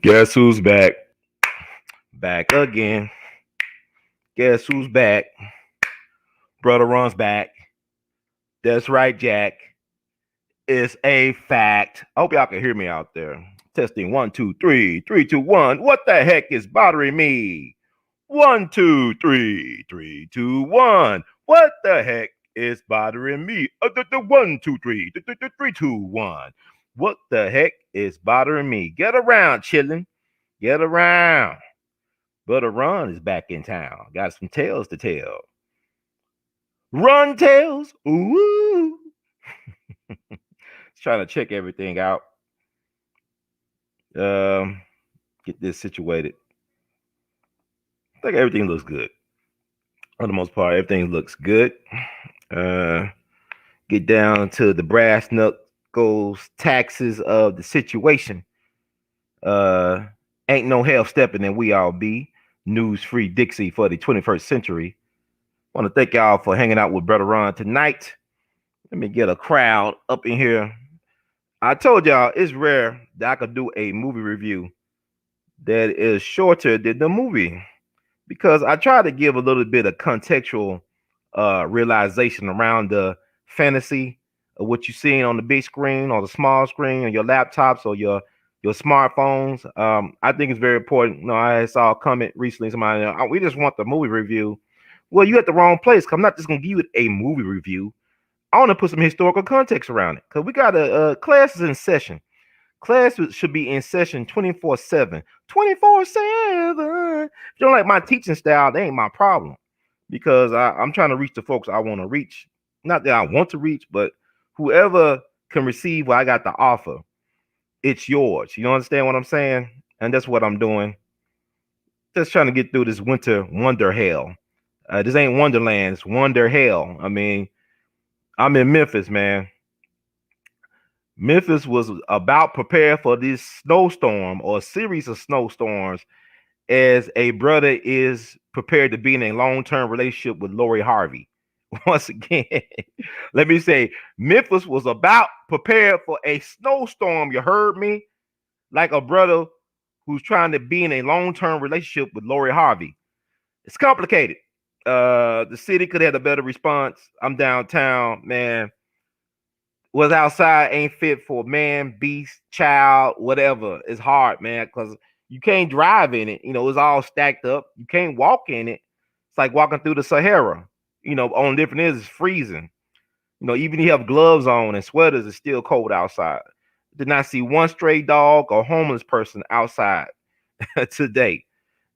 Guess who's back? Back again. Guess who's back? Brother Ron's back. That's right, Jack. It's a fact. I hope y'all can hear me out there. Testing 1, 2, 3, 3, 2, 1. What the heck is bothering me? 1, 2, 3, 3, 2, 1. What the heck is bothering me? 1, 2, 3, 3, 2, 1. What the heck is bothering me? Get around, chillin'. Get around. Brother Ron is back in town. Got some tales to tell. Run tales. Ooh. Trying to check everything out. Get this situated. I think everything looks good. For the most part, everything looks good. Get down to the brass knuckles taxes of the situation. Ain't no hell stepping and we all be. News free Dixie for the 21st century. Want to thank y'all for hanging out with Brother Ron tonight. Let me get a crowd up in here. I told y'all it's rare that I could do a movie review that is shorter than the movie because I try to give a little bit of contextual realization around the fantasy of what you're seeing on the big screen or the small screen on your laptops or your smartphones. I think it's very important. You know, I saw a comment recently. Somebody, we just want the movie review. Well, you at the wrong place. Cause I'm not just gonna give you a movie review. I want to put some historical context around it because we got a class is in session. Class should be in session 24/7. 24/7. If you don't like my teaching style, that ain't my problem because I'm trying to reach the folks I want to reach. Not that I want to reach, but whoever can receive what I got to offer, it's yours. You understand what I'm saying? And that's what I'm doing. Just trying to get through this winter wonder hell. This ain't Wonderland, it's wonder hell. I mean, I'm in Memphis, man. Memphis was about prepared for this snowstorm or a series of snowstorms as a brother is prepared to be in a long-term relationship with Lori Harvey. Once again, let me say, Memphis was about prepared for a snowstorm. You heard me? Like a brother who's trying to be in a long-term relationship with Lori Harvey. It's complicated. The city could have a better response. I'm downtown, man. What's outside ain't fit for man, beast, child, whatever. It's hard, man, because you can't drive in it. You know, it's all stacked up. You can't walk in it. It's like walking through the Sahara. You know, only different is it's freezing. You know, even if you have gloves on and sweaters, it's still cold outside. Did not see one stray dog or homeless person outside today.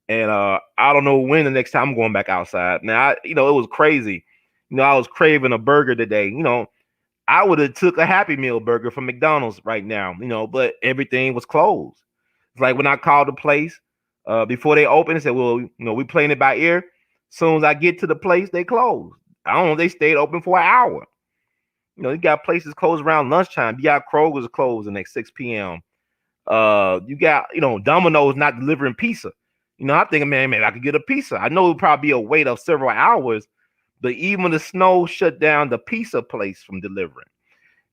And I don't know when the next time I'm going back outside. Now, it was crazy. You know, I was craving a burger today. You know, I would have took a Happy Meal burger from McDonald's right now, but everything was closed. It's like when I called the place before they opened, they said, well, we playing it by ear. As soon as I get to the place, they closed. I don't know, they stayed open for an hour. You got places closed around lunchtime. You got Kroger's closed at 6 p.m. You got, Domino's not delivering pizza. I'm thinking, man, maybe I could get a pizza. I know it'll probably be a wait of several hours, but even the snow shut down the pizza place from delivering.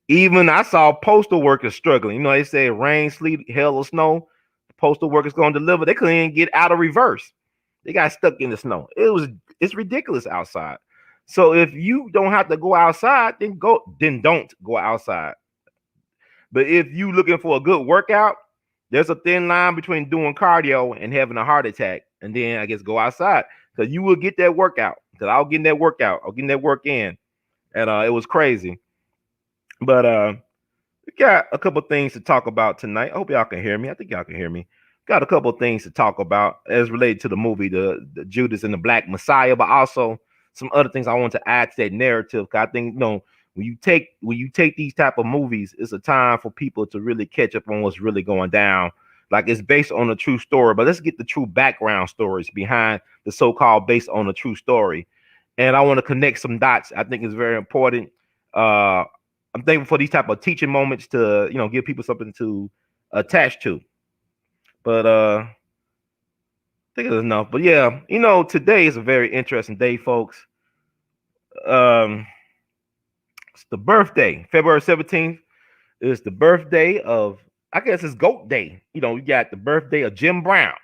Even I saw postal workers struggling. They say rain, sleet, hail, or snow. The postal workers going to deliver. They couldn't even get out of reverse. They got stuck in the snow. It's ridiculous outside. So if you don't have to go outside, then don't go outside. But if you looking for a good workout, there's a thin line between doing cardio and having a heart attack. And then I guess go outside because you will get that workout. Because I'll get that workout. I'll get that work in. And it was crazy. But we got a couple things to talk about tonight. I hope y'all can hear me. I think y'all can hear me. Got a couple things to talk about as related to the movie, the Judas and the Black Messiah, but also some other things I want to add to that narrative. Cause I think when you take these type of movies, it's a time for people to really catch up on what's really going down. Like it's based on a true story, but let's get the true background stories behind the so-called based on a true story. And I want to connect some dots. I think it's very important. I'm thankful for these type of teaching moments to, give people something to attach to. But I think it's enough. But yeah, today is a very interesting day, folks. It's the birthday. February 17th is the birthday of I guess it's GOAT Day. You got the birthday of Jim Brown,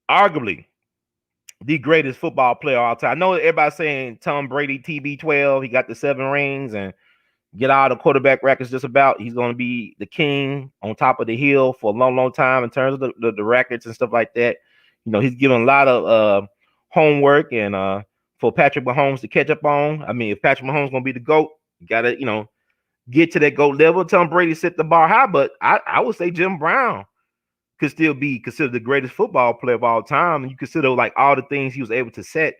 arguably the greatest football player of all time. I know everybody's saying Tom Brady, TB12, he got the 7 rings and get all the quarterback records just about. He's going to be the king on top of the hill for a long, long time in terms of the records and stuff like that. He's given a lot of homework and for Patrick Mahomes to catch up on. I mean, if Patrick Mahomes going to be the GOAT, you got to, get to that GOAT level. Tom Brady set the bar high, but I would say Jim Brown could still be considered the greatest football player of all time. And you consider like all the things he was able to set,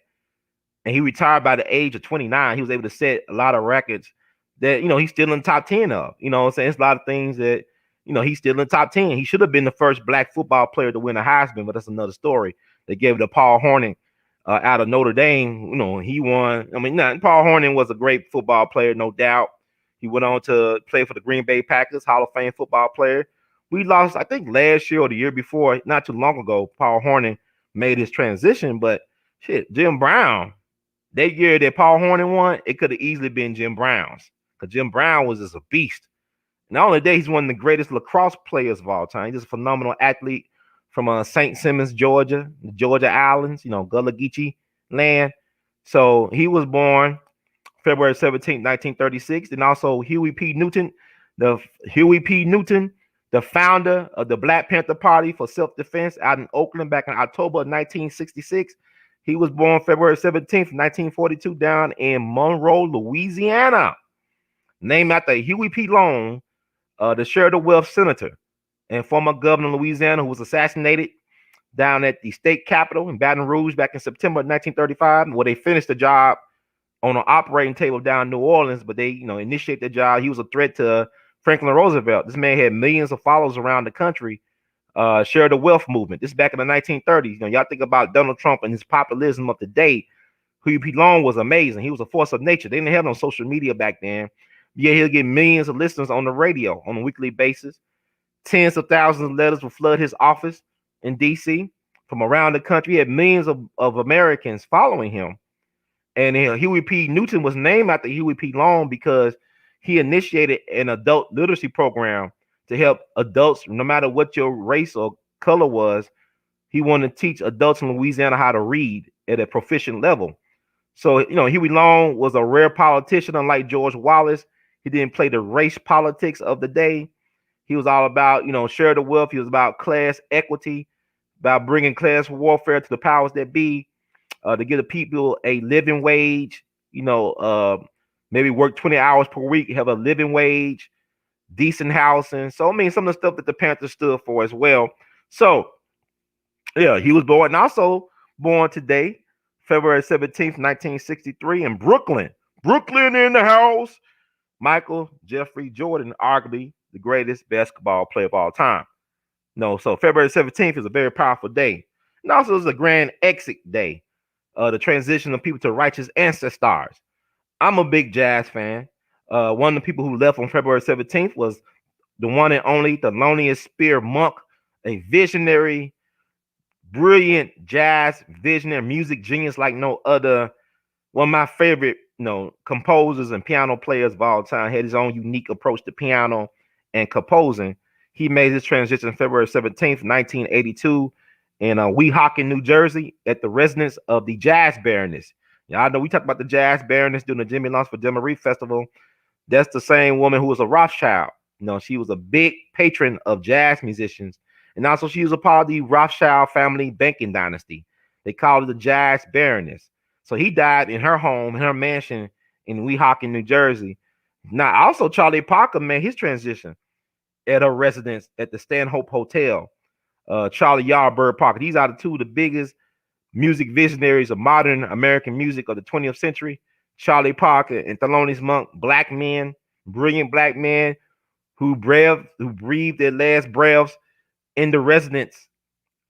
and he retired by the age of 29. He was able to set a lot of records that he's still in the top 10 of. You know what I'm saying? It's a lot of things that he's still in the top 10. He should have been the first black football player to win a Heisman, but that's another story. They gave it to Paul Hornung out of Notre Dame. He won. I mean, Paul Hornung was a great football player, no doubt. He went on to play for the Green Bay Packers, Hall of Fame football player. We lost, I think, last year or the year before, not too long ago. Paul Hornung made his transition, but shit, Jim Brown, that year that Paul Hornung won, it could have easily been Jim Brown's, because Jim Brown was just a beast. Not only that, he's one of the greatest lacrosse players of all time. He's just a phenomenal athlete from St. Simons, Georgia, the Georgia Islands, Gullah Geechee land. So he was born February 17th, 1936. And also Huey P. Newton, the founder of the Black Panther Party for self-defense out in Oakland back in October of 1966. He was born February 17th, 1942, down in Monroe, Louisiana. Named after Huey P. Long, the Share the Wealth senator and former governor of Louisiana, who was assassinated down at the state capitol in Baton Rouge back in September of 1935, where they finished the job on an operating table down in New Orleans, but they, initiated the job. He was a threat to Franklin Roosevelt. This man had millions of followers around the country. Share the wealth movement. This is back in the 1930s. Y'all think about Donald Trump and his populism of the day. Huey P. Long was amazing. He was a force of nature. They didn't have no social media back then. Yeah, he'll get millions of listeners on the radio on a weekly basis. Tens of thousands of letters will flood his office in D.C. from around the country. He had millions of Americans following him. And Huey P. Newton was named after Huey P. Long because he initiated an adult literacy program to help adults, no matter what your race or color was. He wanted to teach adults in Louisiana how to read at a proficient level. So, Huey Long was a rare politician, unlike George Wallace. He didn't play the race politics of the day. He was all about, share the wealth. He was about class equity, about bringing class warfare to the powers that be, to give the people a living wage, maybe work 20 hours per week, have a living wage, decent housing. So, I mean, some of the stuff that the Panthers stood for as well. So, yeah, he was born, and also born today, February 17th, 1963 in Brooklyn. Brooklyn in the house. Michael Jeffrey Jordan, arguably the greatest basketball player of all time. So February 17th is a very powerful day. And also it's a grand exit day, the transition of people to righteous ancestors. I'm a big jazz fan. One of the people who left on February 17th was the one and only Thelonious Spear Monk, a visionary, brilliant jazz visionary, music genius like no other. One of my favorite, composers and piano players of all time. Had his own unique approach to piano and composing. He made his transition February 17th, 1982 in Weehawken, New Jersey at the residence of the Jazz Baroness. Y'all know we talked about the Jazz Baroness during the Jimmy Lawrence for Demery Festival. That's the same woman who was a Rothschild. She was a big patron of jazz musicians. And also she was a part of the Rothschild family banking dynasty. They called her the Jazz Baroness. So he died in her home, in her mansion in Weehawken, New Jersey. Now, also Charlie Parker made his transition at her residence at the Stanhope Hotel. Charlie Yardbird Parker. These are the two of the biggest music visionaries of modern American music of the 20th century. Charlie Parker and Thelonious Monk, black men, brilliant black men who breathed their last breaths in the residence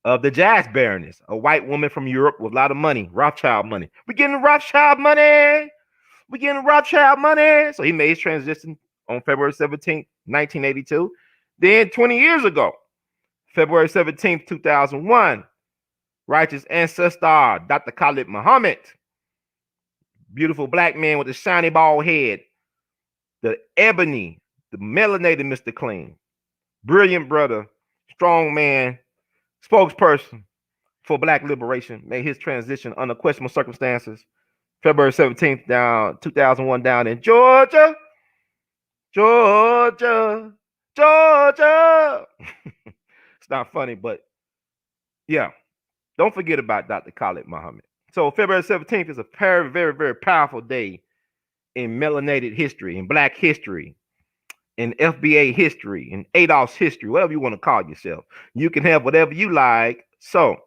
of the Jazz Baroness, a white woman from Europe with a lot of money, Rothschild money. We're getting Rothschild money. We're getting Rothschild money. So he made his transition on February 17th, 1982. Then 20 years ago, February 17th, 2001, righteous ancestor, Dr. Khalid Muhammad, beautiful black man with a shiny bald head, the ebony, the melanated Mr. Clean, brilliant brother, strong man, spokesperson for Black liberation, made his transition under questionable circumstances. February 17th, down 2001, down in Georgia, Georgia, Georgia. It's not funny, but yeah, don't forget about Dr. Khalid Muhammad. So February 17th is a very, very, very powerful day in melanated history, in Black history, in FBA history, in ADOS history, whatever you want to call yourself. You can have whatever you like. So,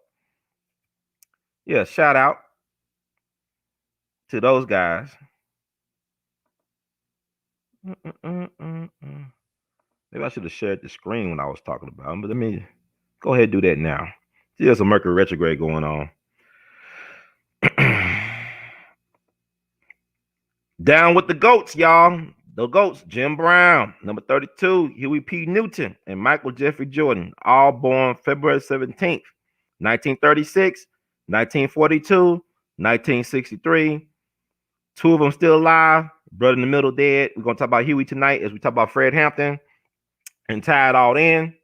yeah, shout out to those guys. Maybe I should have shared the screen when I was talking about them, but let me go ahead and do that now. There's a Mercury retrograde going on. Down with the GOATs, y'all. The GOATs, Jim Brown, number 32, Huey P. Newton, and Michael Jeffrey Jordan, all born February 17th, 1936, 1942, 1963. Two of them still alive, brother in the middle dead. We're going to talk about Huey tonight as we talk about Fred Hampton and tie it all in. I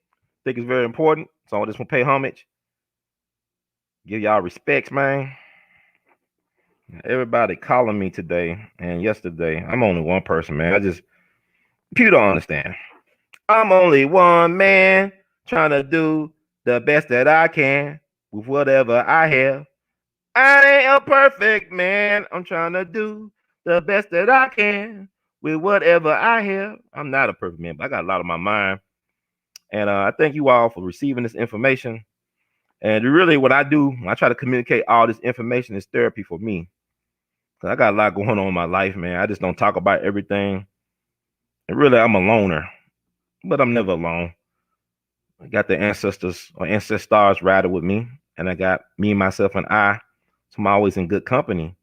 think it's very important. So I just want to pay homage. Give y'all respects, man. Everybody calling me today and yesterday. I'm only one person, man. People don't understand. I'm only one man trying to do the best that I can with whatever I have. I ain't a perfect man. I'm trying to do the best that I can with whatever I have. I'm not a perfect man, but I got a lot on my mind. And I thank you all for receiving this information. And really what I do, I try to communicate all this information is therapy for me. Cause I got a lot going on in my life, man. I just don't talk about everything. And really, I'm a loner, but I'm never alone. I got the ancestors or ancestors riding with me, and I got me, myself, and I. So I'm always in good company.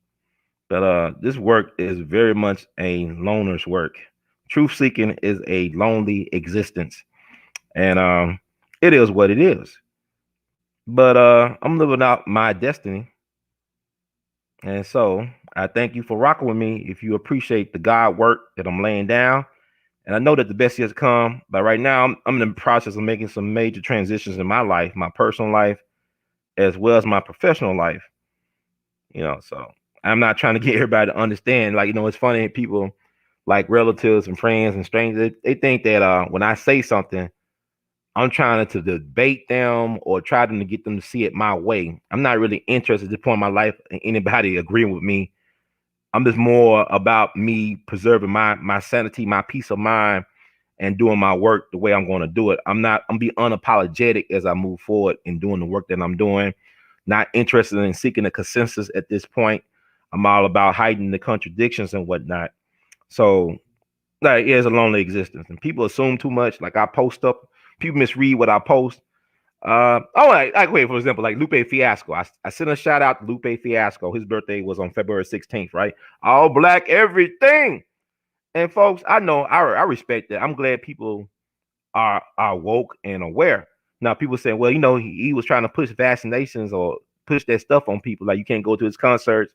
But this work is very much a loner's work. Truth seeking is a lonely existence, and it is what it is. But I'm living out my destiny, and so I thank you for rocking with me. If you appreciate the God work that I'm laying down, and I know that the best is to come, but right now I'm in the process of making some major transitions in my life, my personal life, as well as my professional life. So I'm not trying to get everybody to understand. Like, it's funny, people like relatives and friends and strangers, they think that when I say something, I'm trying to debate them or try to get them to see it my way. I'm not really interested at this point in my life in anybody agreeing with me. I'm just more about me preserving my sanity, my peace of mind, and doing my work the way I'm going to do it. I'm be unapologetic as I move forward in doing the work that I'm doing. Not interested in seeking a consensus at this point. I'm all about hiding the contradictions and whatnot. So, like, it's a lonely existence, and people assume too much. Like, I post up, people misread what I post. Wait, for example, like Lupe Fiasco. I sent a shout out to Lupe Fiasco. His birthday was on February 16th, right? All Black everything. And folks, I know I respect that. I'm glad people are woke and aware. Now, people say, well, he was trying to push vaccinations or push that stuff on people. Like, you can't go to his concerts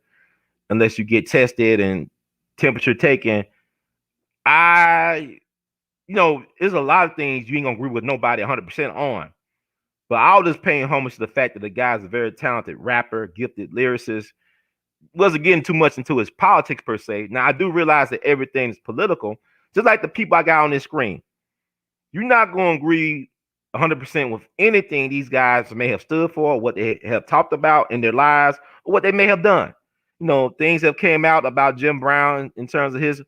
unless you get tested and temperature taken. There's a lot of things you ain't gonna agree with nobody 100% on. But I'll just paying homage to the fact that the guy's a very talented rapper, gifted lyricist. Wasn't getting too much into his politics per se. Now, I do realize that everything is political, just like the people I got on this screen. You're not going to agree 100% with anything these guys may have stood for, what they have talked about in their lives, or what they may have done. Things have came out about Jim Brown in terms of his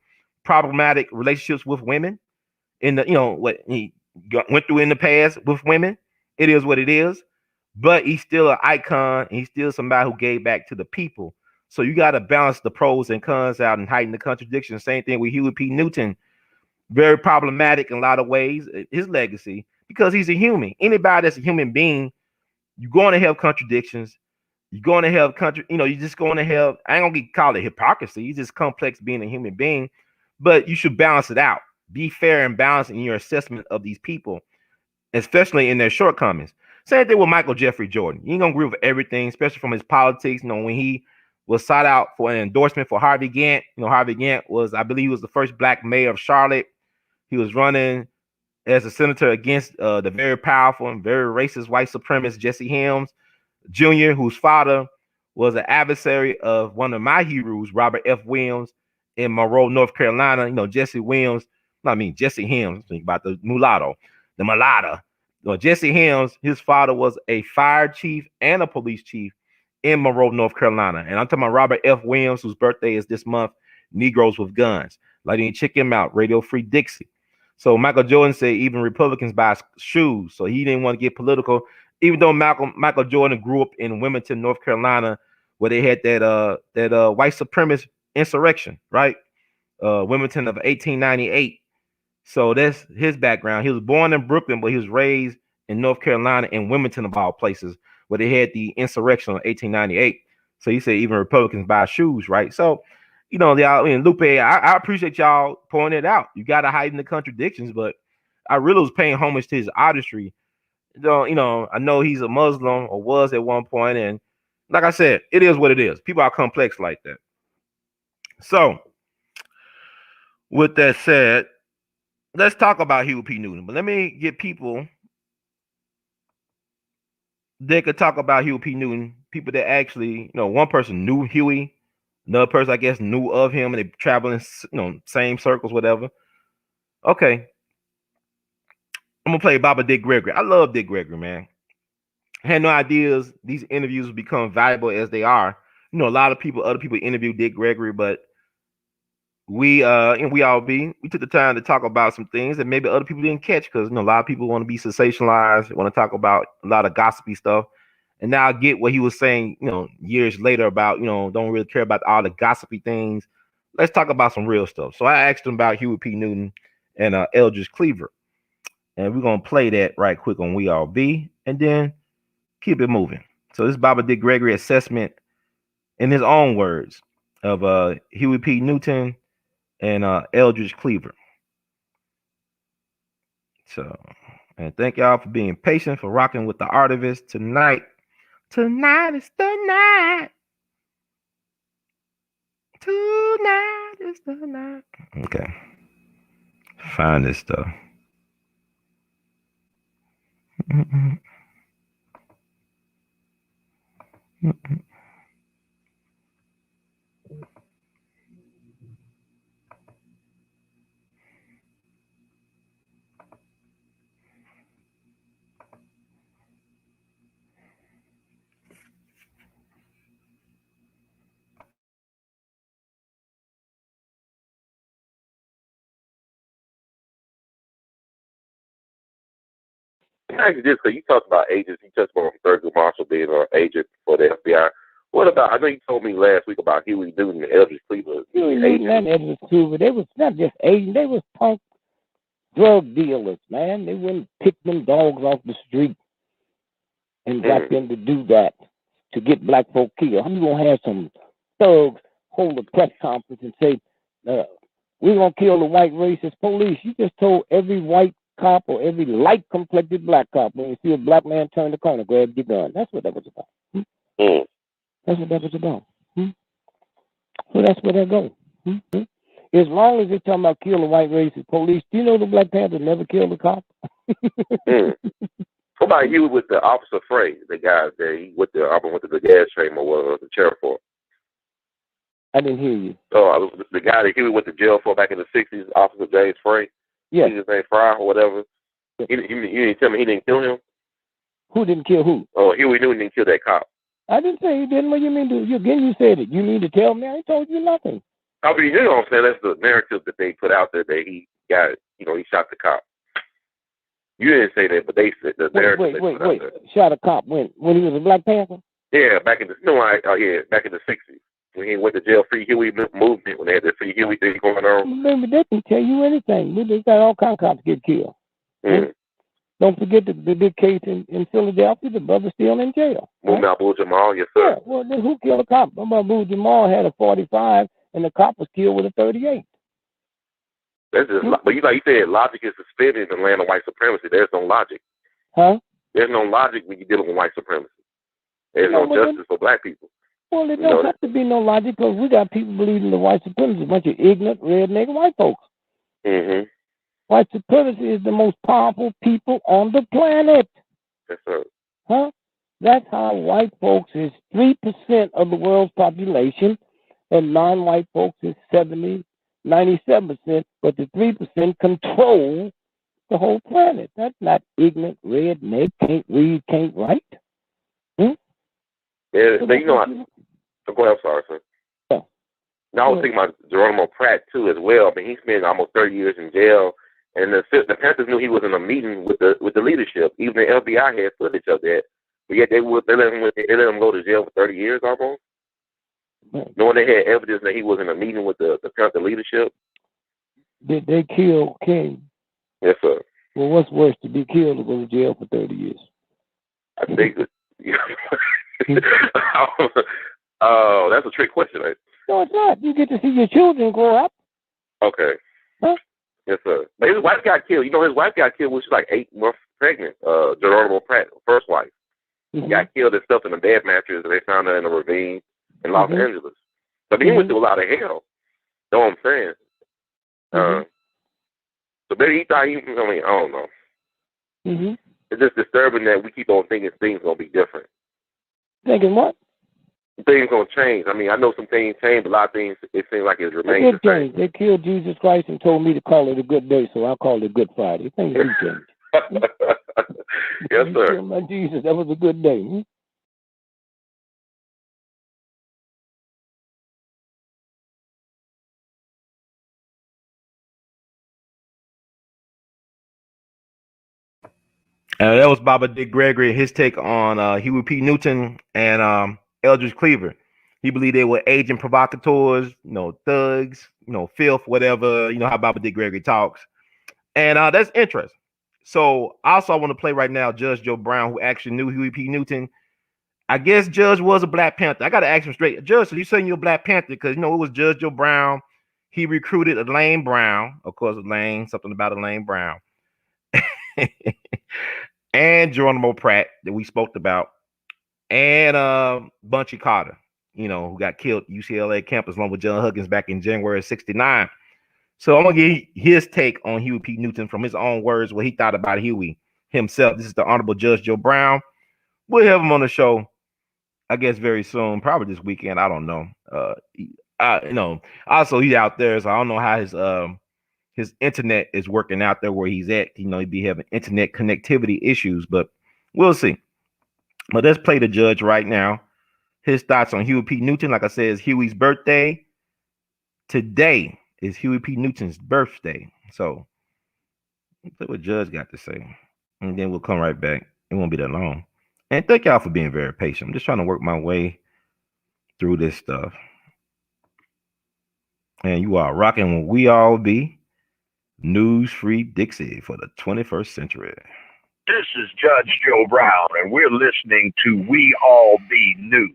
problematic relationships with women, what he went through in the past with women. It is what it is. But he's still an icon, and he's still somebody who gave back to the people. So you got to balance the pros and cons out and heighten the contradictions. Same thing with Huey P. Newton. Very problematic in a lot of ways, his legacy, because he's a human. Anybody that's a human being, you're going to have contradictions. You're going to have you're just going to have, I ain't going to call it hypocrisy. It's just complex being a human being, but you should balance it out. Be fair and balanced in your assessment of these people, especially in their shortcomings. Same thing with Michael Jeffrey Jordan. You ain't going to agree with everything, especially from his politics. When he was sought out for an endorsement for Harvey Gantt. Harvey Gantt was, I believe, he was the first Black mayor of Charlotte. He was running as a senator against the very powerful and very racist white supremacist Jesse Helms Jr., whose father was an adversary of one of my heroes, Robert F. Williams, in Monroe, North Carolina. You know, Jesse Williams, Jesse Helms, think about the mulatto, the mulatto. Jesse Helms, his father was a fire chief and a police chief in Monroe, North Carolina. And I'm talking about Robert F. Williams, whose birthday is this month, Negroes with Guns. Like, check him out, Radio Free Dixie. So Michael Jordan said even Republicans buy shoes. So he didn't want to get political, even though Michael Jordan grew up in Wilmington, North Carolina, where they had that white supremacist insurrection, right? Wilmington of 1898. So that's his background. He was born in Brooklyn, but he was raised in North Carolina in Wilmington, of all places, where they had the insurrection of 1898. So he said even Republicans buy shoes, right? So, you know, Lupe, I appreciate y'all pointing it out. You got to hide in the contradictions, but I really was paying homage to his artistry. You know, I know he's a Muslim or was at one point, and like I said, it is what it is. People are complex like that. So, with that said, let's talk about Huey P. Newton. But let me get people that could talk about Huey P. Newton, people that actually, you know, one person knew Huey, another person, I guess, knew of him, and they travel in, you know, same circles, whatever. Okay. I'm going to play Baba Dick Gregory. I love Dick Gregory, man. I had no ideas these interviews would become valuable as they are. You know, a lot of people, other people interview Dick Gregory, but we took the time to talk about some things that maybe other people didn't catch, because, you know, a lot of people want to be sensationalized, want to talk about a lot of gossipy stuff. And now I get what he was saying, you know, years later about, you know, don't really care about all the gossipy things. Let's talk about some real stuff. So I asked him about Huey P. Newton and Eldridge Cleaver. And we're going to play that right quick on We All Be, and then keep it moving. So this is Baba Dick Gregory assessment in his own words of Huey P. Newton and Eldridge Cleaver. So, and thank y'all for being patient, for rocking with the Artivist tonight. Tonight is the night. Tonight is the night. Okay. Find this stuff. Actually, just because you talked about agents, you touched on Thurgood Marshall being an agent for the FBI. What about, I know you told me last week about Huey Newton and Eldridge Cleaver. Huey Newton and Eldridge Cleaver, they was not just agents, they was punk drug dealers, man. They wouldn't pick them dogs off the street and got them to do that to get black folk killed. How you gonna have some thugs hold a press conference and say, we're gonna kill the white racist police? You just told every white cop or every light complected black cop, when you see a black man turn the corner, grab your gun. That's what that was about. That's what that was about. So that's where they go. As long as they're talking about kill the white racist police, do you know the Black Panthers never killed a cop? What about Huey with the Officer Frey, the guy that he went to the gas train or the sheriff for? I didn't hear you. Oh, the guy that Huey went to jail for back in the 60s, Officer James Frey. Yeah. His name Fry or whatever. Yeah. You didn't tell me he didn't kill him? Who didn't kill who? Oh, Huey Newton didn't kill that cop. I didn't say he didn't. What you mean? Again, you said it. You mean to tell me? I ain't told you nothing. I mean, you know what I'm saying? That's the narrative that they put out there, that he got, you know, he shot the cop. You didn't say that, but they said the narrative. Wait. Shot a cop when he was a Black Panther? Yeah, back in the back in the 60s. When he went to jail, Free Huey movement, when they had the Free Huey thing going on. Remember, they didn't tell you anything. They got all kinds of cops get killed. Don't forget the big case in Philadelphia. The brother's still in jail. Abu Jamal, yes, sir. Yeah, well, then who killed a cop? Abu Jamal had a 45, and the cop was killed with a 38. That's just, but you said, logic is suspended in the land of white supremacy. There's no logic. Huh? There's no logic when you're dealing with white supremacy. There's no justice for black people. Well, there don't have to be no logic, because we got people believing the white supremacy, a bunch of ignorant, redneck white folks. White supremacy is the most powerful people on the planet. Yes, sir. Huh? That's how white folks is 3% of the world's population, and non-white folks is 97%, but the 3% control the whole planet. That's not ignorant, redneck, can't read, can't write. Hmm? Yeah, So you know, go ahead, I'm sorry, sir. yeah. Now, I was thinking about Geronimo Pratt, too, as well. I mean, he spent almost 30 years in jail, and the Panthers knew he was in a meeting with the leadership. Even the FBI had footage of that. But yet they let him go to jail for 30 years almost, knowing they had evidence that he was in a meeting with the Panther leadership. Did they kill King? Yes, sir. Well, what's worse, to be killed or go to jail for 30 years? I think that. Oh, that's a trick question, right? No, it's not. You get to see your children grow up. Okay. Huh? Yes, sir. But his wife got killed. You know, his wife got killed when she was like 8 months pregnant. Geronimo Pratt, first wife, got killed and stuff in a bed mattress, and they found her in a ravine in Los Angeles. But he went through a lot of hell. Know what I'm saying? So maybe he thought I don't know. It's just disturbing that we keep on thinking things gonna be different. Thinking what? Things gonna change. I mean, I know some things change, but a lot of things it seems like it's remains the same. They killed Jesus Christ and told me to call it a good day, so I called it Good Friday. Things do change. Yes, sir. Killed my Jesus, that was a good day. That was Baba Dick Gregory, his take on Huey P. Newton and Eldridge Cleaver. He believed they were agent provocateurs, thugs, filth, whatever, how Baba Dick Gregory talks. And that's interesting. So also I want to play right now Judge Joe Brown, who actually knew Huey P. Newton. I guess Judge was a Black Panther. I got to ask him straight. Judge, so you saying you're a Black Panther? Because, it was Judge Joe Brown. He recruited Elaine Brown. Of course, Elaine, something about Elaine Brown. And Geronimo Pratt that we spoke about, and Bunchy Carter, who got killed at UCLA campus along with John Huggins back in January of '69. So I'm gonna get his take on Huey P. Newton from his own words, what he thought about Huey himself. This is the Honorable Judge Joe Brown. We'll have him on the show, I guess, very soon, probably this weekend. I don't know. Also he's out there, so I don't know how his internet is working out there where he's at. He'd be having internet connectivity issues, but we'll see. But let's play the judge right now. His thoughts on Huey P. Newton. Like I said, it's Huey's birthday. Today is Huey P. Newton's birthday. So let's see what Judge got to say. And then we'll come right back. It won't be that long. And thank y'all for being very patient. I'm just trying to work my way through this stuff. And you are rocking what we all be. News Free Dixie for the 21st century. This is Judge Joe Brown, and we're listening to We All Be News.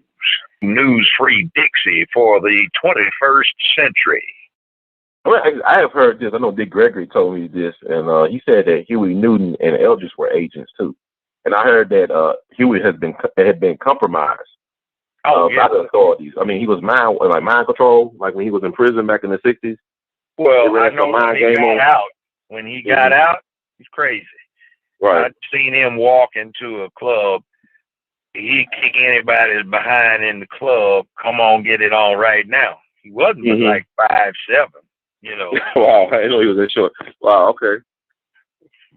News Free Dixie for the 21st century. I have heard this. I know Dick Gregory told me this, and he said that Huey Newton and Eldridge were agents too. And I heard that Huey had been compromised by the authorities. I mean, he was mind control, like when he was in prison back in the '60s. Well, I know when he got out, he's crazy. Right. I've seen him walk into a club. He'd kick anybody's behind in the club. Come on, get it on right now. He wasn't like 5'7", Wow, I know he was that short. Wow, okay.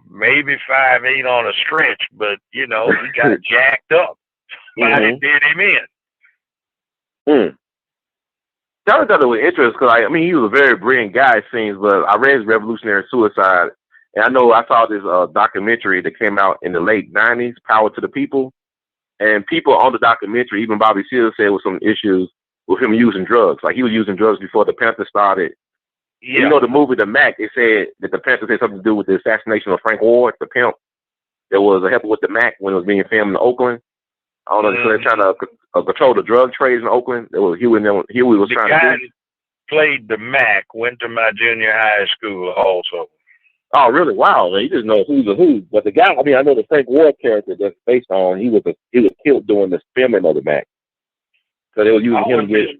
Maybe 5'8" on a stretch, but he got jacked up. Somebody did him in. I thought it was interesting because he was a very brilliant guy, it seems, but I read his Revolutionary Suicide, and I know I saw this documentary that came out in the late '90s, Power to the People, and people on the documentary, even Bobby Seale said, was some issues with him using drugs. Like he was using drugs before the Panthers started. Yeah. The movie The Mac, it said that the Panthers had something to do with the assassination of Frank Ward, the pimp. There was a helper with the Mac when it was being filmed in Oakland. I don't know, so they're trying to control the drug trades in Oakland. It was Huey was trying to do. The guy that played the Mac went to my junior high school also. Oh, really? Wow. You just know who's a who. But the guy, I know the Frank Ward character that's based on, he was killed during the filming of the Mac. So they were using him to get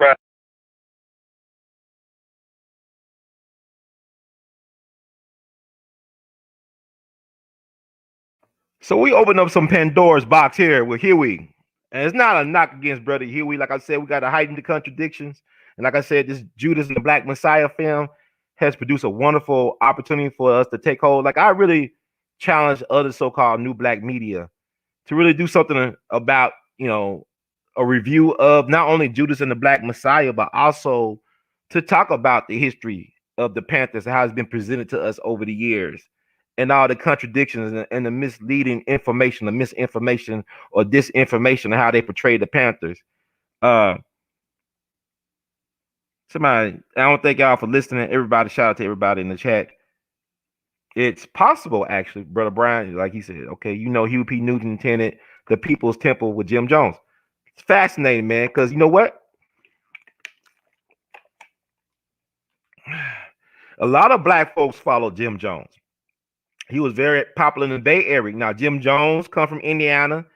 So we open up some Pandora's box here with Huey. And it's not a knock against Brother Huey. Like I said, we got to heighten the contradictions. And like I said, this Judas and the Black Messiah film has produced a wonderful opportunity for us to take hold. Like I really challenge other so-called new black media to really do something about, a review of not only Judas and the Black Messiah, but also to talk about the history of the Panthers and how it's been presented to us over the years and all the contradictions and the misleading information, the misinformation or disinformation, and how they portray the Panthers. Somebody, I don't thank y'all for listening. Everybody, shout out to everybody in the chat. It's possible, actually, Brother Brian, like he said, okay, Huey P. Newton attended the People's Temple with Jim Jones. It's fascinating, man, because you know what? A lot of black folks follow Jim Jones. He was very popular in the Bay Area. Now, Jim Jones come from Indiana.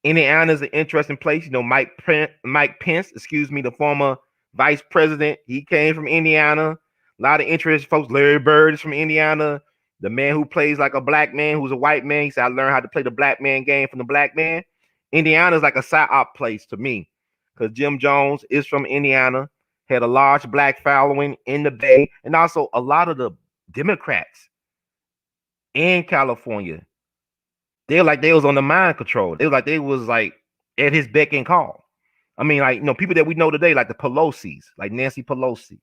Indiana is an interesting place. Mike Pence, the former vice president, he came from Indiana. A lot of interesting folks. Larry Bird is from Indiana. The man who plays like a black man, who's a white man. He said, I learned how to play the black man game from the black man. Indiana is like a psyop place to me because Jim Jones is from Indiana, had a large black following in the Bay, and also a lot of the Democrats in California, they was on the mind control. They was at his beck and call. I mean, people that we know today, like the Pelosi's, like Nancy Pelosi,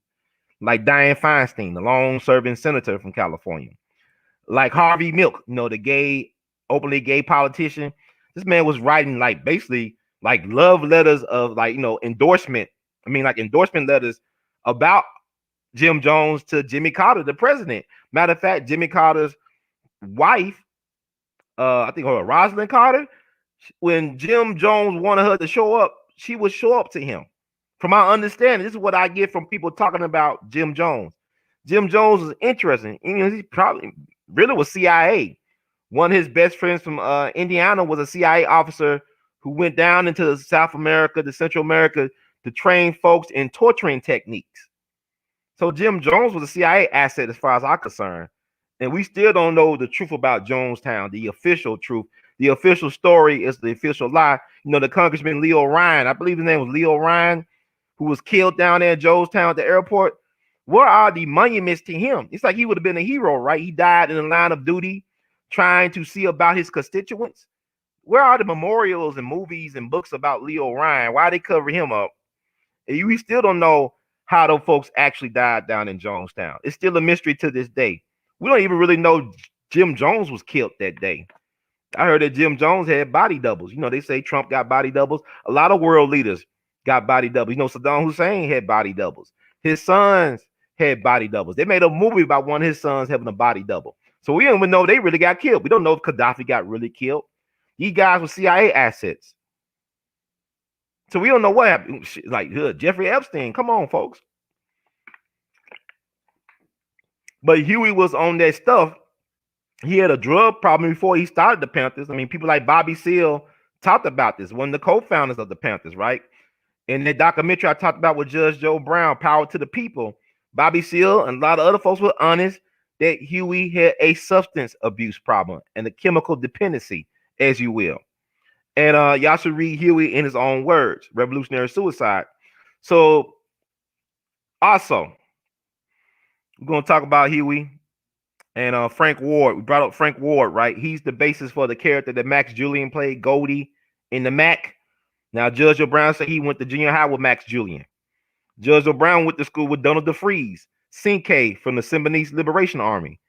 like Dianne Feinstein, the long-serving senator from California, like Harvey Milk, the openly gay politician. This man was writing basically love letters of endorsement. I mean, endorsement letters about Jim Jones to Jimmy Carter, the president. Matter of fact, Jimmy Carter's wife, I think Rosalind Carter, when Jim Jones wanted her to show up, she would show up to him. From my understanding, this is what I get from people talking about Jim Jones. Jim Jones is interesting. He probably really was CIA. One of his best friends from Indiana was a CIA officer who went down into South America, to Central America, to train folks in torturing techniques. So Jim Jones was a CIA asset as far as I'm concerned. And we still don't know the truth about Jonestown, the official truth. The official story is the official lie. The Congressman Leo Ryan, I believe his name was Leo Ryan, who was killed down there in Jonestown at the airport. Where are the monuments to him? It's like he would have been a hero, right? He died in the line of duty trying to see about his constituents. Where are the memorials and movies and books about Leo Ryan? Why they cover him up? And we still don't know how those folks actually died down in Jonestown. It's still a mystery to this day. We don't even really know Jim Jones was killed that day. I heard that Jim Jones had body doubles. They say Trump got body doubles. A lot of world leaders got body doubles. Saddam Hussein had body doubles. His sons had body doubles. They made a movie about one of his sons having a body double. So we don't even know they really got killed. We don't know if Gaddafi got really killed. These guys were CIA assets. So we don't know what happened. Like Jeffrey Epstein. Come on, folks. But Huey was on that stuff. He had a drug problem before he started the Panthers. I mean, people like Bobby Seale talked about this, one of the co-founders of the Panthers, right? In the documentary I talked about with Judge Joe Brown, Power to the People, Bobby Seale and a lot of other folks were honest that Huey had a substance abuse problem and a chemical dependency, as you will. And y'all should read Huey in his own words, Revolutionary Suicide. So also, we're going to talk about Huey and Frank Ward. We brought up Frank Ward, right? He's the basis for the character that Max Julian played, Goldie, in the Mac. Now, Judge O'Brien said he went to junior high with Max Julian. Judge O'Brien went to school with Donald DeFreeze, Cinque from the Symbionese Liberation Army.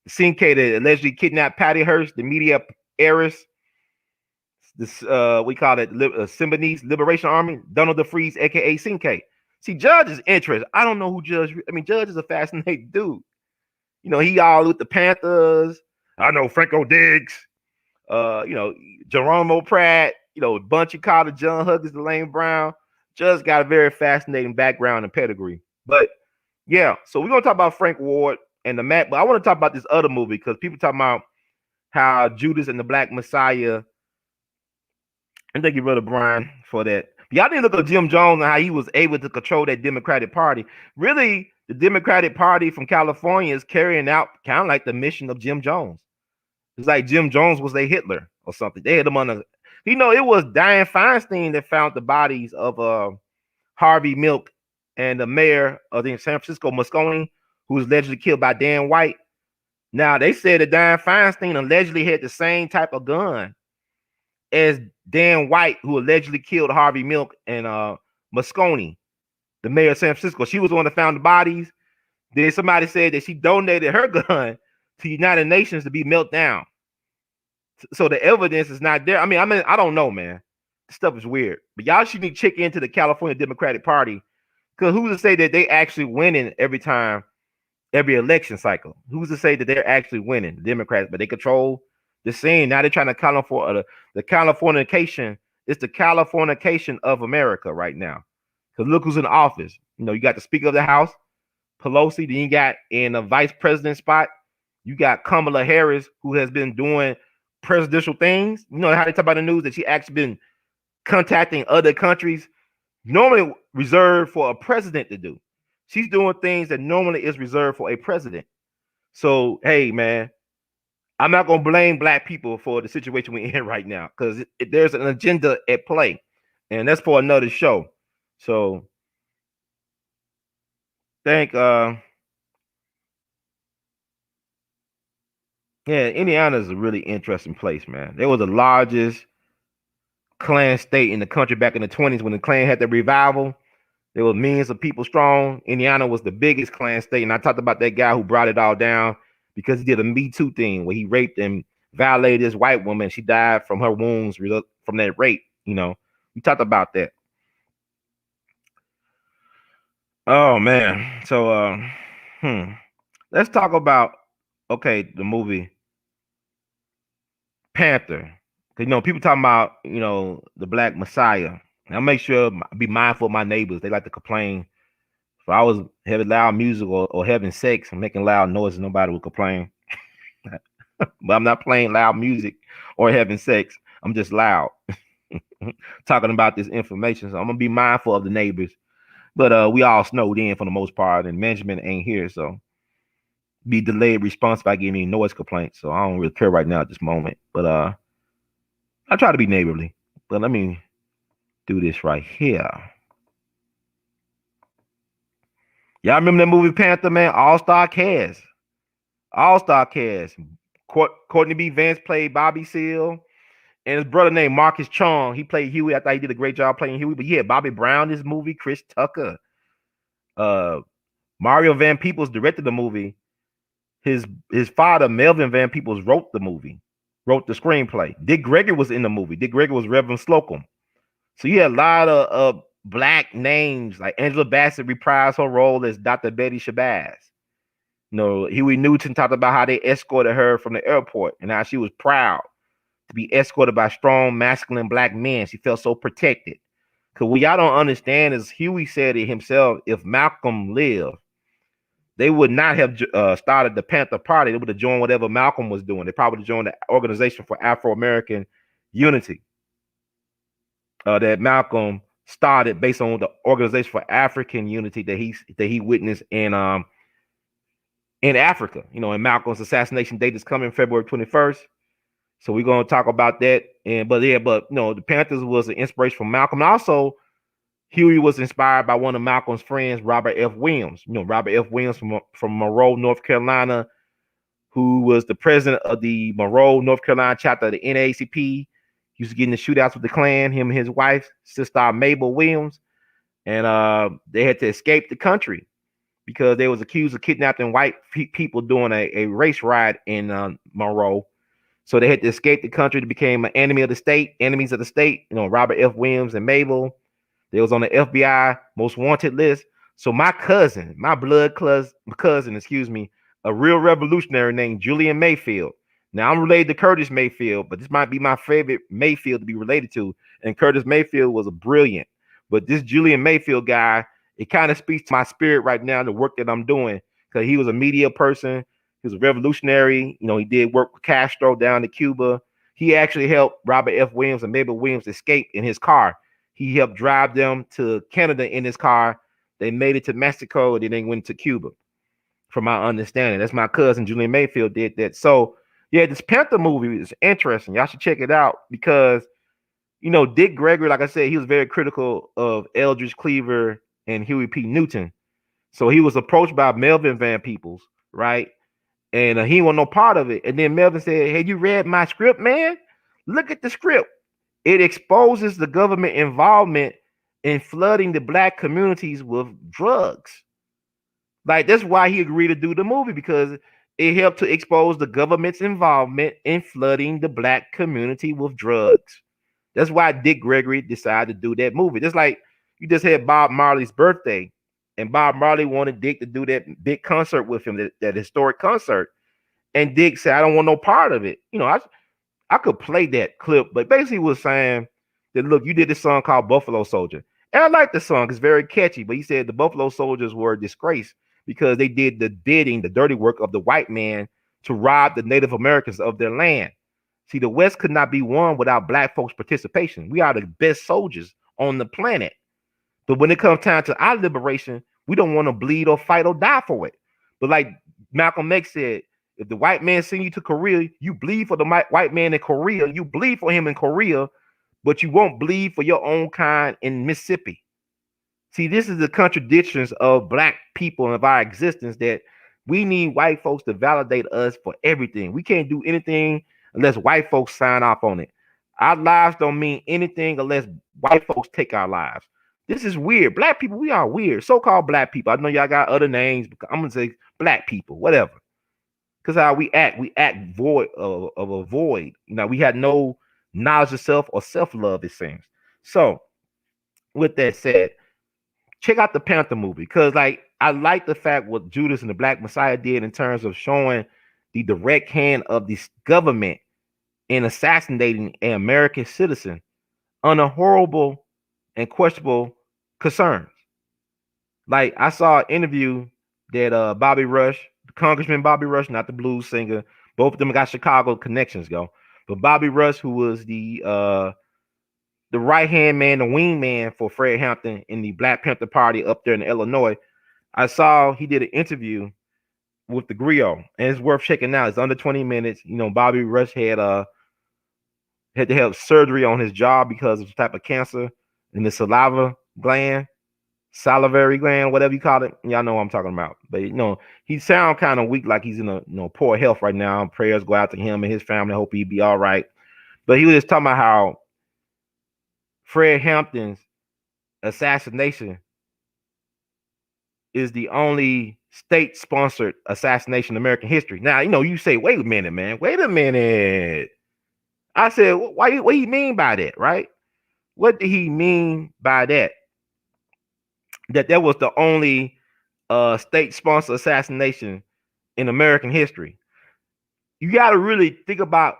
The Cinque that allegedly kidnapped Patty Hearst, the media heiress. This we call it Symbionese Liberation Army. Donald DeFreeze, aka Cinque. See, Judge is interesting. I don't know who Judge. I mean, Judge is a fascinating dude. He all with the Panthers. I know Franco Diggs. Geronimo Pratt. Bunchy Carter, John Huggins, Delane Brown. Judge got a very fascinating background and pedigree. But yeah, so we're gonna talk about Frank Ward and the Mac. But I want to talk about this other movie because people talking about how Judas and the Black Messiah. And thank you, Brother Brian, for that. Y'all didn't look at Jim Jones and how he was able to control that Democratic Party. Really, the Democratic Party from California is carrying out kind of like the mission of Jim Jones. It's like Jim Jones was a Hitler or something. They had him on a. It was Dianne Feinstein that found the bodies of Harvey Milk and the mayor of San Francisco, Moscone, who was allegedly killed by Dan White. Now they said that Dianne Feinstein allegedly had the same type of gun as Dan White, who allegedly killed Harvey Milk and Moscone, the mayor of San Francisco. She was the one that found the bodies. Then somebody said that she donated her gun to the United Nations to be melted down. So the evidence is not there. I mean, I don't know, man. This stuff is weird. But y'all should need to check into the California Democratic Party, because who's to say that they actually winning every time, every election cycle? Who's to say that they're actually winning, the Democrats? But they control the scene. Now they're trying to call for the Californication. It's the Californication of America right now. Because look who's in office. You got the Speaker of the House, Pelosi. Then you got in a vice president spot, you got Kamala Harris, who has been doing presidential things. You know how they talk about the news that she actually been contacting other countries, normally reserved for a president to do. She's doing things that normally is reserved for a president. So, hey, man, I'm not going to blame black people for the situation we're in right now, because there's an agenda at play, and that's for another show. So, Indiana is a really interesting place, man. They were the largest Klan state in the country back in the 20s when the Klan had the revival. There were millions of people strong. Indiana was the biggest Klan state, and I talked about that guy who brought it all down because he did a Me Too thing where he raped and violated this white woman. She died from her wounds from that rape. We talked about that. Oh man, so let's talk about the movie Panther. Because people talking about the Black Messiah. I'll make sure be mindful of my neighbors. They like to complain. If I was having loud music or having sex and making loud noises, nobody would complain. But I'm not playing loud music or having sex. I'm just loud talking about this information. So I'm gonna be mindful of the neighbors. But we all snowed in for the most part, and management ain't here, so be delayed response if I give any noise complaints. So I don't really care right now at this moment. But I try to be neighborly. But let me do this right here. Y'all remember that movie Panther, man? All-star cast. All-star cast. Courtney B. Vance played Bobby Seale. And his brother named Marcus Chong. He played Huey. I thought he did a great job playing Huey. But yeah, Bobby Brown, this movie. Chris Tucker. Mario Van Peebles directed the movie. His father, Melvin Van Peebles, wrote the screenplay. Dick Gregory was in the movie. Dick Gregory was Reverend Slocum. So you had a lot of black names, like Angela Bassett reprised her role as Dr. Betty Shabazz. Huey Newton talked about how they escorted her from the airport and how she was proud to be escorted by strong, masculine black men. She felt so protected. Because what y'all don't understand is Huey said it himself, if Malcolm lived, they would not have started the Panther Party. They would have joined whatever Malcolm was doing. They probably joined the Organization for Afro-American Unity that Malcolm started based on the Organization for African Unity that he witnessed in Africa. And Malcolm's assassination date is coming February 21st. So we're going to talk about that. But the Panthers was an inspiration from Malcolm. And also, Huey was inspired by one of Malcolm's friends, Robert F. Williams. Robert F. Williams from Monroe, North Carolina, who was the president of the Monroe, North Carolina chapter of the NAACP. He used to get in the shootouts with the Klan, him and his wife, sister Mabel Williams. And they had to escape the country because they was accused of kidnapping white people during a race riot in Monroe. So they had to escape the country. They became an enemies of the state. Robert F. Williams and Mabel. They was on the FBI most wanted list. So my blood cousin, a real revolutionary named Julian Mayfield. Now I'm related to Curtis Mayfield, but this might be my favorite Mayfield to be related to. And Curtis Mayfield was a brilliant. But this Julian Mayfield guy, it kind of speaks to my spirit right now, the work that I'm doing, because he was a media person. He was a revolutionary. He did work with Castro down to Cuba. He actually helped Robert F. Williams and Mabel Williams escape in his car. He helped drive them to Canada in his car. They made it to Mexico, and then they went to Cuba, from my understanding. That's my cousin, Julian Mayfield, did that. So, Yeah, this Panther movie is interesting. Y'all should check it out because Dick Gregory, like I said, he was very critical of Eldridge Cleaver and Huey P. Newton. So he was approached by Melvin Van Peebles, right? And he wasn't no part of it. And then Melvin said, "Hey, you read my script, man? Look at the script. It exposes the government involvement in flooding the black communities with drugs." Like that's why he agreed to do the movie because it helped to expose the government's involvement in flooding the black community with drugs. That's why Dick Gregory decided to do that movie. Just like you just had Bob Marley's birthday, and Bob Marley wanted Dick to do that big concert with him, that historic concert. And Dick said, "I don't want no part of it." I could play that clip, but basically he was saying that look, you did this song called Buffalo Soldier. And I like the song, it's very catchy, but he said the Buffalo Soldiers were a disgrace because they did the bidding, the dirty work of the white man to rob the Native Americans of their land. See, the West could not be won without black folks' participation. We are the best soldiers on the planet. But when it comes time to our liberation, we don't want to bleed or fight or die for it. But like Malcolm X said, if the white man send you to Korea, you bleed for the white man in Korea. You bleed for him in Korea, but you won't bleed for your own kind in Mississippi. See, this is the contradictions of black people and of our existence that we need white folks to validate us for everything. We can't do anything unless white folks sign off on it. Our lives don't mean anything unless white folks take our lives. This is weird. Black people, we are weird. So-called black people. I know y'all got other names, but I'm gonna say black people, whatever. Because how we act void of a void. We had no knowledge of self or self-love, it seems. So, with that said, check out the Panther movie because, like, I like the fact what Judas and the Black Messiah did in terms of showing the direct hand of this government in assassinating an American citizen under horrible and questionable concerns. Like, I saw an interview that Bobby Rush, Congressman Bobby Rush, not the blues singer, both of them got Chicago connections, go. But Bobby Rush, who was the right hand man, the wing man for Fred Hampton in the Black Panther Party up there in Illinois, I saw he did an interview with the Griot, and it's worth checking out. It's under 20 minutes. Bobby Rush had to have surgery on his jaw because of the type of cancer in the salivary gland, whatever you call it. Y'all know what I'm talking about. But he sound kind of weak, like he's in a poor health right now. Prayers go out to him and his family. I hope he be all right. But he was just talking about how Fred Hampton's assassination is the only state-sponsored assassination in American history. Now, you say, wait a minute, man. Wait a minute. I said, what do he mean by that, right? What did he mean by that? That was the only state-sponsored assassination in American history. You got to really think about,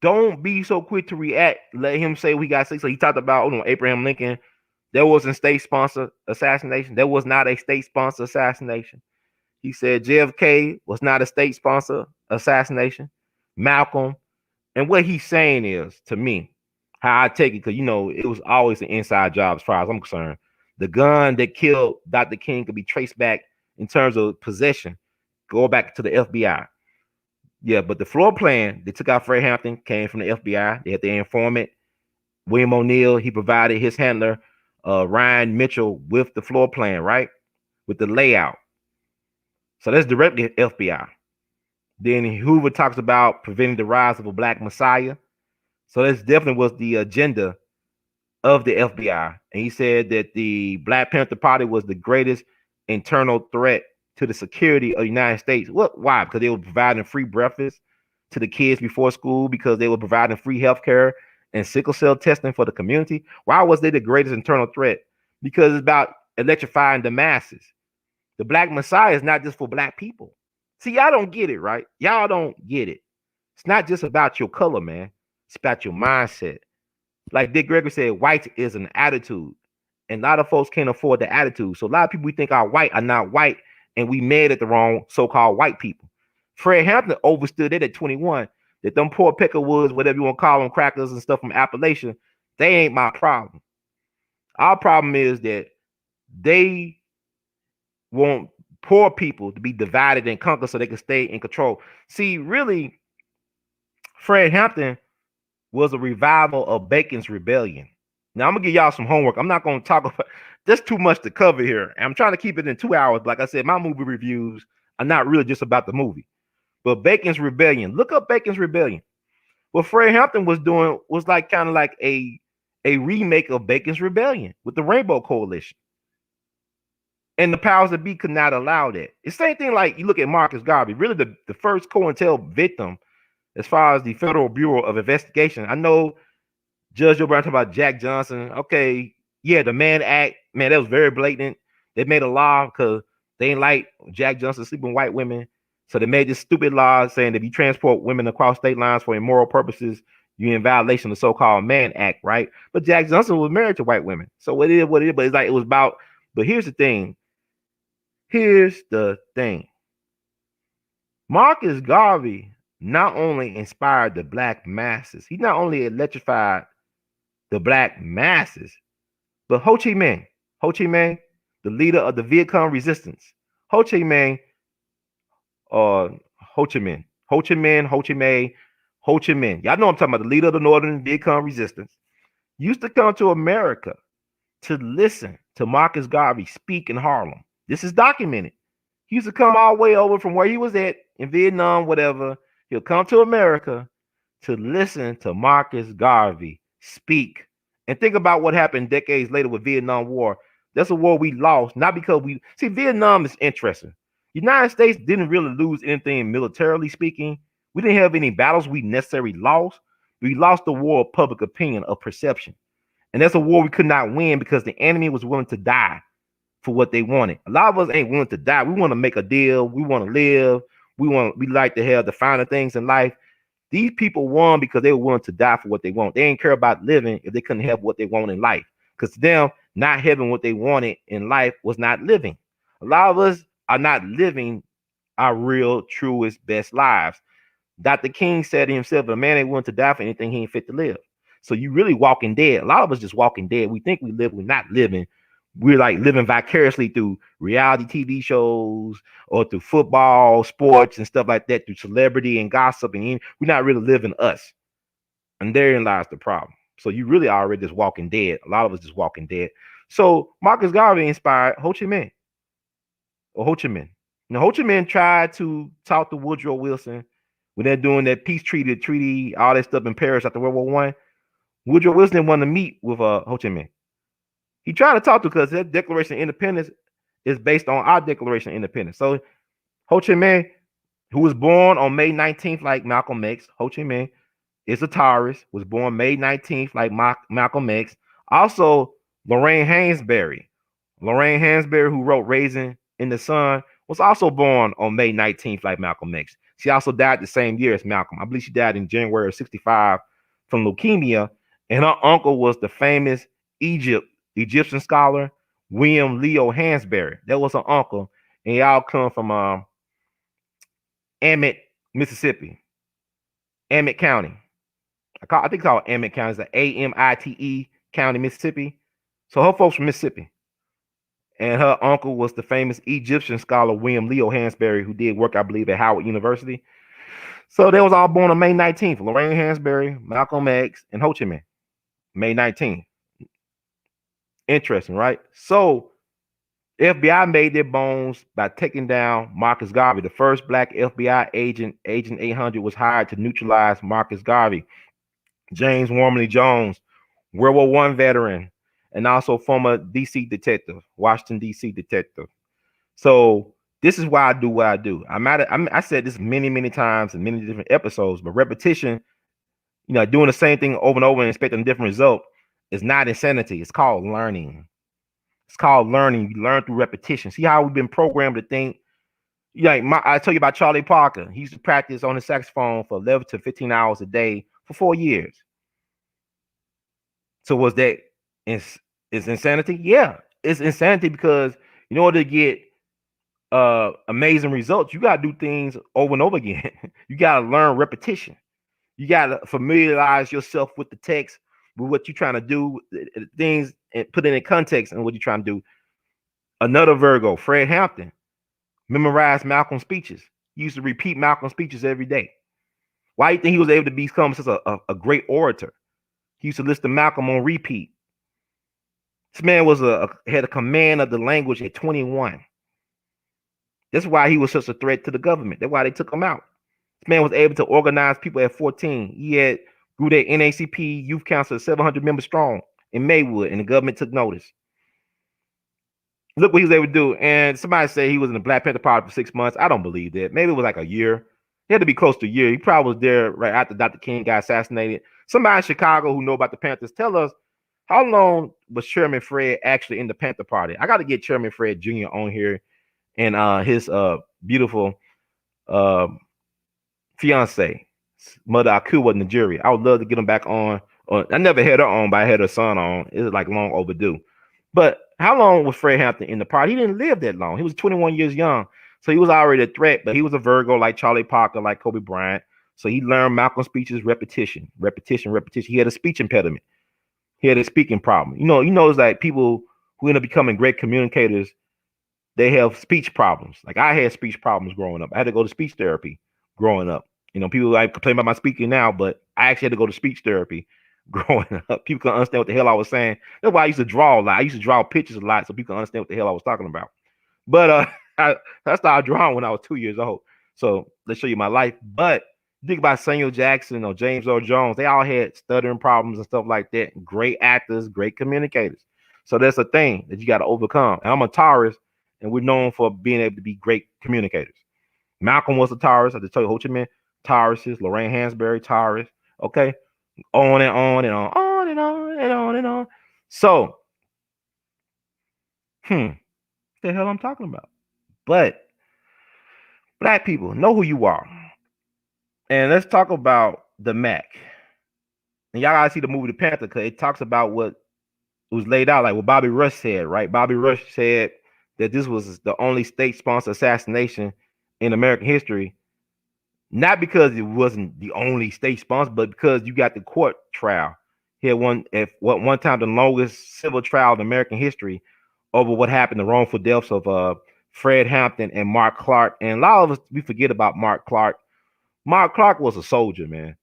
don't be so quick to react. Let him say we got to say. So he talked about Abraham Lincoln. There wasn't state-sponsored assassination. There was not a state-sponsored assassination. He said JFK was not a state-sponsored assassination. Malcolm. And what he's saying is, to me, how I take it, because, it was always an inside job as far as I'm concerned. The gun that killed Dr. King could be traced back in terms of possession, go back to the FBI. Yeah, but the floor plan, they took out Fred Hampton, came from the FBI. They had the informant, William O'Neill. He provided his handler, Ryan Mitchell, with the floor plan, right? With the layout. So that's directly FBI. Then Hoover talks about preventing the rise of a black messiah. So that's definitely was the agenda of the FBI. And he said that the Black Panther Party was the greatest internal threat to the security of the United States. What? Why? Because they were providing free breakfast to the kids before school, because they were providing free health care and sickle cell testing for the community. Why was they the greatest internal threat? Because it's about electrifying the masses. The Black Messiah is not just for black people. See, y'all don't get it, right? Y'all don't get it. It's not just about your color, man. It's about your mindset. Like Dick Gregory said, white is an attitude. And a lot of folks can't afford the attitude. So a lot of people we think are white are not white, and we mad at the wrong so-called white people. Fred Hampton overstood it at 21, that them poor peckerwoods, whatever you want to call them, crackers and stuff from Appalachia, they ain't my problem. Our problem is that they want poor people to be divided and conquered so they can stay in control. See, really, Fred Hampton was a revival of Bacon's Rebellion. Now I'm gonna give y'all some homework. I'm not gonna talk about there's too much to cover here. I'm trying to keep it in 2 hours. Like I said, my movie reviews are not really just about the movie. But Bacon's Rebellion, look up Bacon's Rebellion. What Fred Hampton was doing was like kind of like a remake of Bacon's Rebellion with the Rainbow Coalition. And the powers that be could not allow that. It's the same thing like you look at Marcus Garvey, really the first COINTEL victim as far as the Federal Bureau of Investigation. I know Judge O'Brien talking about Jack Johnson. Okay, yeah, the Mann Act, man, that was very blatant. They made a law because they ain't like Jack Johnson sleeping with white women. So they made this stupid law saying if you transport women across state lines for immoral purposes, you're in violation of the so-called Mann Act, right? But Jack Johnson was married to white women. So it is what it is, but it's like it was about, but here's the thing. Here's the thing. Marcus Garvey not only inspired the black masses, he not only electrified the black masses, but Ho Chi Minh, the leader of the Viet Cong resistance. Ho Chi Minh, Ho Chi Minh, Ho Chi Minh, Ho Chi Minh, Ho Chi Minh. Y'all know I'm talking about the leader of the Northern Viet Cong resistance. Used to come to America to listen to Marcus Garvey speak in Harlem. This is documented. He used to come all the way over from where he was at in Vietnam, whatever. He'll come to America to listen to Marcus Garvey speak. And think about what happened decades later with Vietnam War. That's a war we lost, not because we see Vietnam is interesting. United States didn't really lose anything militarily speaking. We didn't have any battles we necessarily lost. We lost the war of public opinion, of perception. And that's a war we could not win because the enemy was willing to die for what they wanted. A lot of us ain't willing to die. We want to make a deal. We want to live. We like to have the finer things in life. These people won because they were willing to die for what they want. They didn't care about living if they couldn't have what they want in life. Because to them, not having what they wanted in life was not living. A lot of us are not living our real, truest, best lives. Dr. King said to himself, if a man ain't willing to die for anything, he ain't fit to live. So you really walking dead. A lot of us just walking dead. We think we live, we're not living. We're like living vicariously through reality TV shows or through football, sports, and stuff like that, through celebrity and gossip. And we're not really living us. And therein lies the problem. So you really already just walking dead. A lot of us just walking dead. So Marcus Garvey inspired Ho Chi Minh. Or Ho Chi Minh. Now, Ho Chi Minh tried to talk to Woodrow Wilson when they're doing that peace treaty, all that stuff in Paris after World War One. Woodrow Wilson didn't want to meet with Ho Chi Minh. He tried to talk to because that Declaration of Independence is based on our Declaration of Independence. So Ho Chi Minh, who was born on May 19th like Malcolm X, Ho Chi Minh is a Taurus, was born May 19th like Malcolm X. Also, Lorraine Hansberry, who wrote Raisin in the Sun, was also born on May 19th like Malcolm X. She also died the same year as Malcolm. I believe she died in January of 65 from leukemia. And her uncle was the famous Egyptian scholar, William Leo Hansberry. That was her uncle. And y'all come from Emmett, Mississippi. Emmett County. I think it's called Emmett County. It's the Amite County, Mississippi. So her folks from Mississippi. And her uncle was the famous Egyptian scholar, William Leo Hansberry, who did work, I believe, at Howard University. So they was all born on May 19th. Lorraine Hansberry, Malcolm X, and Ho Chi Minh. May 19th. Interesting, right? So FBI made their bones by taking down Marcus Garvey. The first black FBI agent, Agent 800, was hired to neutralize Marcus Garvey. James Wormley Jones, World War One veteran, and also former DC detective, Washington DC detective. So this is why I do what I do. I said this many times in many different episodes, but repetition, doing the same thing over and over and expecting a different result is not insanity. It's called learning. It's called learning. You learn through repetition. See how we've been programmed to think. I tell you about Charlie Parker. He used to practice on the saxophone for 11 to 15 hours a day for 4 years. So was that is insanity? Yeah, it's insanity because in order to get amazing results, you got to do things over and over again. You got to learn repetition. You got to familiarize yourself with the text, with what you're trying to do, things, and put it in context and what you're trying to do. Another Virgo, Fred Hampton, memorized Malcolm's speeches. He used to repeat Malcolm's speeches every day. Why do you think he was able to become such a great orator? He used to listen to Malcolm on repeat. This man was had a command of the language at 21. That's why he was such a threat to the government. That's why they took him out. This man was able to organize people at 14. He had grew their NACP youth council 700 members strong in Maywood, and the government took notice. Look what he was able to do. And somebody said he was in the Black Panther Party for 6 months. I don't believe that. Maybe it was like a year. He had to be close to a year. He probably was there right after Dr. King got assassinated. Somebody in Chicago who know about the Panthers, tell us, how long was Chairman Fred actually in the Panther Party? I got to get Chairman Fred Jr. on here and his beautiful fiance, Mother Akuwa Nigeria. I would love to get him back on. I never had her on, but I had her son on. It was like long overdue. But how long was Fred Hampton in the party? He didn't live that long. He was 21 years young. So he was already a threat, but he was a Virgo like Charlie Parker, like Kobe Bryant. So he learned Malcolm's speeches, repetition. He had a speech impediment. He had a speaking problem. It's like people who end up becoming great communicators, they have speech problems. Like I had speech problems growing up. I had to go to speech therapy growing up. People like complain about my speaking now, but I actually had to go to speech therapy growing up. People couldn't understand what the hell I was saying. That's why I used to draw a lot. I used to draw pictures a lot so people could understand what the hell I was talking about. But I started drawing when I was 2 years old. So let's show you my life. But think about Samuel Jackson or James Earl Jones. They all had stuttering problems and stuff like that. Great actors, great communicators. So that's a thing that you got to overcome. And I'm a Taurus, and we're known for being able to be great communicators. Malcolm was a Taurus. I just told you, Ho Chi Minh, Tauruses, Lorraine Hansberry, Taurus. Okay. On and on and on and on and on and on. So, what the hell I'm talking about? But Black people, know who you are. And let's talk about the Mac. And y'all gotta see the movie The Panther, because it talks about what was laid out, like what Bobby Rush said, right? Bobby Rush said that this was the only state-sponsored assassination in American history. Not because it wasn't the only state sponsor, but because you got the court trial. He had one time the longest civil trial in American history over what happened, the wrongful deaths of Fred Hampton and Mark Clark. And a lot of us, we forget about Mark Clark. Mark Clark was a soldier, man.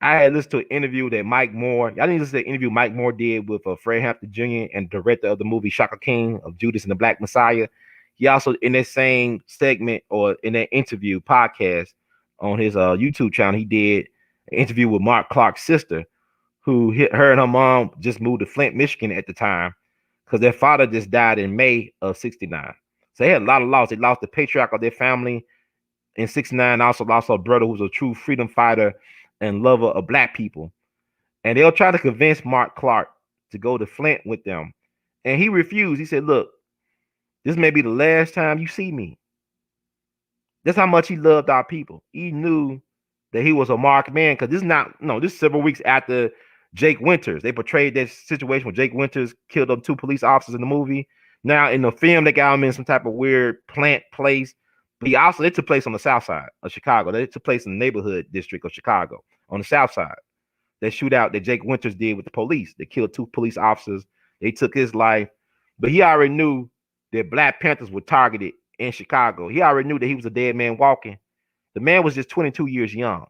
I had listened to an interview that Mike Moore, I didn't listen to the interview Mike Moore did with Fred Hampton Jr. and director of the movie Shaka King of Judas and the Black Messiah. He also, in that same segment or in that interview podcast on his YouTube channel, he did an interview with Mark Clark's sister, who her and her mom just moved to Flint, Michigan at the time, because their father just died in May of 69. So they had a lot of loss. They lost the patriarch of their family in 69, also lost a brother who was a true freedom fighter and lover of Black people. And they'll try to convince Mark Clark to go to Flint with them. And he refused. He said, look, this may be the last time you see me. That's how much he loved our people. He knew that he was a marked man, because this is several weeks after Jake Winters. They portrayed that situation where Jake Winters killed up 2 police officers in the movie. Now in the film, they got him in some type of weird plant place. But they took place on the south side of Chicago. They took place in the neighborhood district of Chicago on the south side. That shootout that Jake Winters did with the police. They killed 2 police officers. They took his life. But he already knew that Black Panthers were targeted in Chicago. He already knew that he was a dead man walking. The man was just 22 years young.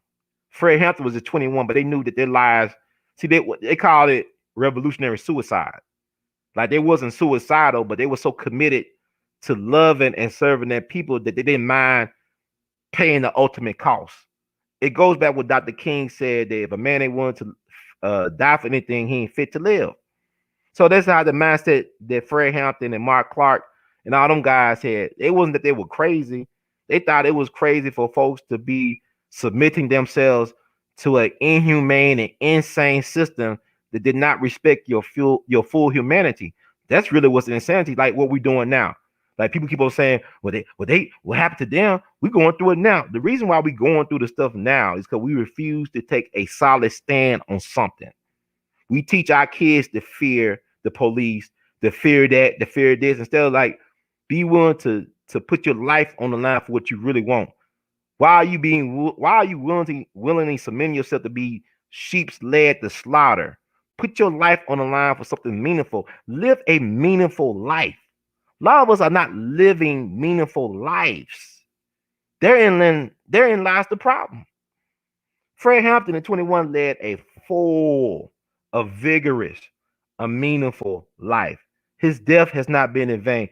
Fred Hampton was just 21, but they knew that their lives, see, they called it revolutionary suicide. Like they wasn't suicidal, but they were so committed to loving and serving their people that they didn't mind paying the ultimate cost. It goes back what Dr. King said, that if a man ain't willing to die for anything, he ain't fit to live. So that's how the mindset that Fred Hampton and Mark Clark and all them guys had. It wasn't that they were crazy. They thought it was crazy for folks to be submitting themselves to an inhumane and insane system that did not respect your full humanity. That's really what's insanity, like what we're doing now. Like people keep on saying, what happened to them? We're going through it now. The reason why we're going through the stuff now is because we refuse to take a solid stand on something. We teach our kids to fear the police, to fear that, to fear this, instead of like be willing to put your life on the line for what you really want. Why are you willingly submitting yourself to be sheep's led to slaughter? Put your life on the line for something meaningful. Live a meaningful life. A lot of us are not living meaningful lives. Therein lies the problem. Fred Hampton in 21 led a full, a vigorous, a meaningful life. His death has not been in vain.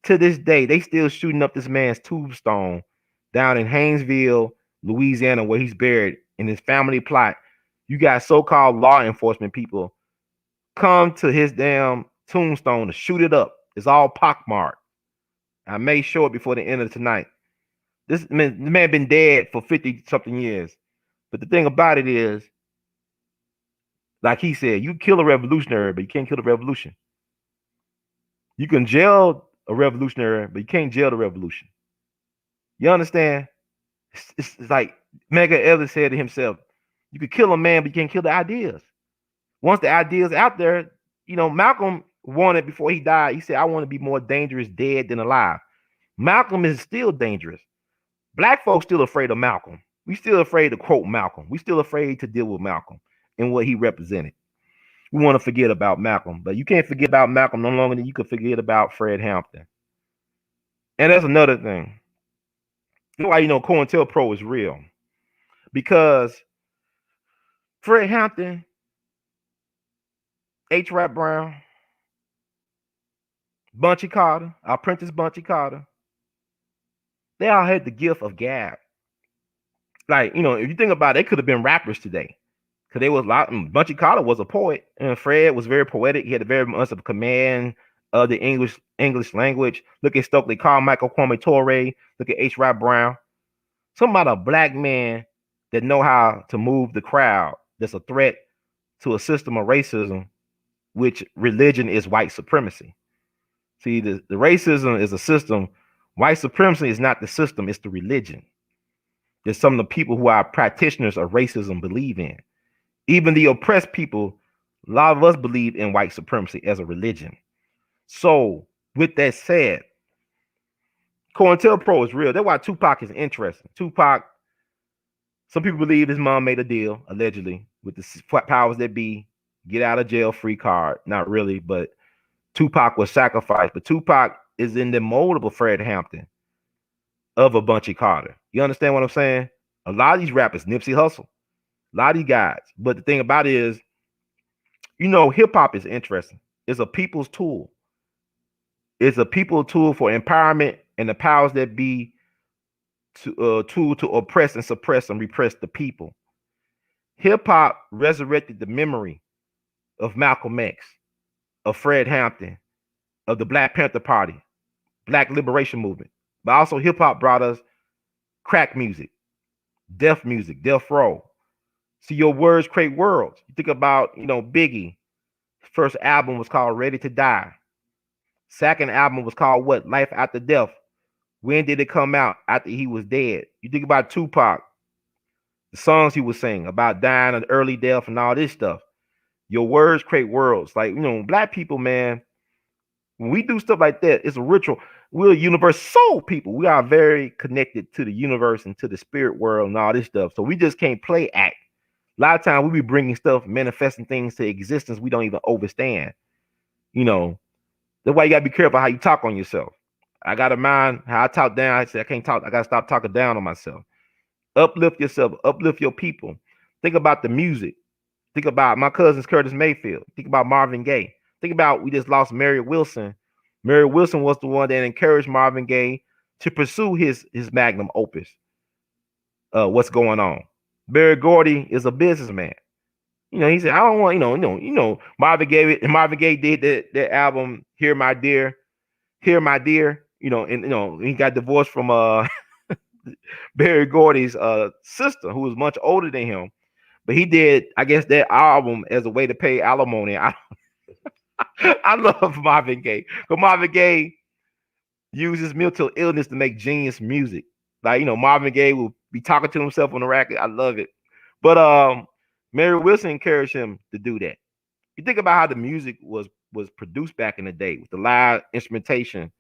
To this day, they still shooting up this man's tombstone down in Haynesville, Louisiana, where he's buried in his family plot. You got so-called law enforcement people come to his damn tombstone to shoot it up. It's all pockmarked. I may show it before the end of tonight. This man been dead for 50 something years. But the thing about it is, like he said, you kill a revolutionary, but you can't kill the revolution. You can jail a revolutionary, but you can't jail the revolution. You understand? It's like Mega Ellis said to himself, you could kill a man, but you can't kill the ideas. Once the ideas out there, Malcolm wanted before he died, he said, I want to be more dangerous dead than alive. Malcolm is still dangerous. Black folks still afraid of Malcolm. We still afraid to quote Malcolm. We still afraid to deal with Malcolm and what he represented. We want to forget about Malcolm, but you can't forget about Malcolm no longer than you can forget about Fred Hampton. And that's another thing. That's why COINTELPRO is real. Because Fred Hampton, H. Rap Brown, Bunchy Carter, our apprentice Bunchy Carter, they all had the gift of gab. Like, if you think about it, they could have been rappers today. Because they was a lot. Bunchy Carter was a poet, and Fred was very poetic. He had a very much of a command of the English language. Look at Stokely Carmichael, Kwame Ture. Look at H. Rap Brown. Something about a black man that know how to move the crowd. That's a threat to a system of racism, which religion is white supremacy. See, the racism is a system. White supremacy is not the system, it's the religion. There's some of the people who are practitioners of racism believe in. Even the oppressed people, a lot of us believe in white supremacy as a religion. So, with that said, COINTELPRO is real. That's why Tupac is interesting. Tupac, some people believe his mom made a deal, allegedly, with the powers that be, get out of jail free card. Not really, but Tupac was sacrificed. But Tupac is in the mold of a Fred Hampton, of a Bunchy Carter. You understand what I'm saying? A lot of these rappers, Nipsey Hussle, a lot of these guys. But the thing about it is, hip hop is interesting. It's a people's tool. It's a people's tool for empowerment and the powers that be tool to oppress and suppress and repress the people. Hip hop resurrected the memory of Malcolm X, of Fred Hampton, of the Black Panther Party, Black Liberation Movement. But also hip hop brought us crack music, death row. See, your words create worlds. You think about, Biggie. First album was called Ready to Die. Second album was called what? Life After Death. When did it come out? After he was dead. You think about Tupac, the songs he was singing about dying of early death and all this stuff. Your words create worlds. Like, black people, man, when we do stuff like that, it's a ritual. We're a universe soul people. We are very connected to the universe and to the spirit world and all this stuff. So we just can't play act. A lot of times we be bringing stuff, manifesting things to existence we don't even understand. That's why you gotta be careful how you talk on yourself. I got a mind how I talk down. I say I can't talk. I gotta stop talking down on myself. Uplift yourself. Uplift your people. Think about the music. Think about my cousin's Curtis Mayfield. Think about Marvin Gaye. Think about we just lost Mary Wilson. Mary Wilson was the one that encouraged Marvin Gaye to pursue his magnum opus. What's going on? Barry Gordy is a businessman. He said, I don't want, Marvin Gaye did that album, Hear My Dear, and he got divorced from Barry Gordy's sister, who was much older than him. But he did, I guess, that album as a way to pay alimony. I love Marvin Gaye. But Marvin Gaye uses mental illness to make genius music. Like, Marvin Gaye will be talking to himself on the record. I love it. But Mary Wilson encouraged him to do that. You think about how the music was produced back in the day with the live instrumentation.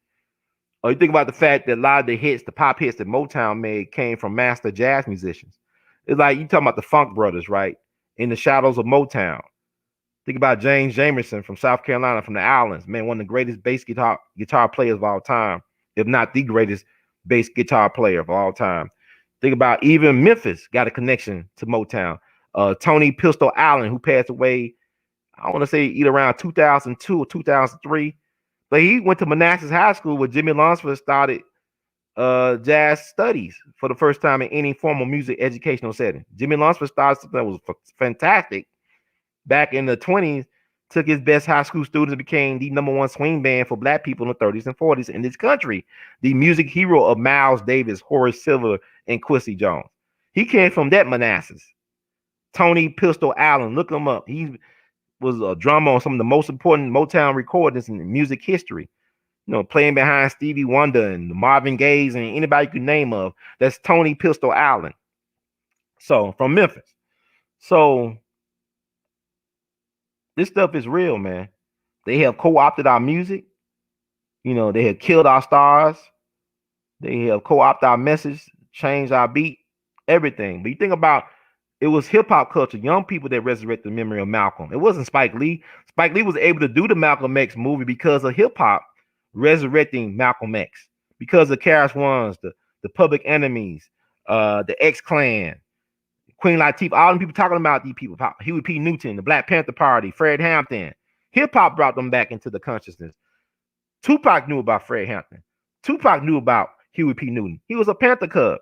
Or you think about the fact that a lot of the hits, the pop hits that Motown made came from master jazz musicians. It's like you talking about the Funk Brothers, right? In the shadows of Motown. Think about James Jamerson from South Carolina, from the Islands. Man, one of the greatest bass guitar players of all time, if not the greatest bass guitar player of all time. Think about even Memphis got a connection to Motown. Tony Pistol Allen, who passed away, I want to say either around 2002 or 2003. But he went to Manassas High School where Jimmy Lunsford started jazz studies for the first time in any formal music educational setting. Jimmy Lunsford started something that was fantastic back in the 20s, took his best high school students and became the number one swing band for black people in the 30s and 40s in this country. The music hero of Miles Davis, Horace Silver, and Quincy Jones. He came from that Manassas. Tony Pistol Allen, look him up. He was a drummer on some of the most important Motown recordings in music history. You know, playing behind Stevie Wonder and Marvin Gaye and anybody you can name of. That's Tony Pistol Allen. So from Memphis. So this stuff is real, man. They have co-opted our music. You know, they have killed our stars. They have co-opted our message, changed our beat, everything. But you think about it was hip-hop culture, young people that resurrected the memory of Malcolm. It wasn't Spike Lee. Spike Lee was able to do the Malcolm X movie because of hip-hop resurrecting Malcolm X, because of Karis Ones, the Public Enemies, the X-Clan, Queen Latifah, all them people talking about these people, Huey P. Newton, the Black Panther Party, Fred Hampton. Hip-hop brought them back into the consciousness. Tupac knew about Fred Hampton. Tupac knew about Huey P. Newton. He was a Panther Cub.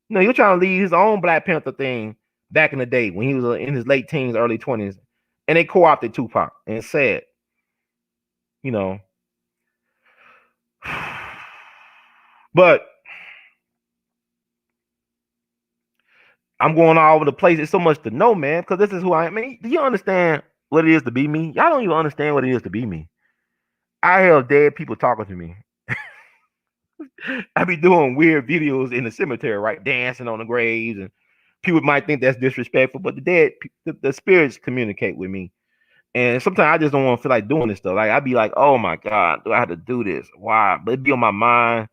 You know, he was trying to lead his own Black Panther thing back in the day when he was in his late teens, early 20s. And they co-opted Tupac and said, you know, but I'm going all over the place. It's so much to know, man, because this is who I am. I mean, do you understand what it is to be me? Y'all don't even understand what it is to be me. I have dead people talking to me. I be doing weird videos in the cemetery, right? Dancing on the graves, and people might think that's disrespectful, but the spirits communicate with me. And sometimes I just don't want to feel like doing this stuff. Like I'd be like, oh my God, do I have to do this? Why? But it'd be on my mind.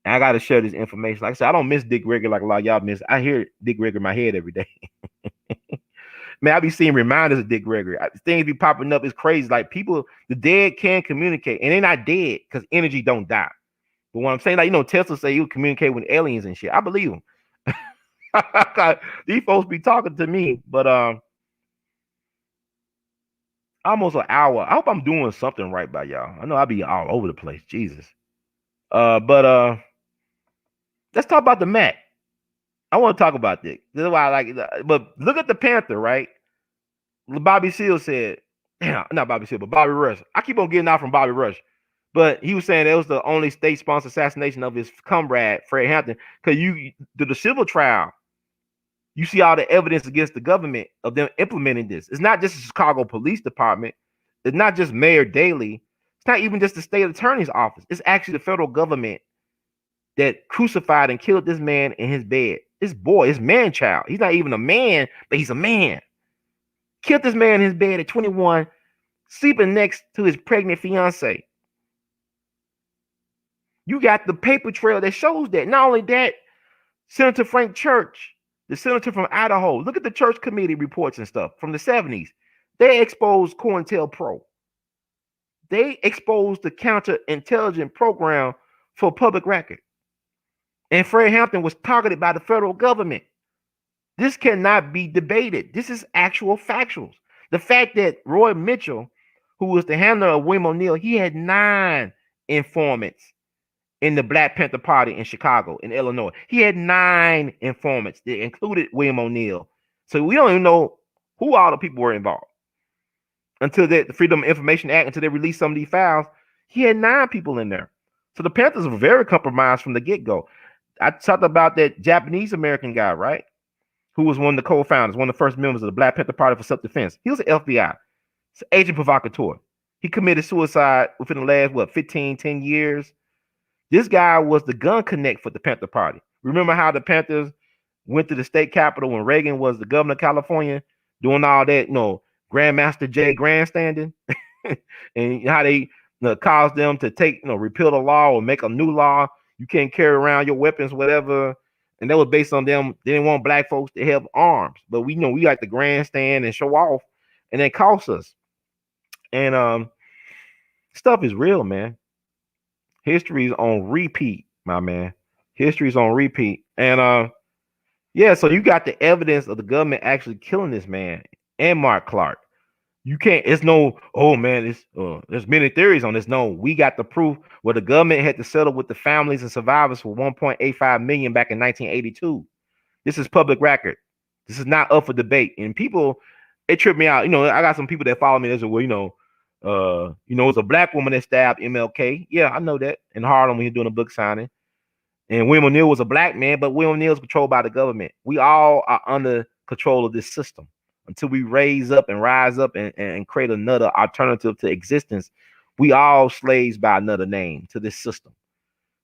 And I gotta share this information. Like I said, I don't miss Dick Gregory like a lot of y'all miss. I hear Dick Gregory in my head every day. Man, I be seeing reminders of Dick Gregory. Things be popping up. It's crazy. Like people, the dead can communicate, and they're not dead because energy don't die. But what I'm saying, like, you know, Tesla say you communicate with aliens and shit. I believe him. These folks be talking to me, but almost an hour. I hope I'm doing something right by y'all. I know I be all over the place. Jesus. But let's talk about the Mac. I want to talk about this. This is why I like it. But look at the Panther, right? Bobby Seale said, not Bobby Seale, but Bobby Rush. I keep on getting out from Bobby Rush. But he was saying it was the only state-sponsored assassination of his comrade, Fred Hampton. Because you do the civil trial, you see all the evidence against the government of them implementing this. It's not just the Chicago Police Department. It's not just Mayor Daley. It's not even just the state attorney's office. It's actually the federal government that crucified and killed this man in his bed. This boy, his man-child. He's not even a man, but he's a man. Killed this man in his bed at 21, sleeping next to his pregnant fiance. You got the paper trail that shows that. Not only that, Senator Frank Church, the senator from Idaho, look at the Church Committee reports and stuff from the 70s. They exposed COINTELPRO. They exposed the counterintelligence program for public record. And Fred Hampton was targeted by the federal government. This cannot be debated. This is actual factuals. The fact that Roy Mitchell, who was the handler of William O'Neill, he had 9 informants in the Black Panther Party in Chicago, in Illinois. He had 9 informants that included William O'Neill. So we don't even know who all the people were involved. Until the Freedom of Information Act, until they released some of these files, he had 9 people in there. So the Panthers were very compromised from the get-go. I talked about that Japanese-American guy, right? Who was one of the co-founders, one of the first members of the Black Panther Party for self-defense. He was an FBI. It's an agent provocateur. He committed suicide within the last, 10 years. This guy was the gun connect for the Panther Party. Remember how the Panthers went to the state capitol when Reagan was the governor of California, doing all that, Grandmaster Jay grandstanding, and how they caused them to repeal the law or make a new law. You can't carry around your weapons, whatever. And that was based on them. They didn't want black folks to have arms, but we like to grandstand and show off, and it costs us. And stuff is real, man. History is on repeat, my man. History's on repeat. And yeah, so you got the evidence of the government actually killing this man and Mark Clark. You can't, it's no, oh man, it's there's many theories on this. No, we got the proof where the government had to settle with the families and survivors for 1.85 million back in 1982. This is public record. This is not up for debate. And people, it tripped me out. I got some people that follow me that say, well, it's a black woman that stabbed MLK. Yeah, I know that in Harlem when you're doing a book signing. And William O'Neal was a black man, but William O'Neal is controlled by the government. We all are under control of this system until we rise up and create another alternative to existence. We all slaves by another name to this system.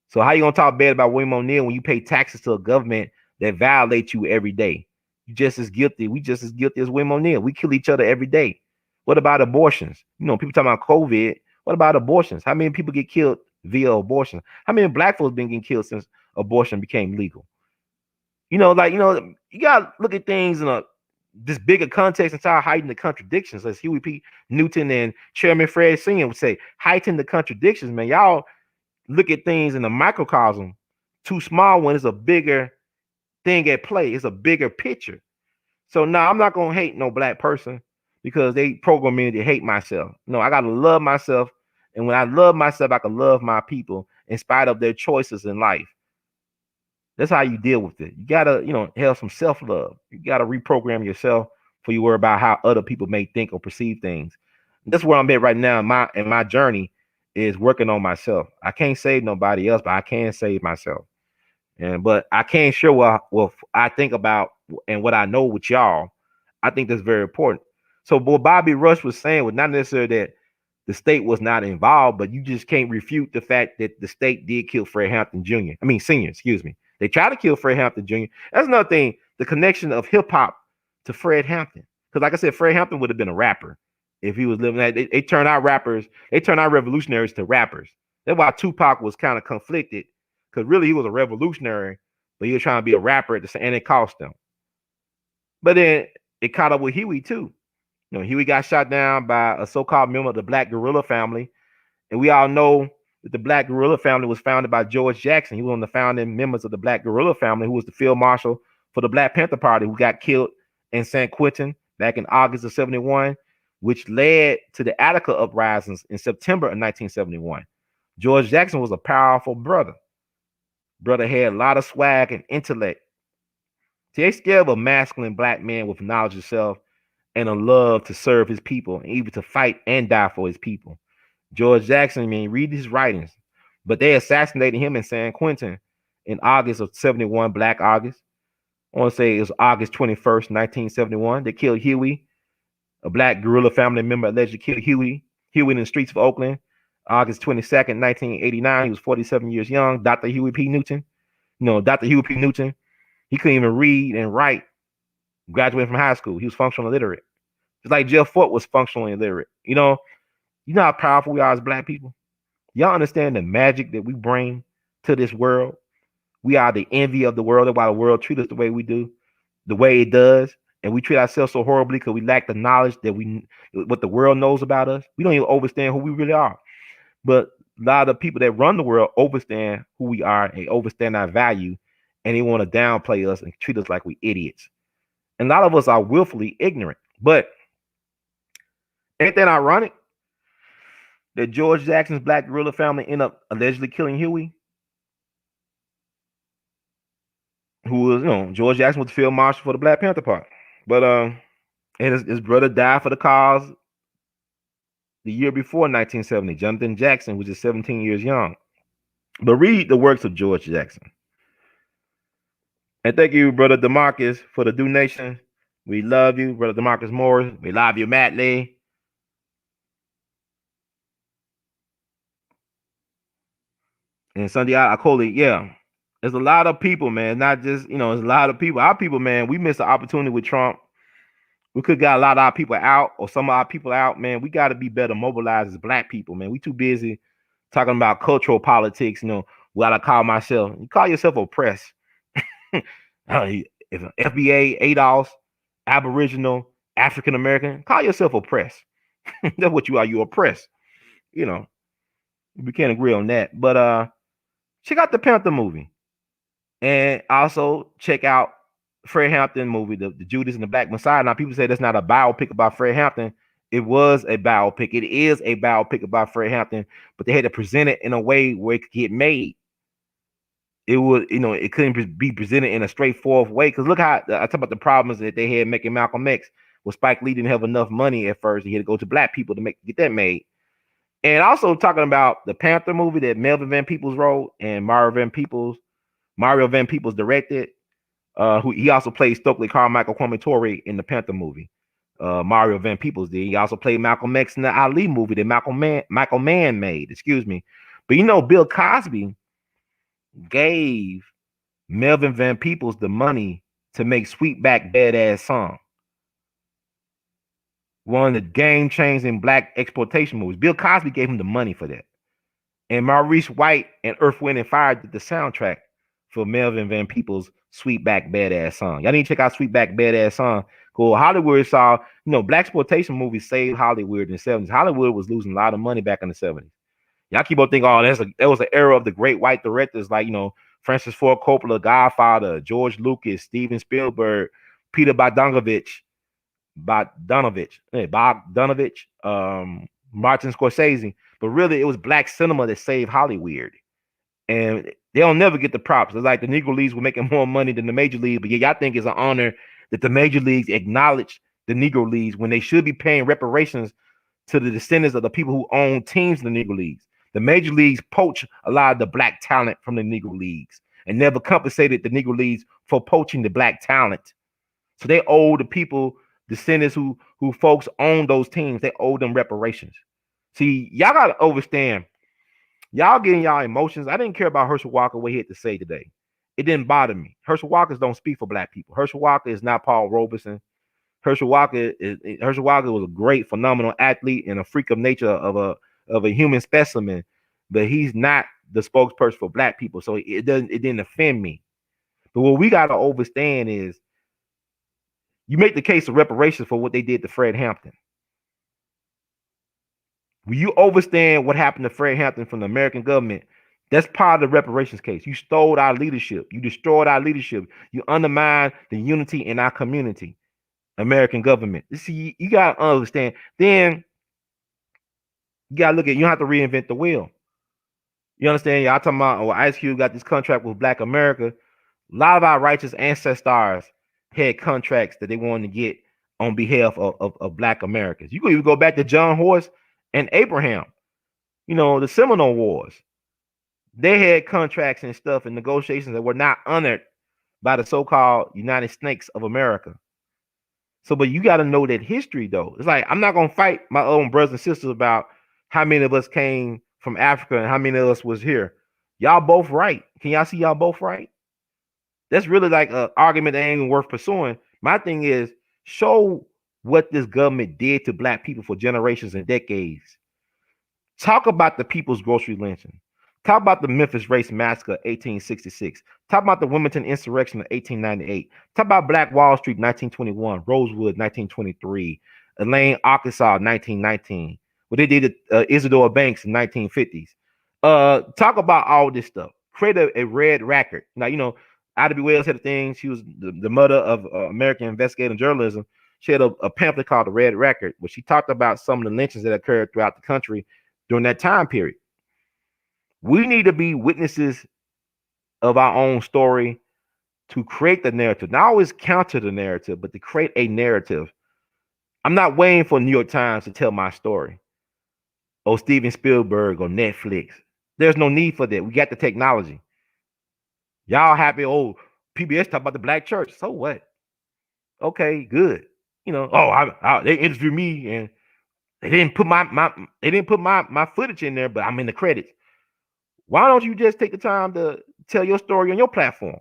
So how you gonna talk bad about William O'Neal when you pay taxes to a government that violates you every day? You just as guilty. We just as guilty as William O'Neal. We kill each other every day. What about abortions? People talking about COVID. What about abortions? How many people get killed via abortion? How many black folks been getting killed since abortion became legal? You gotta look at things in this bigger context and start hiding the contradictions. As Huey P. Newton and Chairman Fred Senior would say, heighten the contradictions, man. Y'all look at things in a microcosm. Too small when it's a bigger thing at play. It's a bigger picture. So now I'm not gonna hate no black person because they program me to hate myself. No, I gotta love myself. And when I love myself, I can love my people in spite of their choices in life. That's how you deal with it. You gotta, have some self-love. You gotta reprogram yourself before you worry about how other people may think or perceive things. That's where I'm at right now in my journey is working on myself. I can't save nobody else, but I can save myself. But I can't share what I think about and what I know with y'all. I think that's very important. So what Bobby Rush was saying was not necessarily that the state was not involved, but you just can't refute the fact that the state did kill Fred Hampton Jr. Senior, excuse me. They tried to kill Fred Hampton Jr. That's another thing, the connection of hip hop to Fred Hampton. Because like I said, Fred Hampton would have been a rapper if he was living that. They turned out revolutionaries to rappers. That's why Tupac was kind of conflicted, because really he was a revolutionary, but he was trying to be a rapper at the same, and it cost him. But then it caught up with Huey too. Huey got shot down by a so-called member of the Black Guerrilla family. And we all know that the Black Guerrilla family was founded by George Jackson. He was one of the founding members of the Black Guerrilla family, who was the field marshal for the Black Panther Party, who got killed in San Quentin back in August of 71, which led to the Attica uprisings in September of 1971. George Jackson was a powerful brother. Brother had a lot of swag and intellect. See, they scared of a masculine black man with knowledge of self and a love to serve his people and even to fight and die for his people. George Jackson, read his writings, but they assassinated him in San Quentin in August of 71, Black August. I want to say it was August 21st, 1971. They killed Huey, a Black guerrilla family member allegedly killed Huey in the streets of Oakland. August 22nd, 1989. He was 47 years young. Dr. Huey P. Newton. Dr. Huey P. Newton, he couldn't even read and write. Graduated from high school. He was functional illiterate. Just like Jeff Fort was functionally illiterate. You know how powerful we are as black people? Y'all understand the magic that we bring to this world? We are the envy of the world. That's why the world treats us the way we do, the way it does. And we treat ourselves so horribly because we lack the knowledge that what the world knows about us. We don't even understand who we really are. But a lot of the people that run the world understand who we are and understand our value, and they want to downplay us and treat us like we idiots. And a lot of us are willfully ignorant. But ain't that ironic that George Jackson's Black guerrilla family ended up allegedly killing Huey? Who was, George Jackson was the field marshal for the Black Panther Party. But and his brother died for the cause the year before 1970. Jonathan Jackson was just 17 years young. But read the works of George Jackson. And thank you, Brother DeMarcus, for the donation. We love you, Brother DeMarcus Morris. We love you, Matt Lee. And Sunday Akoli, yeah. There's a lot of people, man. Not just, there's a lot of people. Our people, man, we missed the opportunity with Trump. We could got a lot of our people out, or some of our people out, man. We got to be better mobilized as black people, man. We too busy talking about cultural politics, what I call myself. You call yourself oppressed. If FBA, ADOS, Aboriginal, African American, call yourself oppressed. That's what you are. You oppressed. We can't agree on that. But check out the Panther movie. And also check out Fred Hampton movie, the Judas and the Black Messiah. Now people say that's not a biopic about Fred Hampton. It was a biopic. It is a biopic about Fred Hampton, but they had to present it in a way where it could get made. It would, it couldn't be presented in a straightforward way. Because look how I talk about the problems that they had making Malcolm X. Well, Spike Lee didn't have enough money at first. He had to go to black people to get that made. And also talking about the Panther movie that Melvin Van Peebles wrote and Mario Van Peebles directed. Who he also played Stokely Carmichael Kwame Ture in the Panther movie. Mario Van Peebles did. He also played Malcolm X in the Ali movie that Michael Mann made. Excuse me. But Bill Cosby gave Melvin Van Peebles the money to make Sweetback Badass Song, one of the game-changing black exploitation movies. Bill Cosby gave him the money for that. And Maurice White and Earth, Wind, and Fire did the soundtrack for Melvin Van Peebles' Sweetback Badass Song. Y'all need to check out Sweetback Badass Song. Cool. Hollywood saw, black exploitation movies saved Hollywood in the 70s. Hollywood was losing a lot of money back in the 70s. Y'all keep on thinking, that was an era of the great white directors like, Francis Ford Coppola, Godfather, George Lucas, Steven Spielberg, Peter Bogdanovich, Martin Scorsese. But really, it was black cinema that saved Hollywood. And they'll never get the props. It's like the Negro Leagues were making more money than the Major League. But y'all think it's an honor that the Major Leagues acknowledge the Negro Leagues when they should be paying reparations to the descendants of the people who own teams in the Negro Leagues. The Major Leagues poach a lot of the black talent from the Negro Leagues and never compensated the Negro Leagues for poaching the black talent. So they owe the people, descendants who folks own those teams, they owe them reparations. See, y'all got to understand, y'all getting y'all emotions. I didn't care about Herschel Walker, what he had to say today. It didn't bother me. Herschel Walkers don't speak for black people. Herschel Walker is not Paul Robeson. Herschel Walker was a great, phenomenal athlete and a freak of nature of a human specimen, but he's not the spokesperson for black people. So it didn't offend me. But what we got to understand is you make the case of reparations for what they did to Fred Hampton. When you understand what happened to Fred Hampton from the American government, that's part of the reparations case. You stole our leadership. You destroyed our leadership. You undermined the unity in our community. American government. See, you got to understand. Then you got to look at, you don't have to reinvent the wheel. You understand? Y'all talking about, Ice Cube got this contract with Black America. A lot of our righteous ancestors had contracts that they wanted to get on behalf of Black Americans. You can even go back to John Horse and Abraham. The Seminole Wars. They had contracts and stuff and negotiations that were not honored by the so-called United States of America. So, but you got to know that history, though. It's like, I'm not going to fight my own brothers and sisters about how many of us came from Africa and how many of us was here. Y'all both right. Can y'all see y'all both right? That's really like an argument that ain't even worth pursuing. My thing is, show what this government did to black people for generations and decades. Talk about the People's Grocery lynching. Talk about the Memphis Race Massacre, 1866. Talk about the Wilmington Insurrection of 1898. Talk about Black Wall Street, 1921. Rosewood, 1923. Elaine, Arkansas, 1919. What they did to Isidore Banks in 1950s. Talk about all this stuff. Create a red record. Now, Ida B. Wells had a thing. She was the mother of American investigative journalism. She had a pamphlet called The Red Record, where she talked about some of the lynchings that occurred throughout the country during that time period. We need to be witnesses of our own story to create the narrative. Not always counter the narrative, but to create a narrative. I'm not waiting for New York Times to tell my story, or Steven Spielberg, or Netflix. There's no need for that. We got the technology. Y'all happy? PBS talk about the black church. So what? Okay, good. They interviewed me and they didn't put my footage in there, but I'm in the credits. Why don't you just take the time to tell your story on your platform?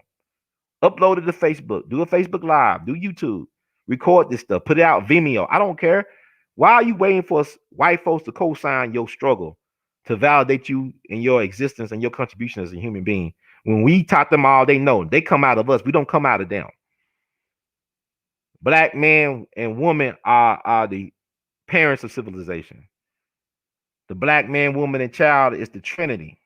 Upload it to Facebook, do a Facebook Live, do YouTube, record this stuff, put it out Vimeo. I don't care. Why are you waiting for white folks to co-sign your struggle to validate you in your existence and your contribution as a human being? When we taught them all they know, they come out of us. We don't come out of them. Black man and woman are the parents of civilization. The black man, woman, and child is the Trinity.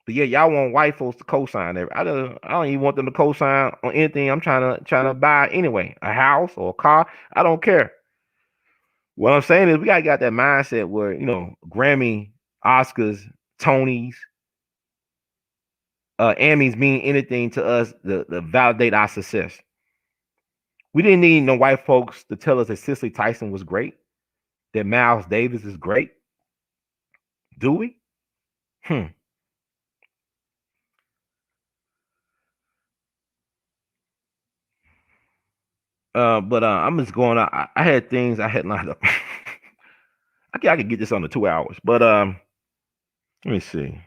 But yeah, y'all want white folks to co-sign every. I don't even want them to co-sign on anything I'm trying to buy anyway. A house or a car. I don't care. What I'm saying is we gotta get that mindset where, Grammy, Oscars, Tonys, Emmys mean anything to us to validate our success. We didn't need no white folks to tell us that Cicely Tyson was great, that Miles Davis is great. Do we? Hmm. But I'm just going. I had things I had lined up. I could get this under 2 hours, but let me see.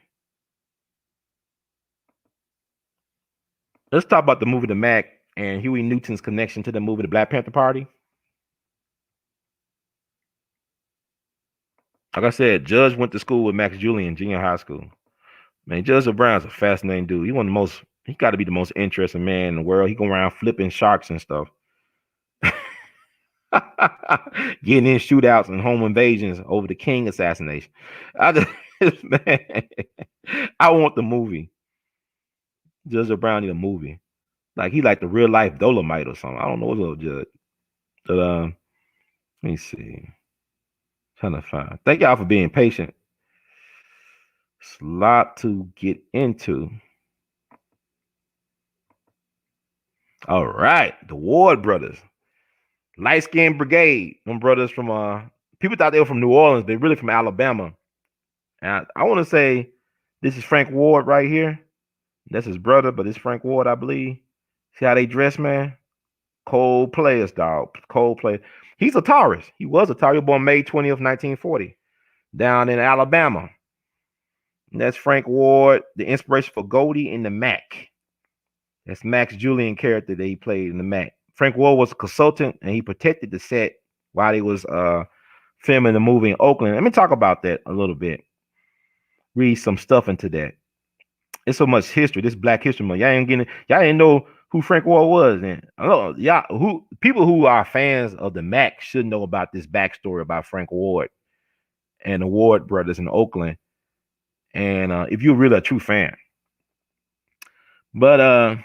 Let's talk about the movie The Mac and Huey Newton's connection to the movie The Black Panther Party. Like I said, Judge went to school with Max Julian in junior high school. Man, Judge Brown's a fascinating dude. He got to be the most interesting man in the world. He go around flipping sharks and stuff. Getting in shootouts and home invasions over the King assassination. Man, I want the movie. Judge Brown need a movie. Like he like the real life Dolomite or something. I don't know what little Judge. But let me see. Trying to find. Thank y'all for being patient. It's a lot to get into. All right, the Ward brothers, light skinned brigade. Them brothers from people thought they were from New Orleans, they're really from Alabama. And I want to say this is Frank Ward right here. That's his brother, but it's Frank Ward, I believe. See how they dress, man? Cold players, dog. Cold player. He's a Taurus. He was a Taurus, born May 20th, 1940, down in Alabama. And that's Frank Ward, the inspiration for Goldie in the Mac. That's Max Julian character that he played in the Mac. Frank Ward was a consultant and he protected the set while he was filming the movie in Oakland. Let me talk about that a little bit. Read some stuff into that. It's so much history. This Black History Month. Y'all didn't know who Frank Ward was. And people who are fans of the Mac should know about this backstory about Frank Ward and the Ward brothers in Oakland. And if you're really a true fan. But I'm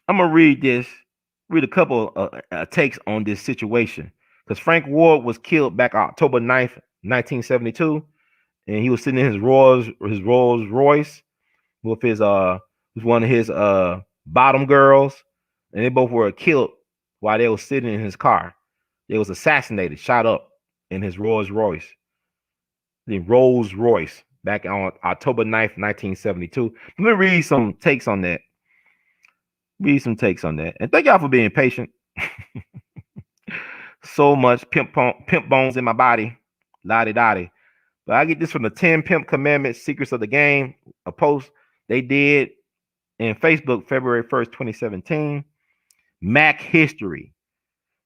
gonna read a couple takes on this situation. Because Frank Ward was killed back October 9th, 1972. And he was sitting in his Rolls Royce with one of his bottom girls, and they both were killed while they were sitting in his car. They was assassinated, shot up in his Rolls Royce. The Rolls Royce back on October 9th, 1972. Let me read some takes on that. And thank y'all for being patient. So much pimp bones in my body. Lottie dottie. But I get this from the 10 Pimp Commandments, Secrets of the Game, a post they did in Facebook, February 1st, 2017. Mac history.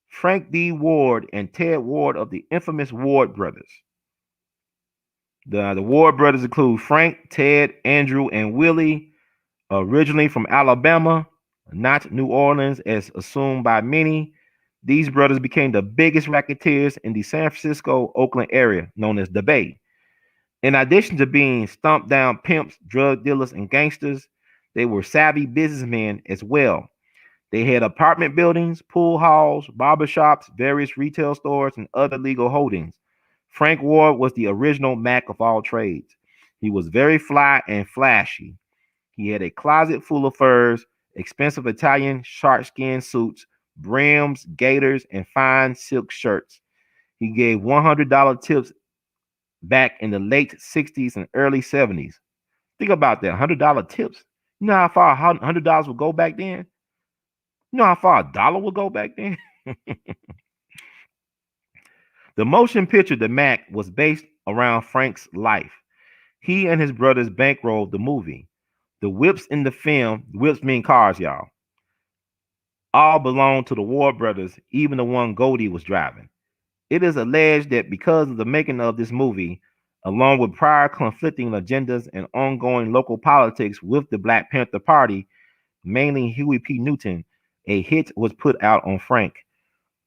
Frank D. Ward and Ted Ward of the infamous Ward brothers. The Ward brothers include Frank, Ted, Andrew, and Willie, originally from Alabama, not New Orleans, as assumed by many. These brothers became the biggest racketeers in the San Francisco, Oakland area, known as the Bay. In addition to being stomped down pimps, drug dealers, and gangsters, they were savvy businessmen as well. They had apartment buildings, pool halls, barbershops, various retail stores, and other legal holdings. Frank Ward was the original Mac of all trades. He was very fly and flashy. He had a closet full of furs, expensive Italian shark skin suits, brims, gaiters, and fine silk shirts. He gave $100 tips back in the late 60s and early 70s. Think about that, $100 tips. You know how far $100 would go back then? You know how far a dollar would go back then? The motion picture, The Mac, was based around Frank's life. He and his brothers bankrolled the movie. The whips in the film, whips mean cars, y'all, all belonged to the Ward brothers, even the one Goldie was driving. It is alleged that because of the making of this movie, along with prior conflicting agendas and ongoing local politics with the Black Panther Party, mainly Huey P. Newton, a hit was put out on Frank.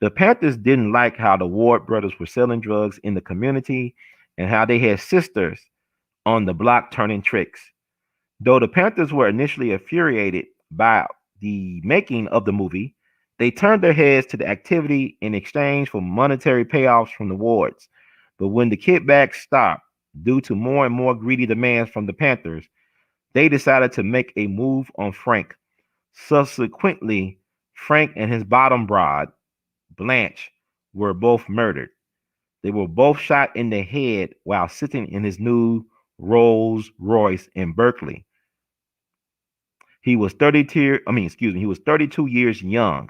The Panthers didn't like how the Ward brothers were selling drugs in the community and how they had sisters on the block turning tricks. Though the Panthers were initially infuriated by the making of the movie, they turned their heads to the activity in exchange for monetary payoffs from the wards. But when the kickbacks stopped, due to more and more greedy demands from the Panthers, they decided to make a move on Frank. Subsequently, Frank and his bottom broad, Blanche, were both murdered. They were both shot in the head while sitting in his new Rolls Royce in Berkeley. He was 32. He was 32 years young.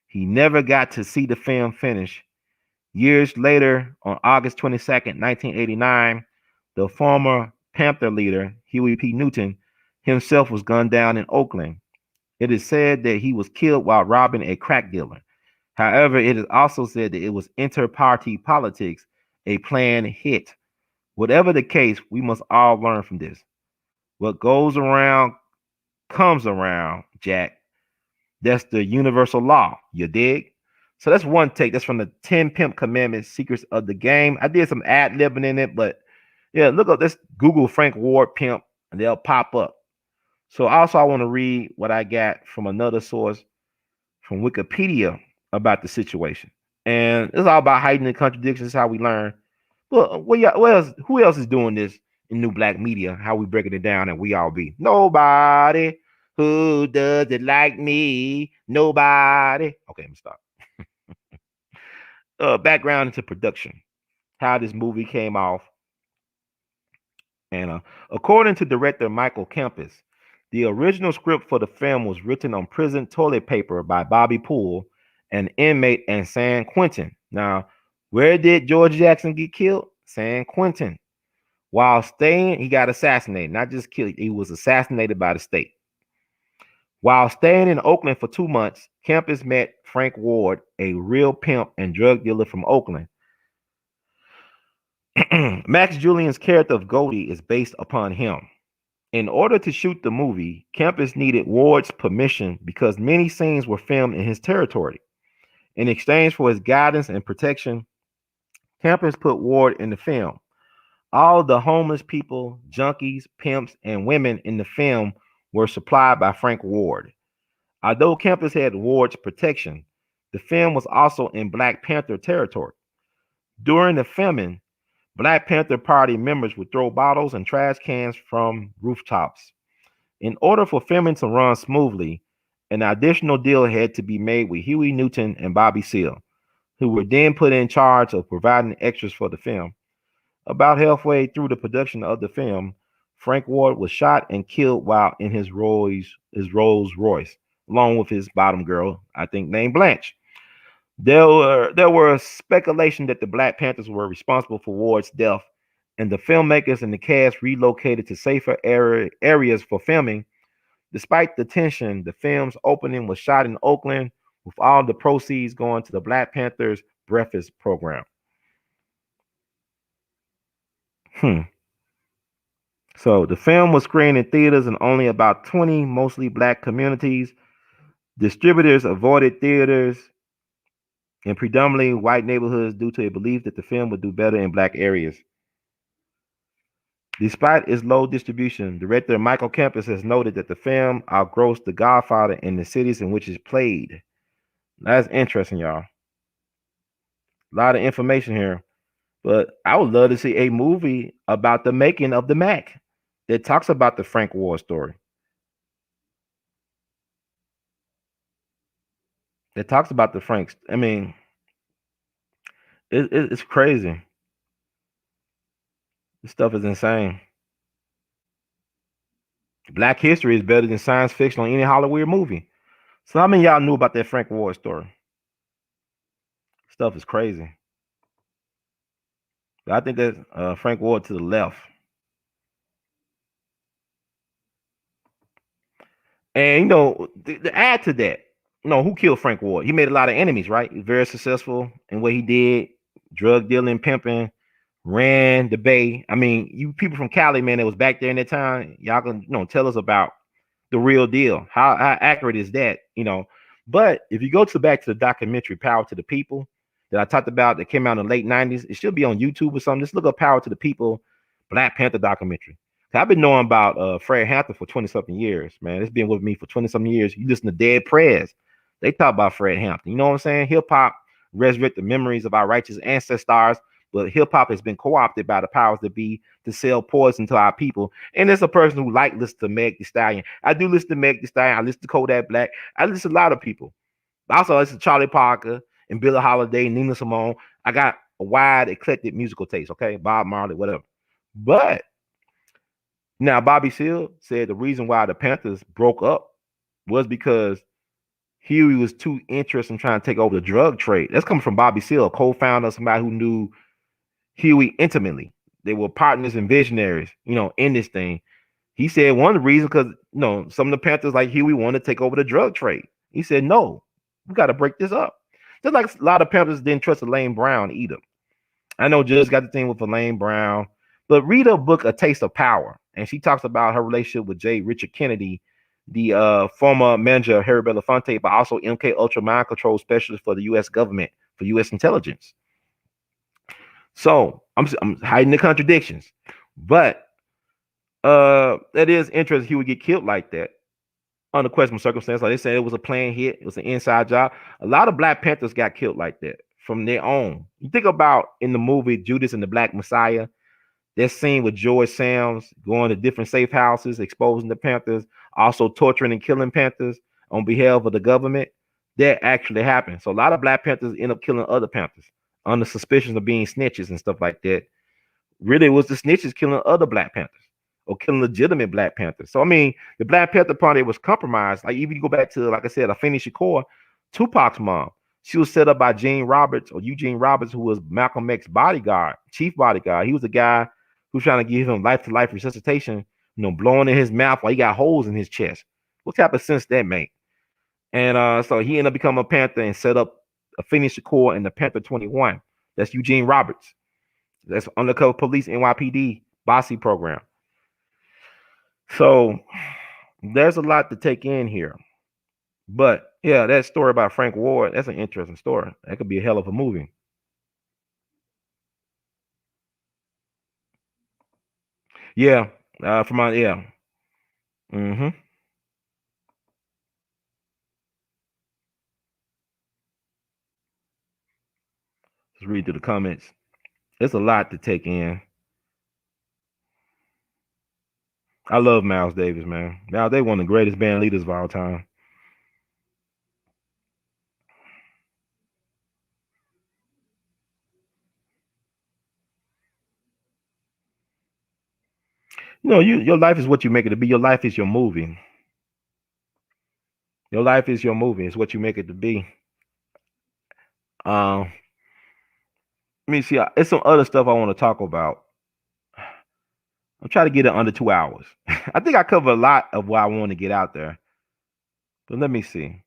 He never got to see the film finish. Years later, on August 22nd, 1989, the former Panther leader, Huey P. Newton, himself was gunned down in Oakland. It is said that he was killed while robbing a crack dealer. However, it is also said that it was inter-party politics, a planned hit. Whatever the case, we must all learn from this. What goes around comes around, Jack. That's the universal law. You dig? So that's one take. That's from the 10 Pimp Commandments, Secrets of the Game. I did some ad-libbing in it, but yeah, look up this Google Frank Ward Pimp, and they'll pop up. So also I want to read what I got from another source from Wikipedia about the situation. And it's all about hiding the contradictions, how we learn. Well, who else is doing this in new black media? How we breaking it down and we all be nobody who does it like me. Nobody. Okay, let me stop. Background into production. How this movie came off. And according to director Michael Kempis, the original script for the film was written on prison toilet paper by Bobby Poole, an inmate in San Quentin. Now, where did George Jackson get killed? San Quentin. While staying, he got assassinated. Not just killed, he was assassinated by the state. While staying in Oakland for 2 months, Kempis met Frank Ward, a real pimp and drug dealer from Oakland. Max Julian's character of Goldie is based upon him. In order to shoot the movie, Kempis needed Ward's permission because many scenes were filmed in his territory. In exchange for his guidance and protection, Kempis put Ward in the film. All the homeless people, junkies, pimps, and women in the film were supplied by Frank Ward. Although Kempis had Ward's protection, the film was also in Black Panther territory. During the filming, Black Panther Party members would throw bottles and trash cans from rooftops. In order for filming to run smoothly, an additional deal had to be made with Huey Newton and Bobby Seale, who were then put in charge of providing extras for the film. About halfway through the production of the film, Frank Ward was shot and killed while in his Rolls Royce, along with his bottom girl, I think named Blanche. There were speculation that the Black Panthers were responsible for Ward's death, and the filmmakers and the cast relocated to safer areas for filming. Despite the tension, the film's opening was shot in Oakland, with all the proceeds going to the Black Panthers breakfast program. So the film was screened in theaters in only about 20 mostly black communities. Distributors avoided theaters in predominantly white neighborhoods due to a belief that the film would do better in black areas. Despite its low distribution, director Michael Kempis has noted that the film outgrossed The Godfather in the cities in which it's played. That's interesting, y'all. A lot of information here. But I would love to see a movie about the making of the Mac that talks about the Frank Ward story. That talks about the Franks. I mean, it's crazy. This stuff is insane. Black history is better than science fiction on any Hollywood movie. So how many of y'all knew about that Frank Ward story? Stuff is crazy. But I think that's Frank Ward to the left. And you know, to add to that, you know, who killed Frank Ward? He made a lot of enemies, right? He was very successful in what he did, drug dealing, pimping, ran the Bay. I mean, you people from Cali, man, that was back there in that time, y'all can, you know, tell us about the real deal. How accurate is that? You know, but if you go back to the documentary Power to the People that I talked about that came out in the late 90s, it should be on YouTube or something. Just look up Power to the People, Black Panther documentary. I've been knowing about Fred Hampton for 20 something years, man. It's been with me for 20 something years. You listen to Dead Prez, they talk about Fred Hampton. You know what I'm saying? Hip hop resurrect the memories of our righteous ancestors, but hip hop has been co-opted by the powers that be to sell poison to our people. And it's a person who listens to Meg Thee Stallion. I do listen to Meg Thee Stallion. I listen to Kodak Black. I listen to a lot of people. I also listen to Charlie Parker and Billie Holiday, Nina Simone. I got a wide eclectic musical taste. Okay, Bob Marley, whatever. But now, Bobby Seale said the reason why the Panthers broke up was because Huey was too interested in trying to take over the drug trade. That's coming from Bobby Seale, co-founder, somebody who knew Huey intimately. They were partners and visionaries, in this thing. He said one of the reasons because, some of the Panthers like Huey wanted to take over the drug trade. He said, no, we got to break this up. Just like a lot of Panthers didn't trust Elaine Brown either. I know Judge got the thing with Elaine Brown, but read her book, A Taste of Power. And she talks about her relationship with J. Richard Kennedy, the former manager of Harry Belafonte, but also MK Ultra mind control specialist for the U.S. government, for U.S. intelligence. So I'm hiding the contradictions, but that is interesting. He would get killed like that under questionable circumstances. Like they said, it was a planned hit. It was an inside job. A lot of Black Panthers got killed like that from their own. You think about in the movie Judas and the Black Messiah, that scene with George Sams going to different safe houses, exposing the Panthers, also torturing and killing Panthers on behalf of the government. That actually happened. So a lot of Black Panthers end up killing other Panthers under suspicion of being snitches and stuff like that. Really, it was the snitches killing other Black Panthers or killing legitimate Black Panthers. So, I mean, the Black Panther Party was compromised. Like, even you go back to, like I said, Afeni Shakur, Tupac's mom. She was set up by Eugene Roberts, who was Malcolm X's bodyguard, chief bodyguard. He was the guy who's trying to give him life-to-life resuscitation, blowing in his mouth while he got holes in his chest. What type of sense that make? And so he ended up becoming a Panther and set up Afeni Shakur and the Panther 21. That's Eugene Roberts. That's undercover police NYPD Bossy program. So there's a lot to take in here. But yeah, that story about Frank Ward, that's an interesting story. That could be a hell of a movie. Yeah. From my yeah. Mm-hmm. Let's read through the comments. It's a lot to take in. I love Miles Davis, man. Miles Davis, one of the greatest band leaders of all time. Your life is what you make it to be. Your life is your movie. Your life is your movie. It's what you make it to be. Let me see. It's some other stuff I want to talk about. I'm trying to get it under 2 hours. I think I covered a lot of what I want to get out there. But let me see.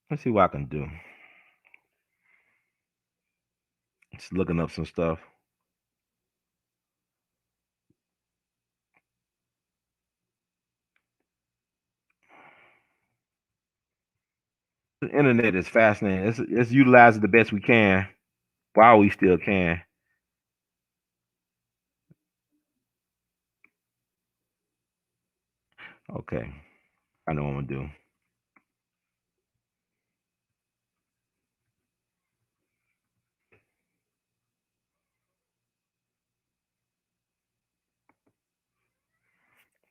Let's see what I can do. Just looking up some stuff. The internet is fascinating. Let's utilize it the best we can while we still can. Okay. I know what I'm gonna do.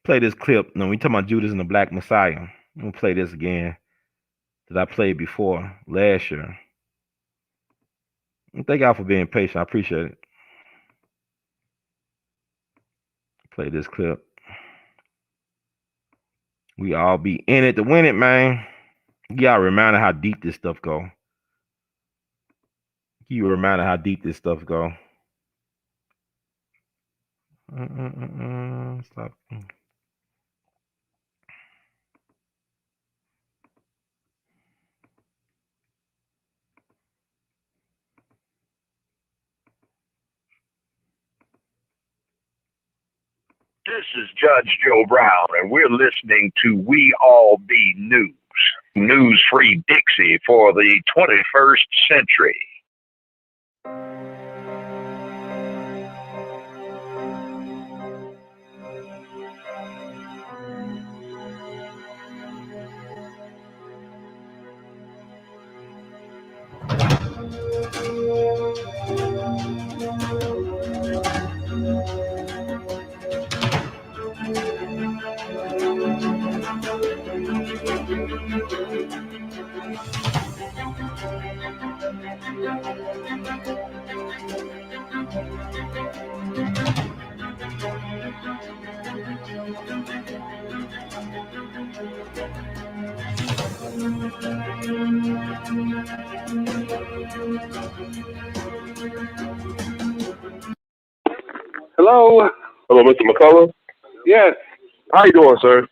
Play this clip. No, we talking about Judas and the Black Messiah. I'm gonna play this again that I played before last year. And thank y'all for being patient. I appreciate it. Play this clip. We all be in it to win it, man. You gotta remind how deep this stuff go. You remind how deep this stuff go. Stop. This is Judge Joe Brown, and we're listening to We All Be News. News Free Dixie for the 21st century. Hello. Hello, Mr. McCullough. Yes, How you doing, sir?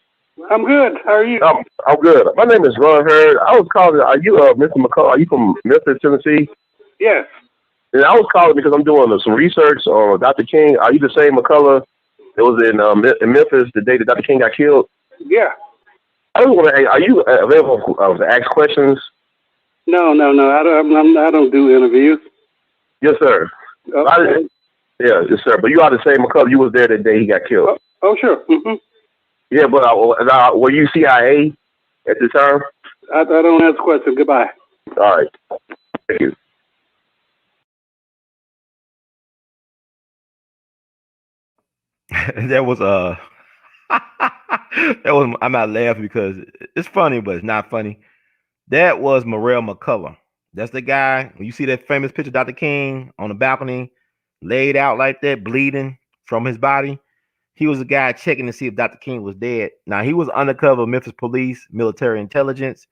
I'm good. How are you? I'm good. My name is Ron Hurd. I was calling. Are you, Mr. McCullough? Are you from Memphis, Tennessee? Yes. And I was calling because I'm doing some research on Dr. King. Are you the same McCullough that was in Memphis the day that Dr. King got killed? Yeah. I just want to. Are you available to ask questions? No. I don't do interviews. Yes, sir. Okay. Yes, sir. But you are the same McCullough. You was there the day he got killed. Oh sure. Mm-hmm. Yeah, but were you CIA at the time? I don't answer questions. Goodbye. All right. Thank you. That was that was, I'm not laughing because it's funny, but it's not funny. That was Morrell McCullough. That's the guy. When you see that famous picture of Dr. King on the balcony, laid out like that, bleeding from his body, he was the guy checking to see if Dr. King was dead. Now, he was undercover Memphis police, military intelligence,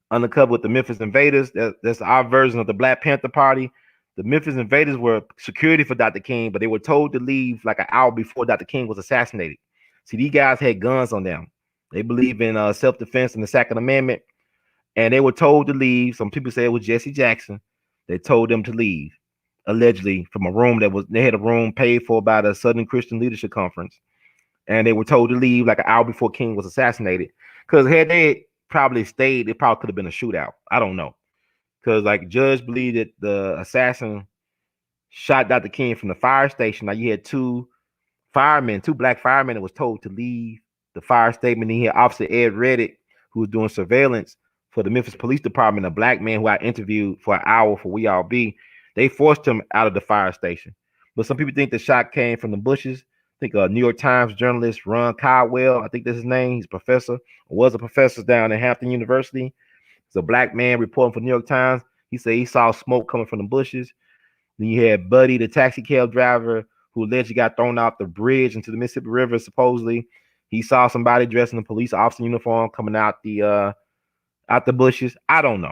undercover with the Memphis Invaders. That's our version of the Black Panther Party. The Memphis Invaders were security for Dr. King, but they were told to leave like an hour before Dr. King was assassinated. See, these guys had guns on them. They believe in self-defense and the Second Amendment, and they were told to leave. Some people say it was Jesse Jackson. They told them to leave, allegedly, from a room they had a room paid for by the Southern Christian Leadership Conference, and they were told to leave like an hour before King was assassinated. Because had they probably stayed, it probably could have been a shootout. I don't know. Because like Judge believed that the assassin shot Dr. King from the fire station. Now you had two black firemen that was told to leave the fire station. And he had Officer Ed Reddick, who was doing surveillance for the Memphis Police Department, a black man who I interviewed for an hour for We All Be. They forced him out of the fire station. But some people think the shot came from the bushes. I think a New York Times journalist, Ron Caldwell, I think that's his name. He's a professor, was a professor down at Hampton University. It's a black man reporting for New York Times. He said he saw smoke coming from the bushes. Then you had Buddy, the taxi cab driver, who allegedly got thrown off the bridge into the Mississippi River. Supposedly, he saw somebody dressed in a police officer uniform coming out the bushes. I don't know.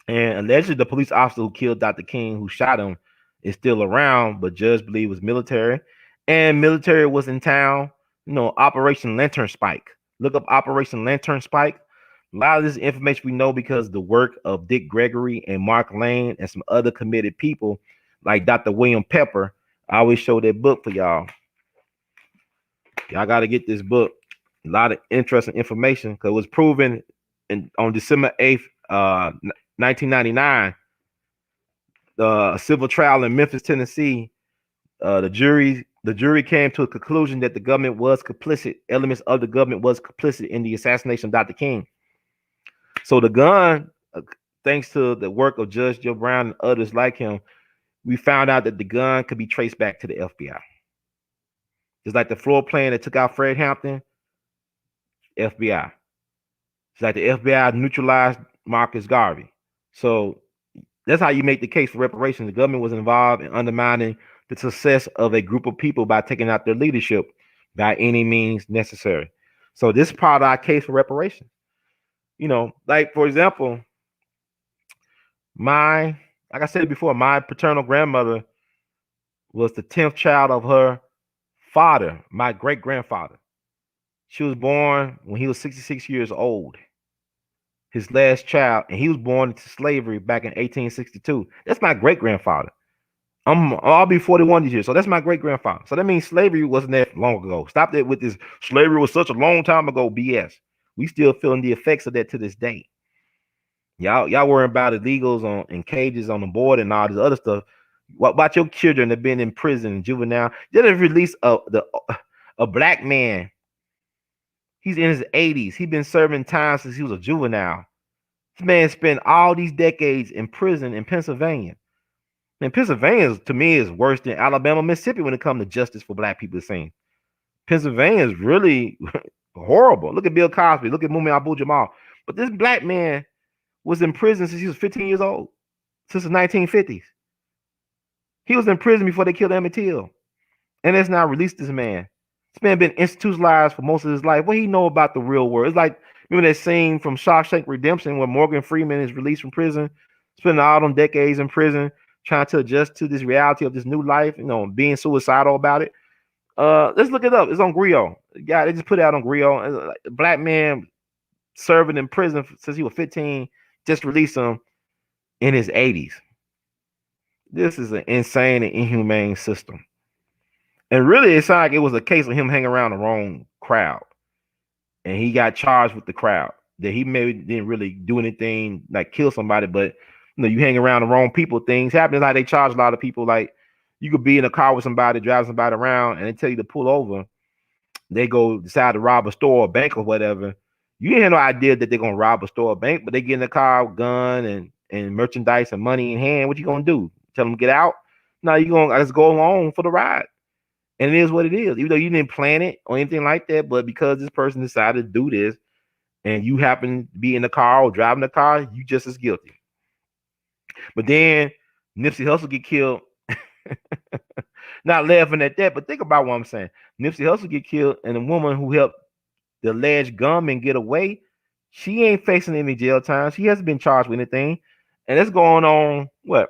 And allegedly, the police officer who killed Dr. King, who shot him, is still around, but judge believe was military. And military was in town. Operation Lantern Spike. Look up Operation Lantern Spike. A lot of this information we know because of the work of Dick Gregory and Mark Lane and some other committed people like Dr. William Pepper. I always show that book for y'all. Y'all got to get this book. A lot of interesting information because it was proven on December 8th, 1999, a civil trial in Memphis, Tennessee. The jury came to a conclusion that the government was complicit. Elements of the government was complicit in the assassination of Dr. King. So the gun, thanks to the work of Judge Joe Brown and others like him, we found out that the gun could be traced back to the FBI. Just like the floor plan that took out Fred Hampton, FBI. It's like the FBI neutralized Marcus Garvey. So that's how you make the case for reparations. The government was involved in undermining the success of a group of people by taking out their leadership by any means necessary. So this is part of our case for reparations. Like for example, like I said before, my paternal grandmother was the 10th child of her father, my great grandfather. She was born when he was 66 years old, his last child, and he was born into slavery back in 1862. That's my great grandfather. I'll be 41 this year, so that's my great grandfather. So that means slavery wasn't that long ago. Stop that with this slavery was such a long time ago BS. We still feeling the effects of that to this day. Y'all worrying about illegals in cages on the board and all this other stuff. What about your children that have been in prison, juvenile? They have released a black man. He's in his 80s. He's been serving time since he was a juvenile. This man spent all these decades in prison in Pennsylvania. And Pennsylvania, to me, is worse than Alabama, Mississippi when it comes to justice for black people. Pennsylvania is really horrible. Look at Bill Cosby. Look at Mumia Abu-Jamal. But this black man was in prison since he was 15 years old, since the 1950s. He was in prison before they killed Emmett Till. And it's now released this man. This man been institutionalized for most of his life. What he know about the real world? It's like, remember that scene from Shawshank Redemption where Morgan Freeman is released from prison, spending all them decades in prison, trying to adjust to this reality of this new life, being suicidal about it. Let's look it up. It's on Grio. Yeah, they just put it out on Grio. A black man serving in prison since he was 15, just released him in his 80s. This is an insane and inhumane system. And really, it sounded like it was a case of him hanging around the wrong crowd. And he got charged with the crowd. That he maybe didn't really do anything like kill somebody, but you hang around the wrong people, things happen. It's like they charge a lot of people. Like you could be in a car with somebody, drive somebody around, and they tell you to pull over. They go decide to rob a store or bank or whatever. You ain't have no idea that they're gonna rob a store or bank, but they get in the car, gun and merchandise and money in hand. What you gonna do? Tell them to get out? No, you gonna just go along for the ride. And it is what it is, even though you didn't plan it or anything like that. But because this person decided to do this, and you happen to be in the car or driving the car, you just as guilty. But then Nipsey Hussle get killed. Not laughing at that, but think about what I'm saying. Nipsey Hussle get killed, and the woman who helped the alleged gunman get away, she ain't facing any jail time. She hasn't been charged with anything. And it's going on, what?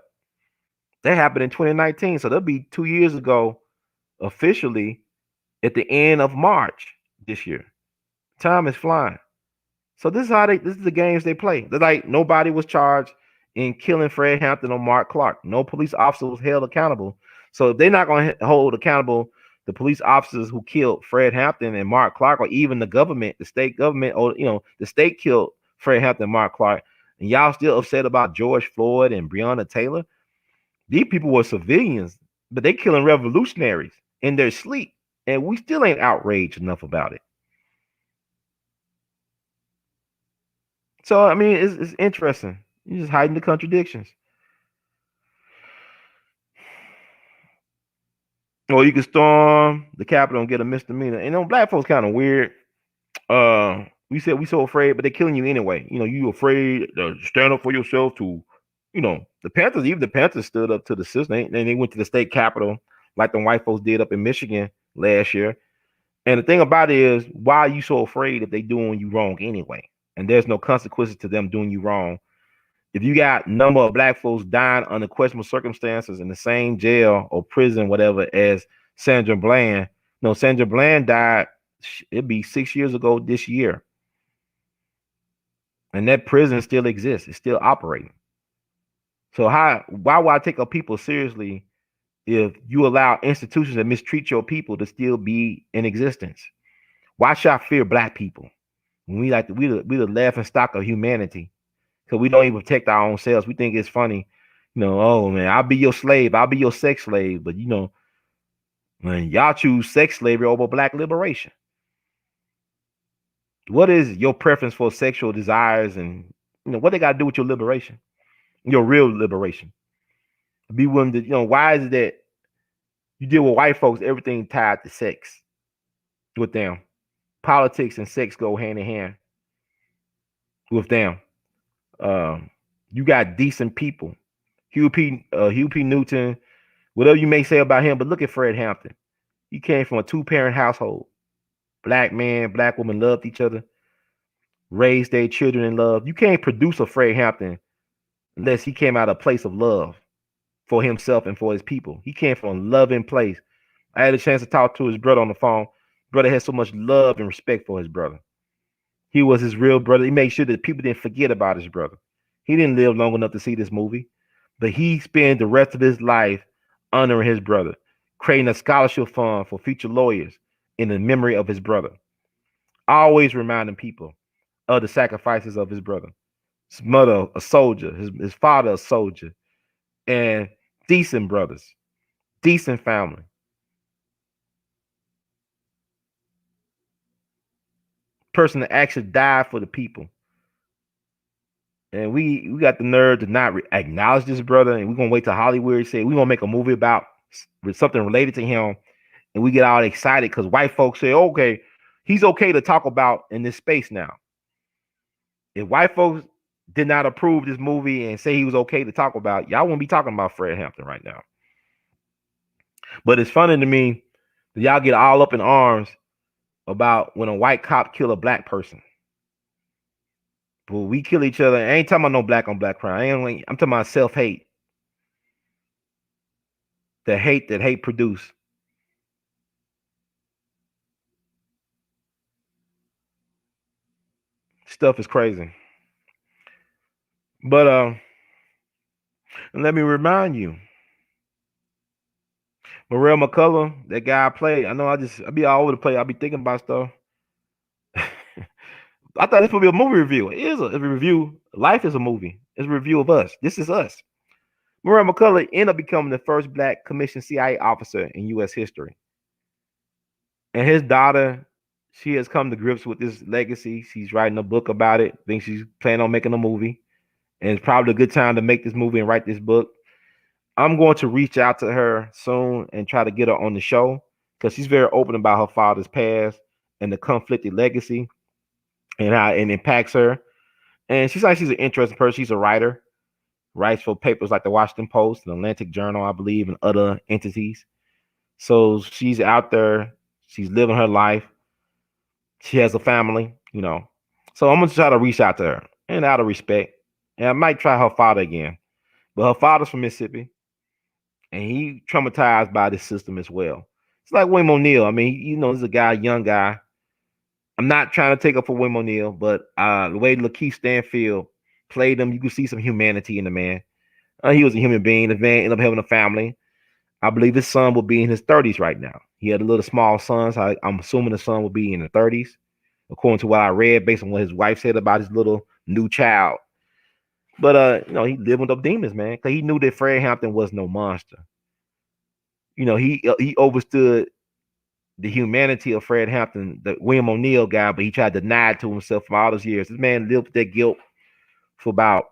That happened in 2019. So that'll be 2 years ago, officially, at the end of March this year. Time is flying. So this is the games they play. They're like nobody was charged in killing Fred Hampton or Mark Clark. No police officer was held accountable. So if they're not going to hold accountable the police officers who killed Fred Hampton and Mark Clark, or even the government, the state government, or the state killed Fred Hampton and Mark Clark, and y'all still upset about George Floyd and Breonna Taylor. These people were civilians, but they killing revolutionaries in their sleep, and we still ain't outraged enough about it. So, I mean, it's interesting. You're just hiding the contradictions. Or you can storm the Capitol and get a misdemeanor. And black folks kind of weird. We said we so afraid, but they're killing you anyway. You afraid to stand up for yourself to, the Panthers, even the Panthers stood up to the system. And they went to the state capitol like the white folks did up in Michigan last year. And the thing about it is, why are you so afraid if they doing you wrong anyway? And there's no consequences to them doing you wrong. If you got number of black folks dying under questionable circumstances in the same jail or prison, whatever, as Sandra Bland. No, Sandra Bland died, it'd be 6 years ago this year. And that prison still exists. It's still operating. So why would I take up people seriously if you allow institutions that mistreat your people to still be in existence? Why should I fear black people? When we the laughing stock of humanity. Because we don't even protect our own selves. We think it's funny, oh man, I'll be your slave, I'll be your sex slave. But when y'all choose sex slavery over black liberation. What is your preference for sexual desires, and what they got to do with your liberation, your real liberation? Be willing to, why is it that you deal with white folks, everything tied to sex with them? Politics and sex go hand in hand with them. You got decent people. Hugh P. Newton, whatever you may say about him, but look at Fred Hampton. He came from a 2-parent household. Black man, black woman loved each other, raised their children in love. You can't produce a Fred Hampton unless he came out of a place of love for himself and for his people. He came from a loving place. I had a chance to talk to his brother on the phone. Brother had so much love and respect for his brother. He was his real brother. He made sure that people didn't forget about his brother. He didn't live long enough to see this movie, but he spent the rest of his life honoring his brother, creating a scholarship fund for future lawyers in the memory of his brother, always reminding people of the sacrifices of his brother. His mother, a soldier, his father, a soldier, and decent brothers, decent family. Person that actually died for the people. And we got the nerve to not acknowledge this brother, and we're gonna wait till Hollywood say we're gonna make a movie about with something related to him, and we get all excited because white folks say, okay, he's okay to talk about in this space now. If white folks did not approve this movie and say he was okay to talk about, y'all wouldn't be talking about Fred Hampton right now. But it's funny to me that y'all get all up in arms about when a white cop kill a black person. But we kill each other. I ain't talking about no black on black crime. I'm talking about self-hate. The hate that hate produced. Stuff is crazy. But let me remind you, Morel McCullough, that guy I played. I know I be all over the place. I be thinking about stuff. I thought this would be a movie review. It is a review. Life is a movie. It's a review of us. This is us. Morel McCullough ended up becoming the first black commissioned CIA officer in U.S. history. And his daughter, she has come to grips with this legacy. She's writing a book about it. Thinks she's planning on making a movie. And it's probably a good time to make this movie and write this book. I'm going to reach out to her soon and try to get her on the show because she's very open about her father's past and the conflicted legacy and how it impacts her. And she's like, she's an interesting person. She's a writer, writes for papers like the Washington Post and Atlantic Journal, I believe, and other entities. So she's out there. She's living her life. She has a family, you know. So I'm going to try to reach out to her and out of respect. And I might try her father again. But her father's from Mississippi. And he traumatized by this system as well. It's like William O'Neal. I mean, you know, this is a guy, young guy. I'm not trying to take up for William O'Neal, but the way Lakeith Stanfield played him, you could see some humanity in the man. He was a human being. The man ended up having a family. I believe his son will be in his 30s right now. He had a little small son, so I'm assuming the son will be in the 30s, according to what I read, based on what his wife said about his little new child. But you know, he lived with up demons, man, because he knew that Fred Hampton was no monster. You know, he overstood the humanity of Fred Hampton, the William O'Neal guy, but he tried to deny it to himself for all those years. This man lived with that guilt for about,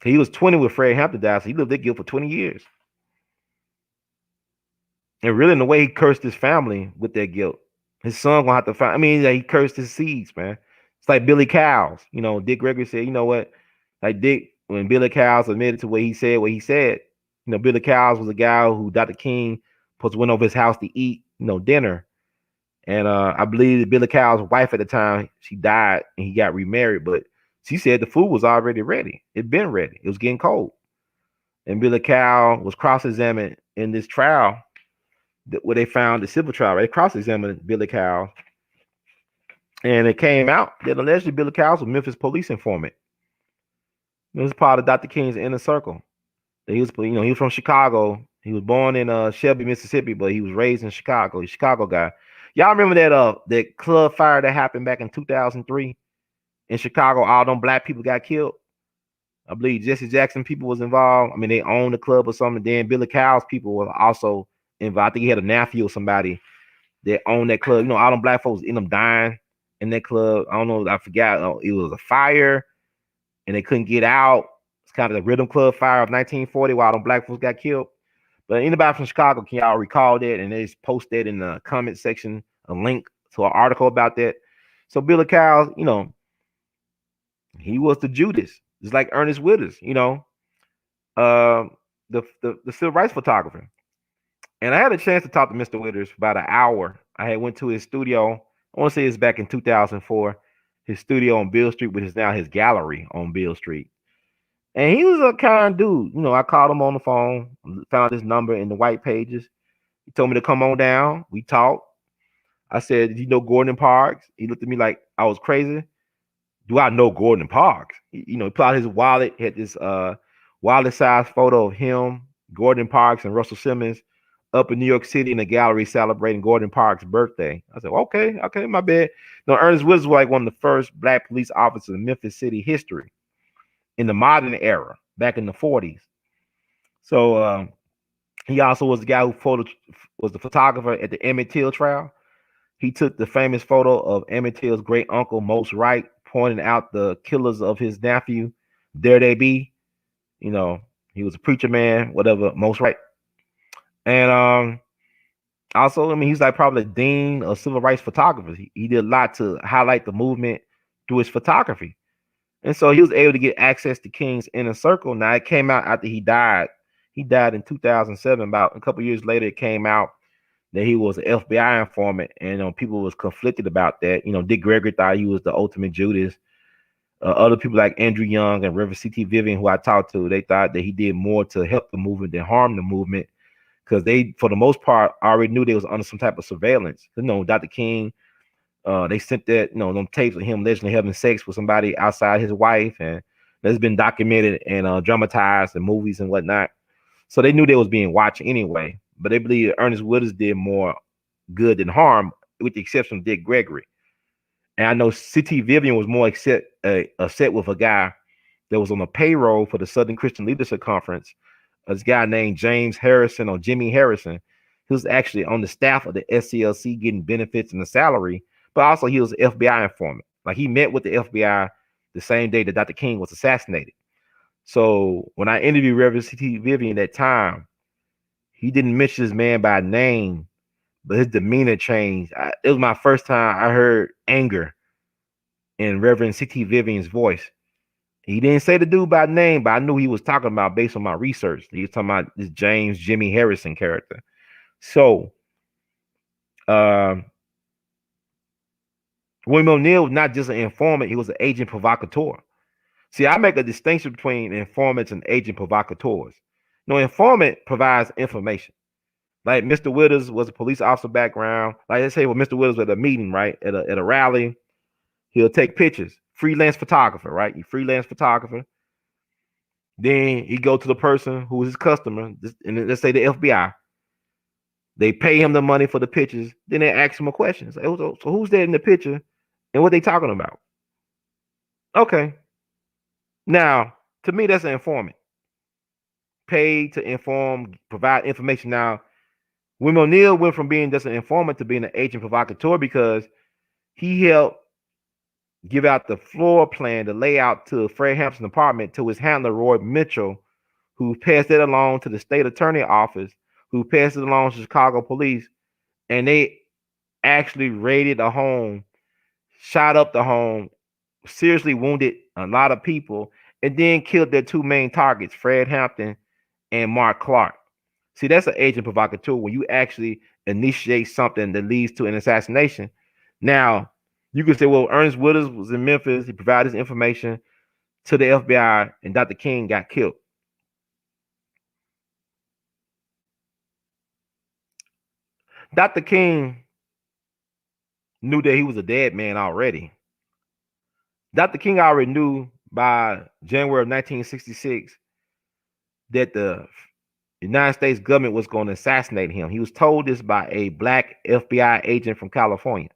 he was 20 when Fred Hampton died, so he lived that guilt for 20 years. And really, in the way he cursed his family with that guilt, his son gonna have to find. I mean, he cursed his seeds, man. It's like Billy Cowles. You know, Dick Gregory said, you know what? Like Dick, when Billy Cowles admitted to what he said, you know, Billy Cowles was a guy who Dr. King went over his house to eat, you know, dinner. And I believe that Billy Cowles' wife at the time, she died and he got remarried, but she said the food was already ready. It'd been ready. It was getting cold. And Billy Cowles was cross-examined in this trial where they found the civil trial. Right? They cross-examined Billy Cowles. And it came out that allegedly Billy Cowles was Memphis police informant. It was part of Dr. King's inner circle. He was, you know, he was from Chicago. He was born in Shelby, Mississippi, but he was raised in Chicago. He's a Chicago guy. Y'all remember that club fire that happened back in 2003 in Chicago? All them black people got killed. I believe Jesse Jackson people was involved. I mean, they owned the club or something. Then Billy Cowles people were also involved. I think he had a nephew or somebody that owned that club. You know, all them black folks ended up dying in that club. I don't know. I forgot. It was a fire, and they couldn't get out. It's kind of the Rhythm Club fire of 1940 while them black folks got killed. But anybody from Chicago, can y'all recall that? And they just posted in the comment section a link to an article about that. So Billy Cowles, you know, he was the Judas, just like Ernest Withers, you know, the civil rights photographer. And I had a chance to talk to Mr. Withers for about an hour. I had went to his studio. I want to say it's back in 2004. His studio on Beale Street, which is now his gallery on Beale Street. And he was a kind dude. You know, I called him on the phone, found his number in the white pages. He told me to come on down. We talked. I said, "Did you know Gordon Parks?" He looked at me like I was crazy. Do I know Gordon Parks? You know, he pulled out his wallet, had this wallet-sized photo of him, Gordon Parks, and Russell Simmons up in New York City in a gallery celebrating Gordon Parks' birthday. I said, okay, my bad. No, Ernest Withers was like one of the first black police officers in Memphis City history in the modern era, back in the 40s. So he also was the guy who was the photographer at the Emmett Till trial. He took the famous photo of Emmett Till's great uncle, Most Wright, pointing out the killers of his nephew. There they be. You know, he was a preacher man, whatever, Most Wright. And also, I mean, he's like probably the dean of civil rights photographers. He did a lot to highlight the movement through his photography. And so he was able to get access to King's inner circle. Now, it came out after he died. He died in 2007. About a couple years later, it came out that he was an FBI informant, and people was conflicted about that. You know, Dick Gregory thought he was the ultimate Judas. Other people like Andrew Young and Reverend C.T. Vivian, who I talked to, they thought that he did more to help the movement than harm the movement, because they, for the most part, already knew they was under some type of surveillance. Dr. King, they sent that, them tapes of him allegedly having sex with somebody outside his wife, and that's been documented and dramatized in movies and whatnot. So they knew they was being watched anyway, but they believe Ernest Withers did more good than harm, with the exception of Dick Gregory. And I know C.T. Vivian was more upset with a guy that was on the payroll for the Southern Christian Leadership Conference. This guy named James Harrison, or Jimmy Harrison. He was actually on the staff of the SCLC getting benefits and a salary, but also he was an FBI informant. Like, he met with the FBI the same day that Dr. King was assassinated. So when I interviewed Reverend C.T. Vivian that time, he didn't mention this man by name, but his demeanor changed. It was my first time I heard anger in Reverend C.T. Vivian's voice. He didn't say the dude by name, but I knew he was talking about based on my research. He was talking about this James Jimmy Harrison character. So, William O'Neill was not just an informant, he was an agent provocateur. See, I make a distinction between informants and agent provocateurs. Informant provides information. Like Mr. Withers was a police officer background. Like, let's say, Mr. Withers was at a meeting, right? At a rally, he'll take pictures. Freelance photographer, right? He freelance photographer. Then he go to the person who is his customer, and let's say the FBI. They pay him the money for the pictures. Then they ask him a question. So who's there in the picture, and what they talking about? Okay. Now, to me, that's an informant. Paid to inform, provide information. Now, William O'Neill went from being just an informant to being an agent provocateur because he helped give out the floor plan, the layout to Fred Hampton's apartment to his handler, Roy Mitchell, who passed it along to the state attorney office, who passed it along to Chicago police, and they actually raided the home, shot up the home, seriously wounded a lot of people, and then killed their two main targets, Fred Hampton and Mark Clark. See, that's an agent provocateur when you actually initiate something that leads to an assassination. Now, you can say, well, Ernest Withers was in Memphis. He provided his information to the FBI, and Dr. King got killed. Dr. King knew that he was a dead man already. Dr. King already knew by January of 1966 that the United States government was going to assassinate him. He was told this by a black FBI agent from California,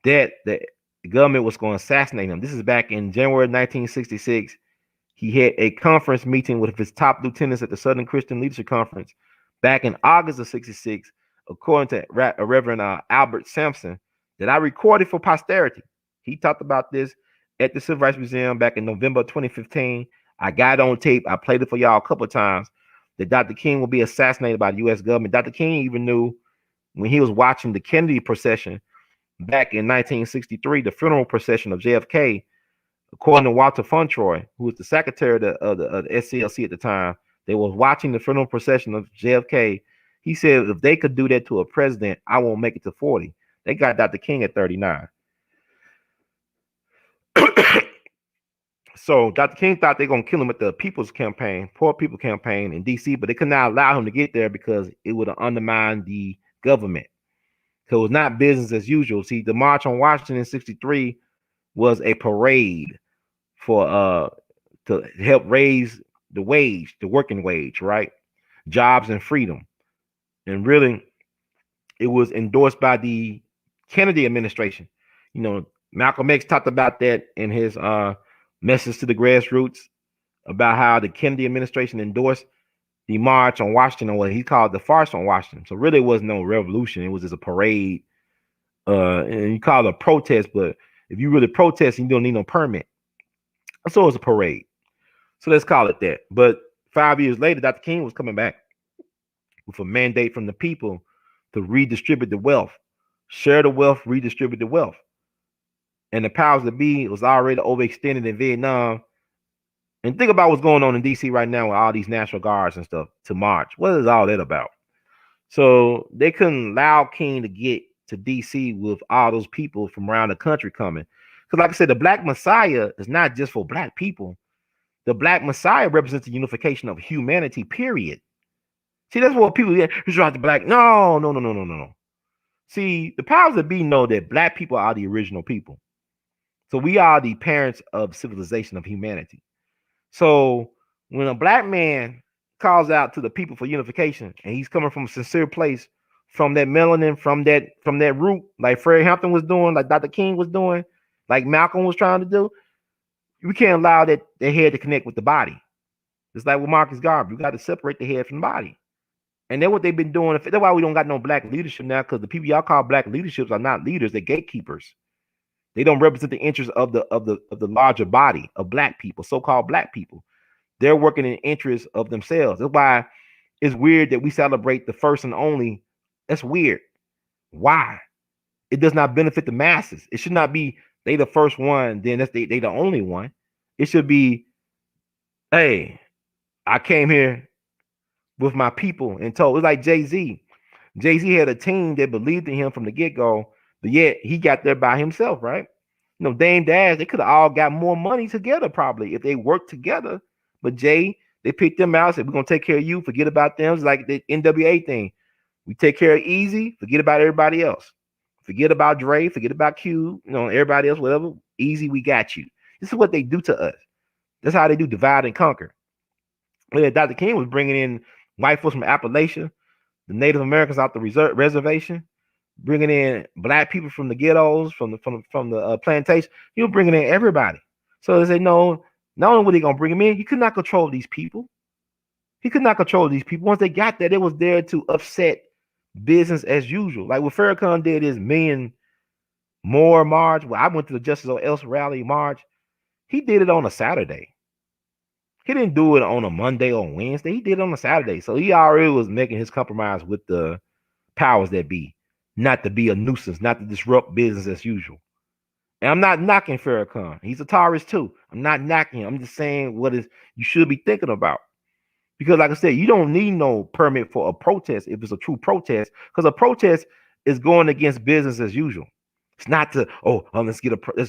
that the government was going to assassinate him. This is back in January 1966. He had a conference meeting with his top lieutenants at the Southern Christian Leadership Conference back in August of 66, according to Reverend Albert Sampson, that I recorded for posterity. He talked about this at the Civil Rights Museum back in November 2015. I got it on tape. I played it for y'all a couple of times, that Dr. King will be assassinated by the U.S. government. Dr. King even knew when he was watching the Kennedy procession back in 1963, the funeral procession of JFK, according to Walter Funtroy, who was the secretary of the SCLC at the time, they was watching the funeral procession of JFK. He said, if they could do that to a president, I won't make it to 40. They got Dr. King at 39. So Dr. King thought they were going to kill him at the People's Campaign, Poor People Campaign in D.C., but they could not allow him to get there because it would have undermined the government. So it was not business as usual. See, the March on Washington in 63 was a parade for to help raise the wage, the working wage, right? Jobs and freedom. And really, it was endorsed by the Kennedy administration. Malcolm X talked about that in his message to the grassroots, about how the Kennedy administration endorsed the March on Washington, or what he called the Farce on Washington. So really, it was no revolution. It was just a parade. And you call it a protest, but if you really protest, you don't need no permit. So it was a parade. So let's call it that. But 5 years later, Dr. King was coming back with a mandate from the people to redistribute the wealth, share the wealth, redistribute the wealth. And the powers that be was already overextended in Vietnam. And think about what's going on in DC right now with all these National Guards and stuff to march. What is all that about? So they couldn't allow King to get to DC with all those people from around the country coming. Because like I said, the Black Messiah is not just for Black people. The Black Messiah represents the unification of humanity, period. See, that's what people get. It's about the black. No, no, no, no, no, no, no. See, the powers that be know that black people are the original people. So we are the parents of civilization of humanity. So when a black man calls out to the people for unification, and he's coming from a sincere place, from that melanin, from that root, like Fred Hampton was doing, like Dr. King was doing, like Malcolm was trying to do, we can't allow that head to connect with the body. It's like with Marcus Garvey, you got to separate the head from the body. And then what they've been doing, that's why we don't got no black leadership now, because the people y'all call black leaderships are not leaders, they're gatekeepers. They don't represent the interests of the larger body of black people, so-called black people. They're working in interest of themselves. That's why it's weird that we celebrate the first and only. That's weird. Why? It does not benefit the masses. It should not be they the first one, then they the only one. It should be, hey, I came here with my people and told. It's like Jay-Z. Jay-Z had a team that believed in him from the get-go, but yet he got there by himself, right? Dame Dash, they could have all got more money together probably if they worked together. But Jay, they picked them out, said, we're going to take care of you, forget about them. It's like the NWA thing. We take care of Easy, forget about everybody else. Forget about Dre, forget about Q, everybody else, whatever. Easy, we got you. This is what they do to us. That's how they do divide and conquer. Well, Dr. King was bringing in white folks from Appalachia, the Native Americans out the reservation, bringing in black people from the ghettos, from the plantation. He was bringing in everybody. So they say, no, not only were they gonna bring him in, he could not control these people. He could not control these people. Once they got there, they was there to upset business as usual. Like what Farrakhan did is million more march. Well, I went to the Justice A.L.L rally march. He did it on a Saturday. He didn't do it on a Monday or Wednesday. He did it on a Saturday. So he already was making his compromise with the powers that be, not to be a nuisance, not to disrupt business as usual. And I'm not knocking Farrakhan. He's a Taurus too. I'm not knocking him. I'm just saying what is you should be thinking about. Because like I said, you don't need no permit for a protest if it's a true protest, because a protest is going against business as usual. It's not to, let's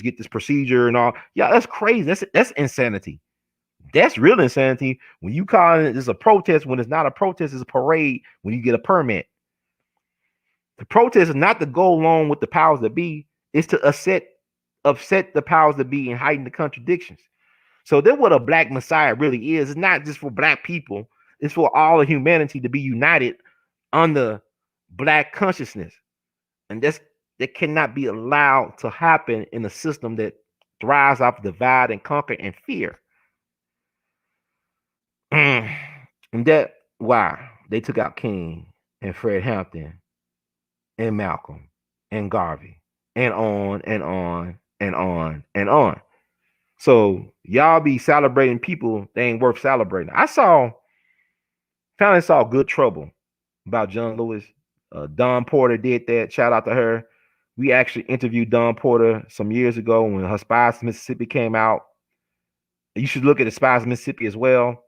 get this procedure and all. Yeah, that's crazy. That's insanity. That's real insanity. When you call it this a protest, when it's not a protest, it's a parade when you get a permit. The protest is not to go along with the powers that be, it's to upset the powers that be and heighten the contradictions. So that's what a black messiah really is. It's not just for black people, it's for all of humanity to be united under black consciousness. And that cannot be allowed to happen in a system that thrives off divide and conquer and fear. And that why they took out King and Fred Hampton and Malcolm and Garvey and on and on and on and on. So y'all be celebrating people they ain't worth celebrating. I finally saw Good Trouble about John Lewis. Dawn Porter did that. Shout out to her. We actually interviewed Dawn Porter some years ago when her Spies Mississippi came out. You should look at the Spies Mississippi as well.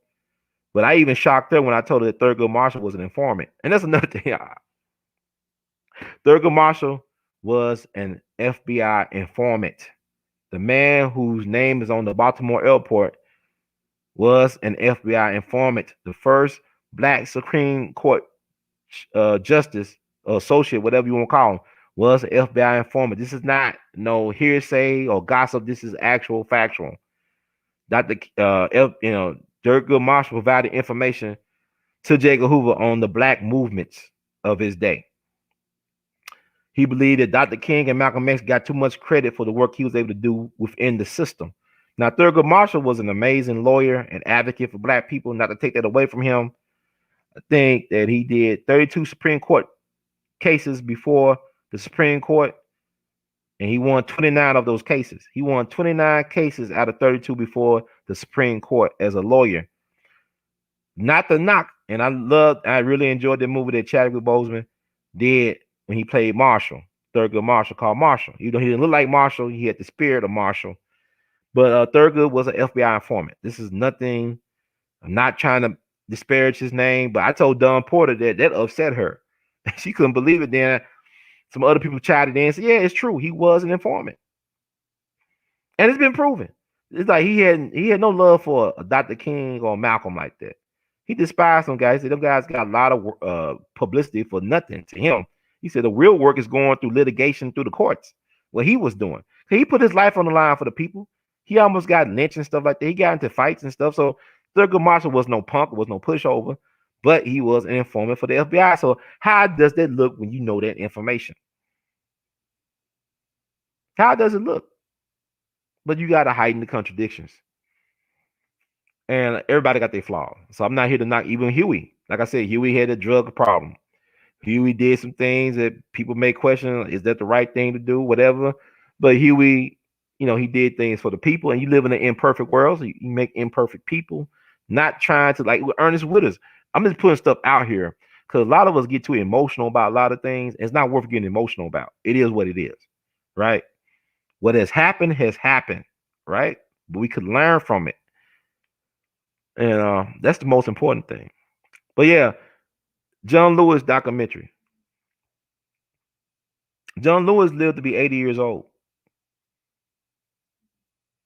But I even shocked her when I told her that Thurgood Marshall was an informant. And that's another thing. Thurgood Marshall was an FBI informant. The man whose name is on the Baltimore airport was an FBI informant. The first black Supreme Court justice or associate, whatever you want to call him, was an FBI informant. This is not no hearsay or gossip. This is actual factual. Thurgood Marshall provided information to J. Edgar Hoover on the black movements of his day. He believed that Dr. King and Malcolm X got too much credit for the work he was able to do within the system. Now, Thurgood Marshall was an amazing lawyer and advocate for black people. Not to take that away from him, I think that he did 32 Supreme Court cases before the Supreme Court, and he won 29 of those cases. He won 29 cases out of 32 before the Supreme Court as a lawyer. Not to knock, and I really enjoyed the movie that Chadwick Boseman did when he played Marshall, Thurgood Marshall, called Marshall. He didn't look like Marshall. He had the spirit of Marshall. But Thurgood was an FBI informant. This is nothing. I'm not trying to disparage his name, but I told Dawn Porter that upset her. She couldn't believe it. Then some other people chatted in and said, yeah, it's true. He was an informant. And it's been proven. It's like he had no love for Dr. King or Malcolm like that. He despised them guys. He said them guys got a lot of publicity for nothing to him. He said the real work is going through litigation through the courts. What he was doing. He put his life on the line for the people. He almost got lynched and stuff like that. He got into fights and stuff. So Thurgood Marshall was no punk, was no pushover, but he was an informant for the FBI. So how does that look when you know that information? How does it look? But you got to heighten the contradictions. And everybody got their flaws. So I'm not here to knock even Huey. Like I said, Huey had a drug problem. Huey did some things that people may question, is that the right thing to do, whatever. But Huey, he did things for the people, and you live in an imperfect world, so you make imperfect people, not trying to, like with Ernest Withers. I'm just putting stuff out here because a lot of us get too emotional about a lot of things. It's not worth getting emotional about. It is what it is, right? What has happened, right? But we could learn from it. And that's the most important thing. But yeah, John Lewis documentary. John Lewis lived to be 80 years old.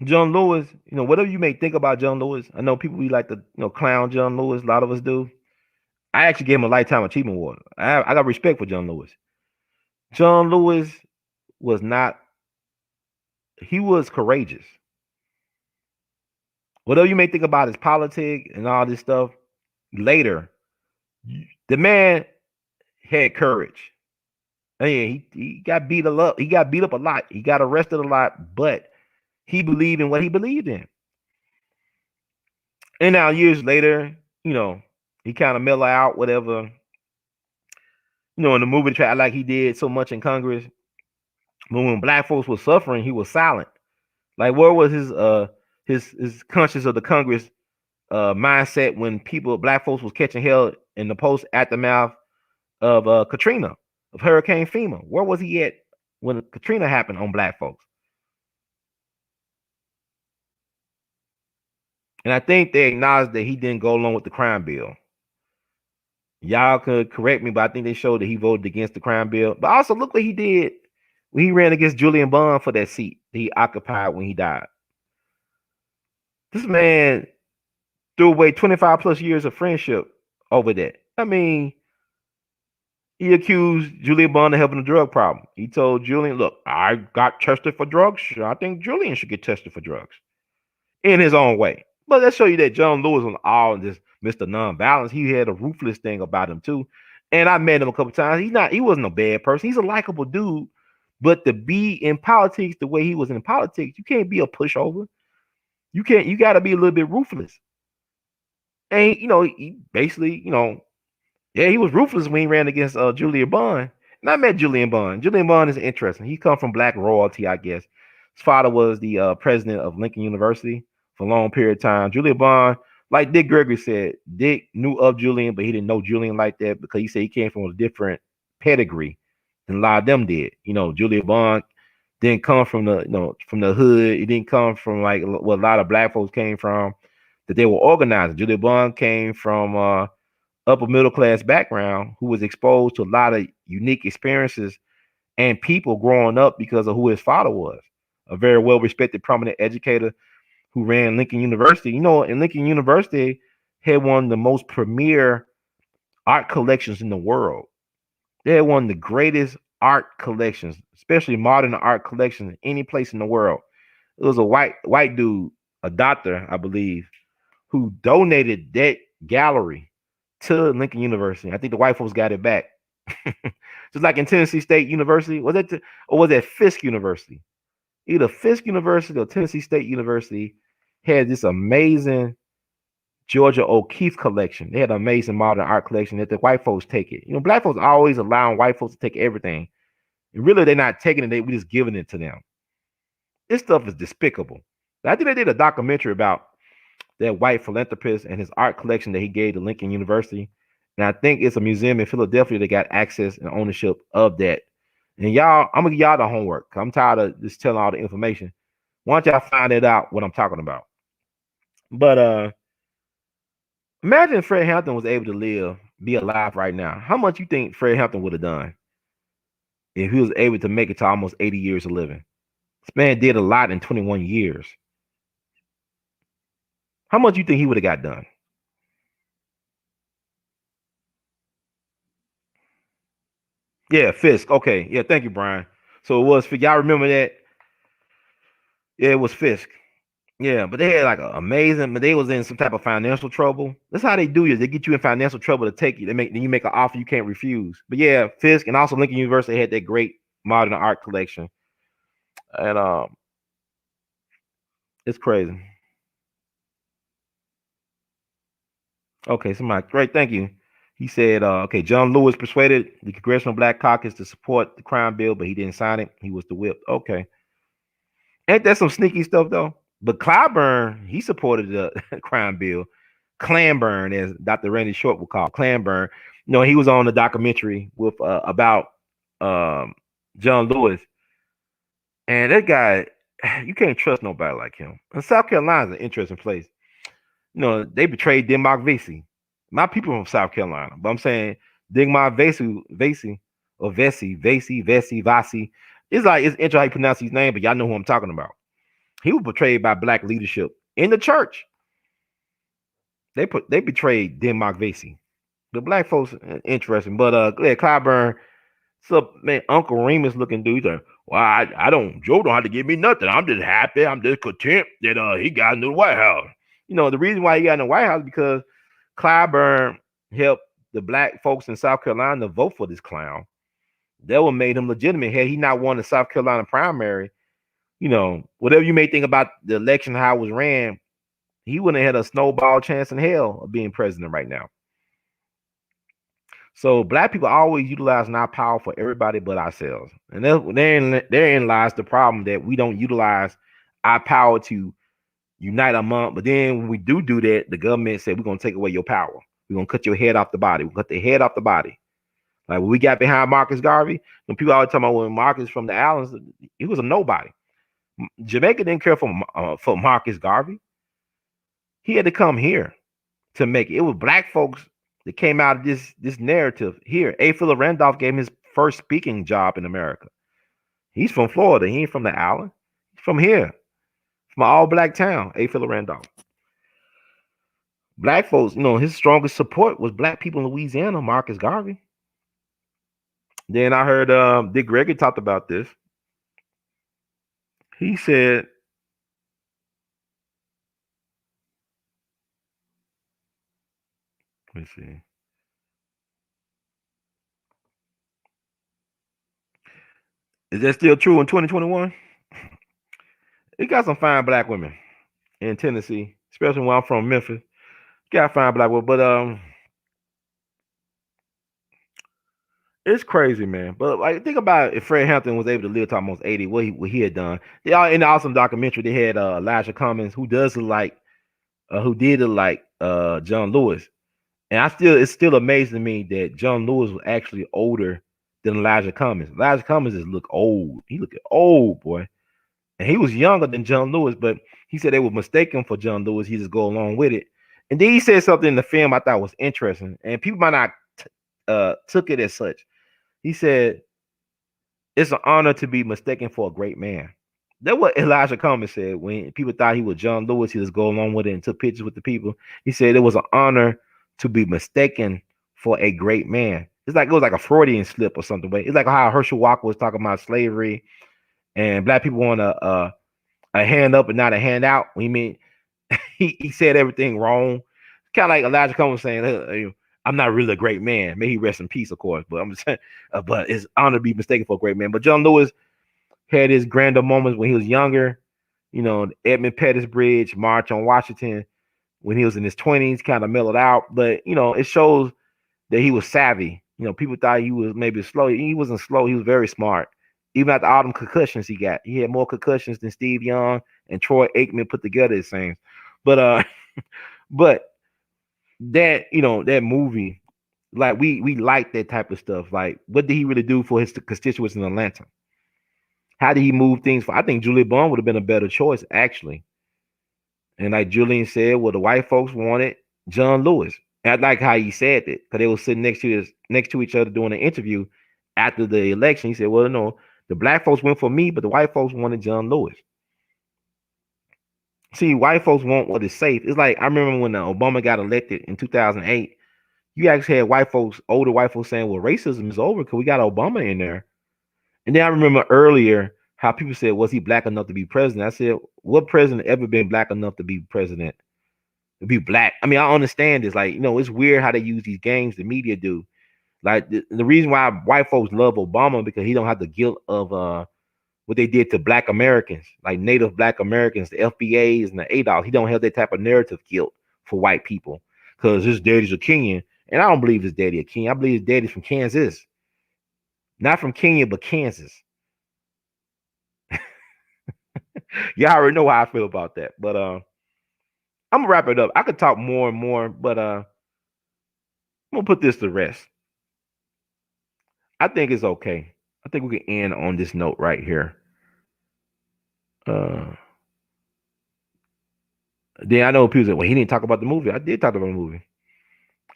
John Lewis, whatever you may think about John Lewis, I know people we like to, clown John Lewis. A lot of us do. I actually gave him a Lifetime Achievement Award. I got respect for John Lewis. John Lewis he was courageous. Whatever you may think about his politics and all this stuff, later, the man had courage. And yeah, he got beat up. He got beat up a lot. He got arrested a lot, but he believed in what he believed in. And now years later, he kind of mellow out, whatever. In the movie track, like he did so much in Congress. But when black folks were suffering, he was silent. Like, where was his conscience of the Congress mindset when black folks was catching hell in the post aftermath of Katrina, of Hurricane FEMA? Where was he at when Katrina happened on black folks? And I think they acknowledged that he didn't go along with the crime bill. Y'all could correct me, but I think they showed that he voted against the crime bill. But also look what he did when he ran against Julian Bond for that seat that he occupied when he died. This man threw away 25 plus years of friendship over that. I mean, he accused Julian Bond of having a drug problem. He told Julian, look, I got tested for drugs. I think Julian should get tested for drugs in his own way. But let's show you that John Lewis was all this Mr. Nonviolence. He had a ruthless thing about him too. And I met him a couple times. He wasn't a bad person. He's a likable dude. But to be in politics the way he was in politics, you can't be a pushover. You got to be a little bit ruthless. And he basically, he was ruthless when he ran against Julian Bond. And I met Julian Bond. Julian Bond is interesting. He come from black royalty, I guess. His father was the president of Lincoln University for a long period of time. Julian Bond, like Dick Gregory said, Dick knew of Julian, but he didn't know Julian like that because he said he came from a different pedigree than a lot of them did. Julian Bond didn't come from the hood. He didn't come from like what a lot of black folks came from, that they were organizing. Julian Bond came from upper middle class background who was exposed to a lot of unique experiences and people growing up because of who his father was, a very well respected, prominent educator who ran Lincoln University. And Lincoln University had one of the most premier art collections in the world. They had one of the greatest art collections, especially modern art collections in any place in the world. It was a white dude, a doctor, I believe, who donated that gallery to Lincoln University. I think the white folks got it back. Just like in Tennessee State University, was that Fisk University? Either Fisk University or Tennessee State University had this amazing Georgia O'Keeffe collection. They had an amazing modern art collection that the white folks take it. Black folks always allowing white folks to take everything. And really, they're not taking it, we just giving it to them. This stuff is despicable. I think they did a documentary about that white philanthropist and his art collection that he gave to Lincoln University. And I think it's a museum in Philadelphia that got access and ownership of that. And y'all, I'm gonna give y'all the homework. I'm tired of just telling all the information. Why don't y'all find it out what I'm talking about? But imagine if Fred Hampton was able to be alive right now. How much you think Fred Hampton would have done if he was able to make it to almost 80 years of living? This man did a lot in 21 years. How much you think he would have got done? Yeah, Fisk. Okay. Yeah, thank you, Brian. So it was Fisk. Y'all remember that? Yeah, it was Fisk. Yeah, but they had like amazing, but they was in some type of financial trouble. That's how they do you. They get you in financial trouble to take you. Then you make an offer you can't refuse. But yeah, Fisk and also Lincoln University had that great modern art collection. And it's crazy. Okay, somebody great, thank you. He said, okay, John Lewis persuaded the Congressional Black Caucus to support the crime bill, but he didn't sign it. He was the whip. Okay. Ain't that some sneaky stuff though? But Clyburn, he supported the crime bill. Clanburn, as Dr. Randy Short would call Clanburn. You know, he was on the documentary with about um, John Lewis, and that guy, you can't trust nobody like him. And South Carolina's an interesting place. You know, they betrayed Denmark Vesey. My people from South Carolina, but I'm saying Denmark Vesey or Vesey. It's like it's interesting how you pronounce his name, but y'all know who I'm talking about. He was betrayed by black leadership in the church. They betrayed Denmark Vesey. The black folks interesting, but yeah, Clyburn, so man, Uncle Remus looking dude. He's like, well, I don't Joe don't have to give me nothing. I'm just happy. I'm just content that he got into the White House. You know, the reason why he got in the White House is because Clyburn helped the black folks in South Carolina to vote for this clown. That would made him legitimate. Had he not won the South Carolina primary, you know, whatever you may think about the election, how it was ran, he wouldn't have had a snowball chance in hell of being president right now. So black people always utilizing our power for everybody but ourselves. And therein lies the problem that we don't utilize our power to unite among. But then when we do that, the government said we're gonna take away your power. We're gonna cut your head off the body. We'll cut the head off the body. Like when we got behind Marcus Garvey, when people always talking about when Marcus from the islands, he was a nobody. Jamaica didn't care for Marcus Garvey. He had to come here to make it. It was black folks that came out of this narrative here. A. Randolph gave him his first speaking job in America. He's from Florida. He ain't from the island. He's from here, from an all black town. A. Randolph. Black folks, you know, his strongest support was black people in Louisiana. Marcus Garvey. Then I heard Dick Gregory talked about this. He said, let me see. Is that still true in 2021? It got some fine black women in Tennessee, especially where I'm from, Memphis. Got fine black women, but it's crazy, man. But like, think about if Fred Hampton was able to live to almost 80, what he had done. They all in the awesome documentary. They had Elijah Cummings, who does look like, who did look like John Lewis. And it's still amazing to me that John Lewis was actually older than Elijah Cummings. Elijah Cummings just look old. He looked old, boy. And he was younger than John Lewis, but he said they were mistaken for John Lewis. He just go along with it. And then he said something in the film I thought was interesting, and people might not took it as such. He said, it's an honor to be mistaken for a great man. That's what Elijah Cummings said when people thought he was John Lewis. He just go along with it and took pictures with the people. He said it was an honor to be mistaken for a great man. It's like it was like a Freudian slip or something. But it's like how Herschel Walker was talking about slavery and black people want a hand up and not a hand out. He mean he said everything wrong. Kind of like Elijah Cummings saying, hey, I'm not really a great man. May he rest in peace, of course. But I'm just saying, but it's honor to be mistaken for a great man. But John Lewis had his grander moments when he was younger. You know, Edmund Pettus Bridge, March on Washington, when he was in his 20s, kind of mellowed out. But, you know, it shows that he was savvy. You know, people thought he was maybe slow. He wasn't slow. He was very smart. Even after all them concussions he got, he had more concussions than Steve Young and Troy Aikman put together, it seems. But but that, you know, that movie, like we like that type of stuff. Like, what did he really do for his constituents in Atlanta? How did he move things? I think Julie Bond would have been a better choice, actually. And like Julian said, well, the white folks wanted John Lewis. And I like how he said that because they were sitting next to each other doing an interview after the election. He said, well, no, the black folks went for me, but the white folks wanted John Lewis. See, white folks want what is safe. It's like I remember when Obama got elected in 2008. You actually had white folks, older white folks saying, well, racism is over because we got Obama in there. And then I remember earlier how people said, was he black enough to be president? I said, what president ever been black enough to be president? To be black? I mean, I understand this. Like, it's weird how they use these games, the media do. Like the reason why white folks love Obama because he don't have the guilt of what they did to black Americans, like native black Americans, the FBAs and the ADOS. He don't have that type of narrative guilt for white people because his daddy's a Kenyan. And I don't believe his daddy a Kenyan. I believe his daddy's from Kansas. Not from Kenya, but Kansas. Y'all already know how I feel about that. But I'm gonna wrap it up. I could talk more and more, but I'm gonna put this to rest. I think it's okay. I think we can end on this note right here. Then I know people say, well, he didn't talk about the movie. I did talk about the movie.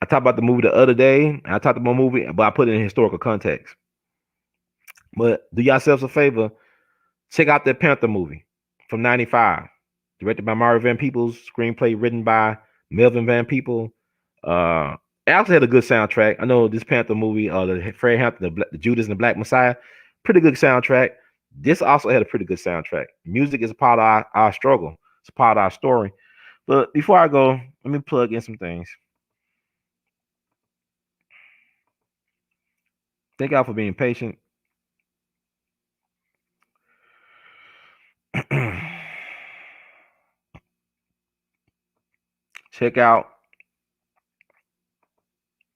I talked about the movie the other day. And I talked about the movie, but I put it in historical context. But do yourselves a favor, check out that Panther movie from '95, directed by Mario Van Peebles, screenplay written by Melvin Van Peebles. It also had a good soundtrack. I know this Panther movie, the Fred Hampton, the Judas and the Black Messiah, pretty good soundtrack. This also had a pretty good soundtrack. Music is a part of our struggle. It's a part of our story. But before I go, let me plug in some things. Thank y'all for being patient. Check out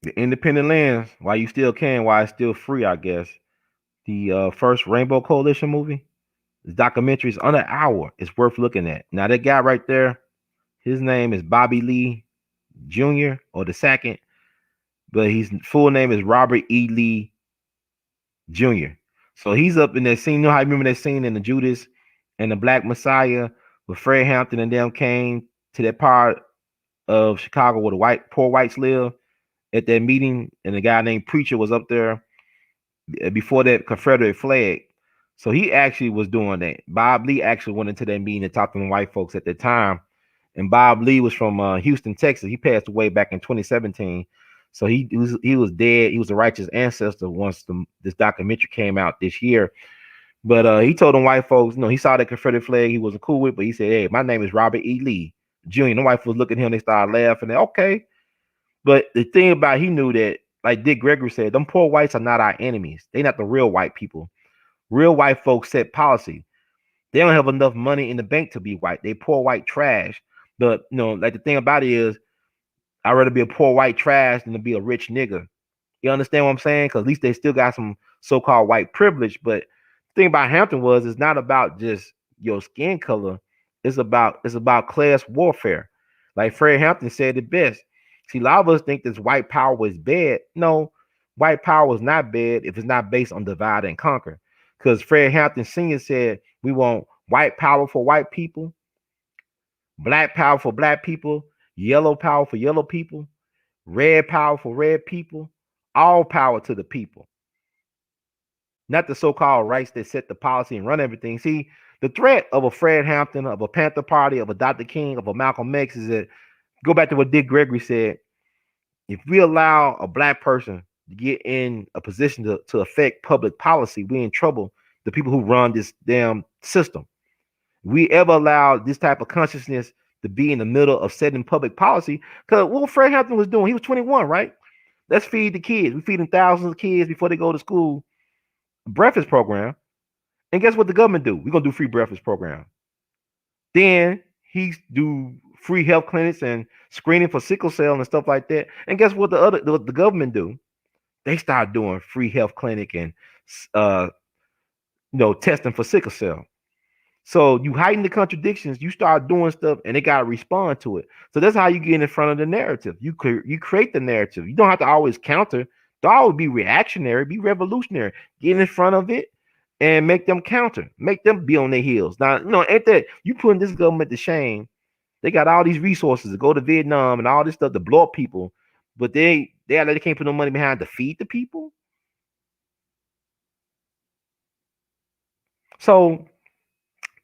the Independent Lens while you still can, while it's still free, I guess. The first Rainbow Coalition movie. The documentary is under an hour. It's worth looking at. Now, that guy right there, his name is Bobby Lee Jr. or the second, but his full name is Robert E. Lee Jr. So he's up in that scene. You know how I remember that scene in the Judas and the Black Messiah with Fred Hampton and them came to that part of Chicago where the poor whites live at that meeting, and the guy named Preacher was up there before that Confederate flag. So he actually was doing that. Bob Lee actually went into that meeting and talked to the white folks at that time. And Bob Lee was from Houston, Texas. He passed away back in 2017. So he was dead. He was a righteous ancestor once this documentary came out this year. But he told them white folks, he saw that Confederate flag he wasn't cool with, but he said, hey, my name is Robert E. Lee Jr. The white folks looked at him, they started laughing. Okay. But the thing about he knew that, like Dick Gregory said, them poor whites are not our enemies. They're not the real white people. Real white folks set policy. They don't have enough money in the bank to be white. They poor white trash. But like the thing about it is, I'd rather be a poor white trash than to be a rich nigga. You understand what I'm saying? Because at least they still got some so-called white privilege. But the thing about Hampton was it's not about just your skin color. It's about class warfare. Like Fred Hampton said it best. See, a lot of us think this white power is bad. No, white power is not bad if it's not based on divide and conquer. Because Fred Hampton Sr. said we want white power for white people, black power for black people, yellow power for yellow people, red power for red people, all power to the people. Not the so-called rights that set the policy and run everything. See, the threat of a Fred Hampton, of a Panther Party, of a Dr. King, of a Malcolm X is that, go back to what Dick Gregory said, if we allow a black person to get in a position to affect public policy, we're in trouble. The people who run this damn system. We ever allow this type of consciousness to be in the middle of setting public policy, because what Fred Hampton was doing, he was 21, right? Let's feed the kids. We're feeding thousands of kids before they go to school. Breakfast program. And guess what the government do? We're going to do free breakfast program. Then he do free health clinics and screening for sickle cell and stuff like that. And guess what the government do? They start doing free health clinic and testing for sickle cell. So you heighten the contradictions, you start doing stuff, and they gotta respond to it. So that's how you get in front of the narrative. You create the narrative. You don't have to always counter. Don't always be reactionary. Be revolutionary. Get in front of it and make them counter. Make them be on their heels. Now, ain't that you putting this government to shame? They got all these resources to go to Vietnam and all this stuff to blow up people, but they can't put no money behind to feed the people. So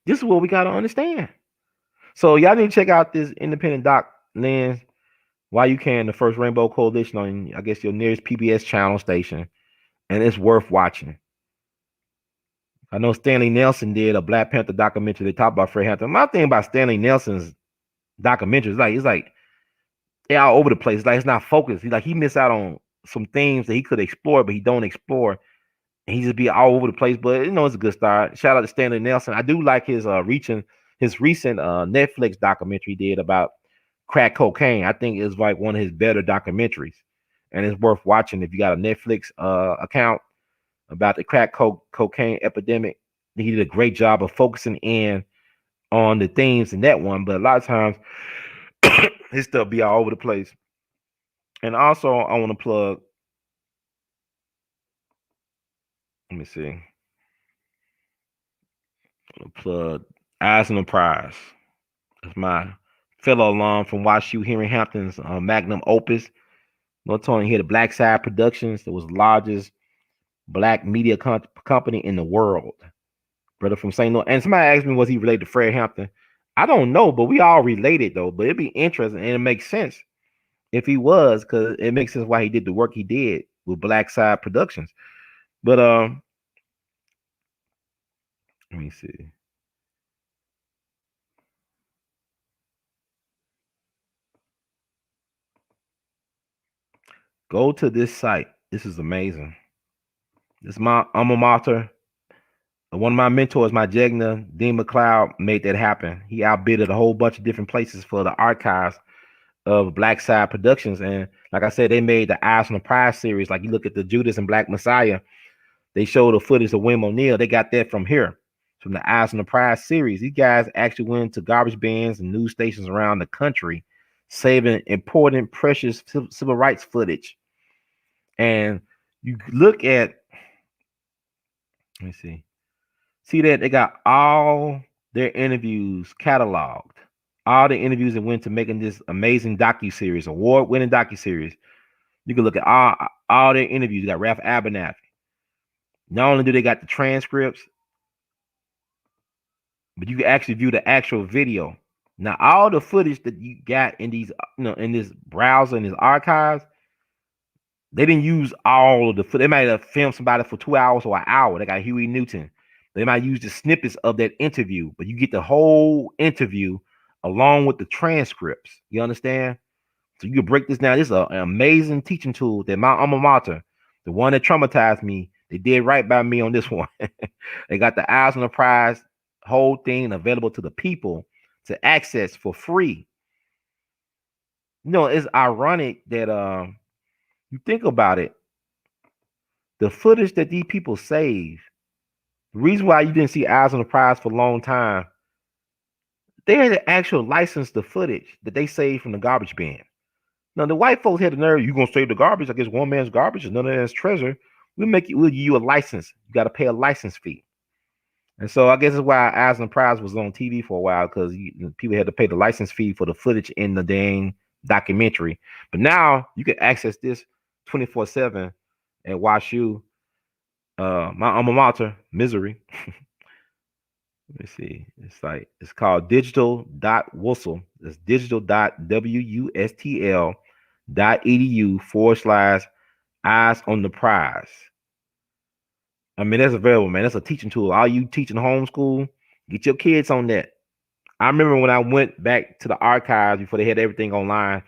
this is what we got to understand. So y'all need to check out this independent doc lens. While you can, the first Rainbow Coalition on, I guess, your nearest PBS channel station, and it's worth watching. I know Stanley Nelson did a Black Panther documentary. They talk about Fred Hampton. My thing about Stanley Nelson's documentary is like it's like they're all over the place. Like it's not focused. He missed out on some things that he could explore, but he don't explore. And he just be all over the place. But it's a good start. Shout out to Stanley Nelson. I do like his recent Netflix documentary he did about crack cocaine. I think it's like one of his better documentaries, and it's worth watching if you got a Netflix account about the crack cocaine epidemic. He did a great job of focusing in on the themes in that one, but a lot of times his stuff be all over the place. And also, I want to plug. Let me see. I want to plug Eyes on the Prize. That's my fellow alum from WashU Henry Hampton's magnum opus. No Tony here, the Black Side Productions. That was the largest black media company in the world. Brother from St. Louis. And somebody asked me, was he related to Fred Hampton? I don't know, but we all related though. But it'd be interesting and it makes sense if he was, because it makes sense why he did the work he did with Black Side Productions. But let me see. Go to this site. This is amazing. This is my alma mater. One of my mentors, my Jegna, Dean McLeod, made that happen. He outbidded a whole bunch of different places for the archives of Black Side Productions. And like I said, they made the Eyes on the Prize series. Like you look at the Judas and Black Messiah, they showed the footage of William O'Neill. They got that from here, from the Eyes on the Prize series. These guys actually went to garbage bins and news stations around the country, saving important, precious civil rights footage. And you look at, let me see that they got all their interviews cataloged, all the interviews that went to making this amazing docuseries, award-winning docuseries. You can look at all their interviews. You got Ralph Abernathy. Not only do they got the transcripts, but you can actually view the actual video. Now, all the footage that you got in these, in this browser, in this archives, they didn't use all of the footage. They might have filmed somebody for 2 hours or an hour. They got Huey Newton. They might use the snippets of that interview, but you get the whole interview along with the transcripts. You understand? So you can break this down. This is an amazing teaching tool that my alma mater, the one that traumatized me, they did right by me on this one. They got the Eyes on the Prize whole thing available to the people to access for free. It's ironic that you think about it, the footage that these people save, the reason why you didn't see Eyes on the Prize for a long time, they had to actually license the footage that they saved from the garbage bin. Now the white folks had the nerve, you gonna save the garbage? I guess one man's garbage is none of that's treasure. We'll give you a license. You got to pay a license fee. And so I guess that's why Eyes on the Prize was on TV for a while, because people had to pay the license fee for the footage in the dang documentary. But now you can access this 24/7 at WashU. My alma mater, Missouri. Let me see. It's called digital.wusl. It's digital.wustl.edu/eyes on the prize. I mean, that's available, man. That's a teaching tool. All you teaching homeschool, get your kids on that. I remember when I went back to the archives before they had everything online.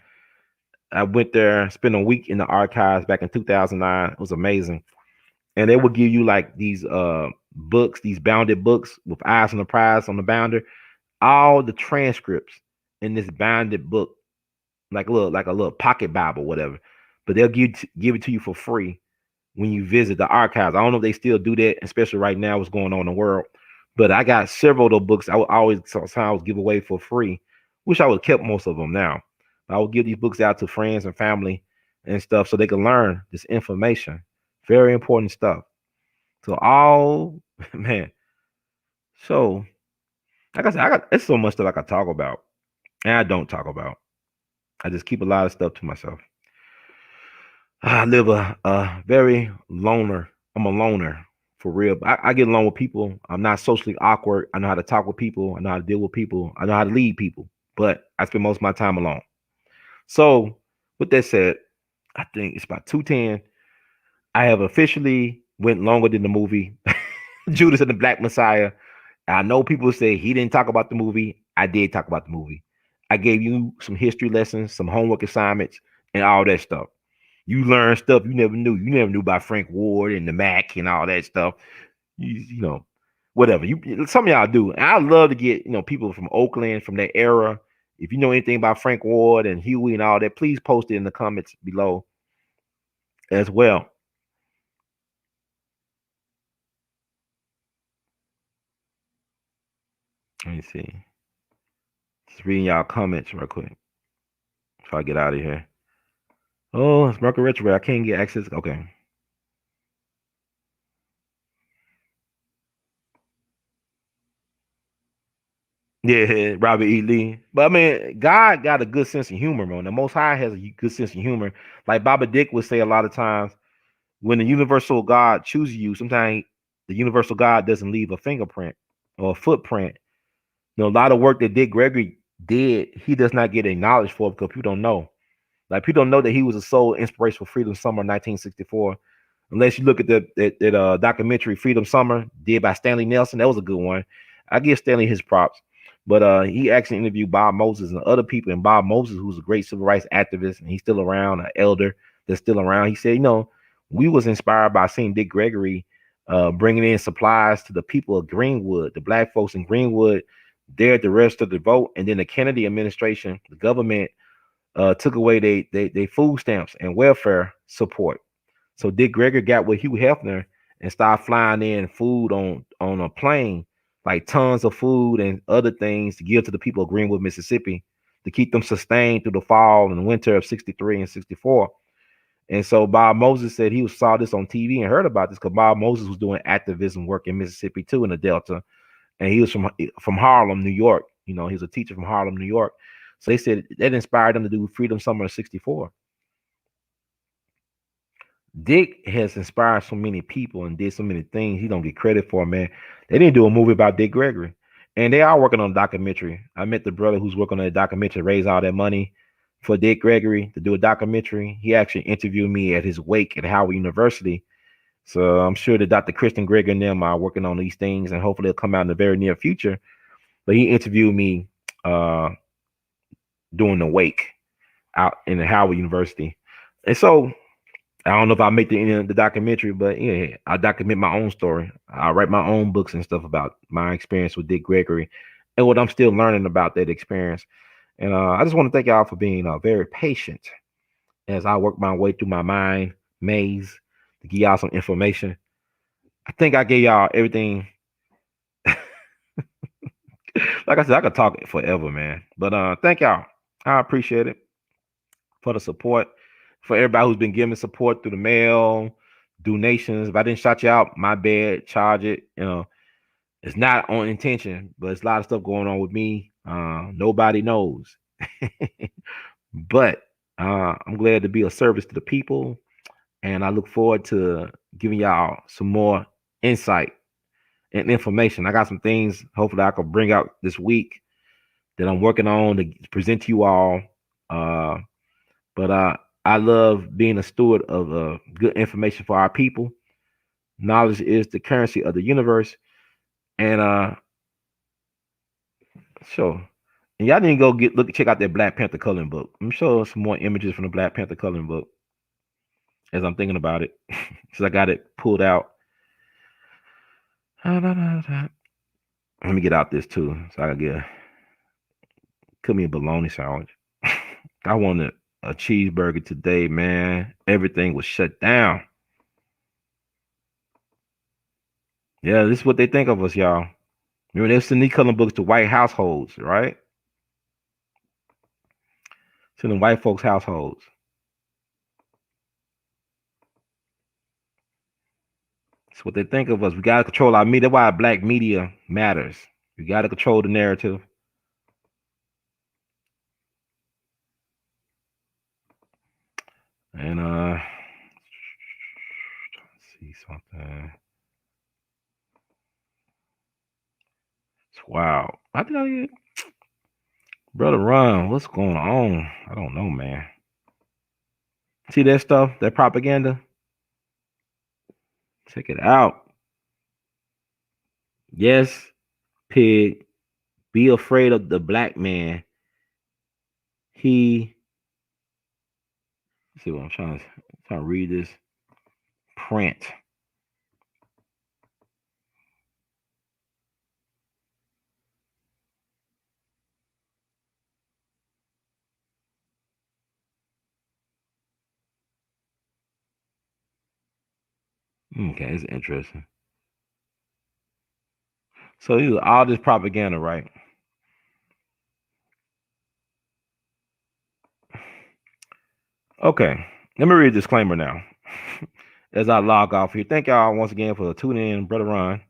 I went there, spent a week in the archives back in 2009. It was amazing. And they would give you like these books, these bounded books with Eyes on the Prize on the bounder, all the transcripts in this bounded book, like a little pocket Bible, whatever. But they'll give it to you for free when you visit the archives. I don't know if they still do that, especially right now, what's going on in the world. But I got several of those books I would always sometimes give away for free. Wish I would have kept most of them now. I would give these books out to friends and family and stuff so they can learn this information. Very important stuff. So all man. So like I said, it's so much stuff I could talk about. And I don't talk about. I just keep a lot of stuff to myself. I live a very loner. I'm a loner for real. I get along with people. I'm not socially awkward. I know how to talk with people. I know how to deal with people. I know how to lead people. But I spend most of my time alone. So With that said, I think it's about 2:10. I have officially went longer than the movie Judas and the Black Messiah. I know people say he didn't talk about the movie. I did talk about the movie. I gave you some history lessons, some homework assignments, and all that stuff. You learn stuff you never knew. You never knew about Frank Ward and the Mac and all that stuff. You know, whatever. You some of y'all do. And I love to get people from Oakland from that era. If you know anything about Frank Ward and Huey and all that, please post it in the comments below as well. Let me see. Just reading y'all comments real quick before I get out of here. Oh, it's Mercury retrograde. I can't get access. Okay. Yeah, Robert E. Lee. But I mean, God got a good sense of humor, man. The Most High has a good sense of humor. Like Baba Dick would say a lot of times, when the universal God chooses you, sometimes the universal God doesn't leave a fingerprint or a footprint. A lot of work that Dick Gregory did, he does not get acknowledged for because people don't know. Like people don't know that he was a sole inspiration for Freedom Summer 1964. Unless you look at that documentary Freedom Summer did by Stanley Nelson, that was a good one. I give Stanley his props. But he actually interviewed Bob Moses and other people. And Bob Moses, who's a great civil rights activist, and he's still around, an elder that's still around. He said, we was inspired by seeing Dick Gregory bringing in supplies to the people of Greenwood, the black folks in Greenwood, there to register to vote. And then the Kennedy administration, the government, took away they food stamps and welfare support. So Dick Gregory got with Hugh Hefner and started flying in food on a plane, like tons of food and other things to give to the people of Greenwood, Mississippi, to keep them sustained through the fall and winter of 63 and 64. And so Bob Moses said he saw this on TV and heard about this because Bob Moses was doing activism work in Mississippi too, in the Delta. And he was from Harlem, New York. He was a teacher from Harlem, New York. So they said that inspired them to do Freedom Summer of 64. Dick has inspired so many people and did so many things he don't get credit for, man. They didn't do a movie about Dick Gregory. And they are working on a documentary. I met the brother who's working on a documentary, raise all that money for Dick Gregory to do a documentary. He actually interviewed me at his wake at Howard University. So I'm sure that Dr. Kristen Gregory and them are working on these things, and hopefully they'll come out in the very near future. But he interviewed me during the wake out in the Howard University. And so I don't know if I'll make the end of the documentary, but yeah, I'll document my own story. I'll write my own books and stuff about my experience with Dick Gregory and what I'm still learning about that experience. And I just want to thank y'all for being very patient as I work my way through my mind maze to give y'all some information. I think I gave y'all everything. Like I said, I could talk forever, man. But thank y'all. I appreciate it for the support. For everybody who's been giving support through the mail, donations. If I didn't shout you out, my bad. Charge it. It's not on intention, but it's a lot of stuff going on with me. Nobody knows. But I'm glad to be of service to the people. And I look forward to giving y'all some more insight and information. I got some things hopefully I can bring out this week that I'm working on to present to you all. But I love being a steward of good information for our people. Knowledge is the currency of the universe. And sure. And y'all didn't go check out that Black Panther coloring book. I'm sure some more images from the Black Panther coloring book as I'm thinking about it. Because I got it pulled out. Let me get out this too. So I can cook me a bologna sandwich. I wanted a cheeseburger today, man. Everything was shut down. Yeah, this is what they think of us, y'all. Remember, they're sending these coloring books to white households, right? Sending white folks' households. That's what they think of us. We got to control our media. That's why black media matters. We got to control the narrative. And let's see something. Wow. I think brother Ron, what's going on? I don't know, man. See that stuff, that propaganda? Check it out. Yes, pig, be afraid of the black man. He, let's see what I'm trying to read this print. Okay, it's interesting. So these are all this propaganda, right? Okay, let me read a disclaimer now. As I log off here, thank y'all once again for tuning in, Brother Ron.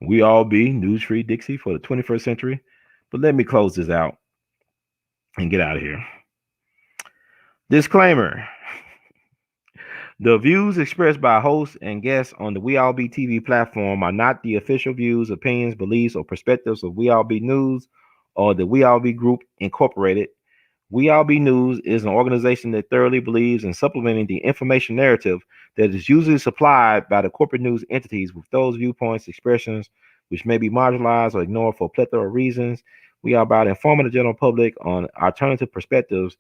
We all be news free Dixie for the 21st century. But let me close this out and get out of here. Disclaimer. The views expressed by hosts and guests on the We All Be TV platform are not the official views, opinions, beliefs, or perspectives of We All Be News or the We All Be Group Incorporated. We All Be News is an organization that thoroughly believes in supplementing the information narrative that is usually supplied by the corporate news entities with those viewpoints, expressions, which may be marginalized or ignored for a plethora of reasons. We are about informing the general public on alternative perspectives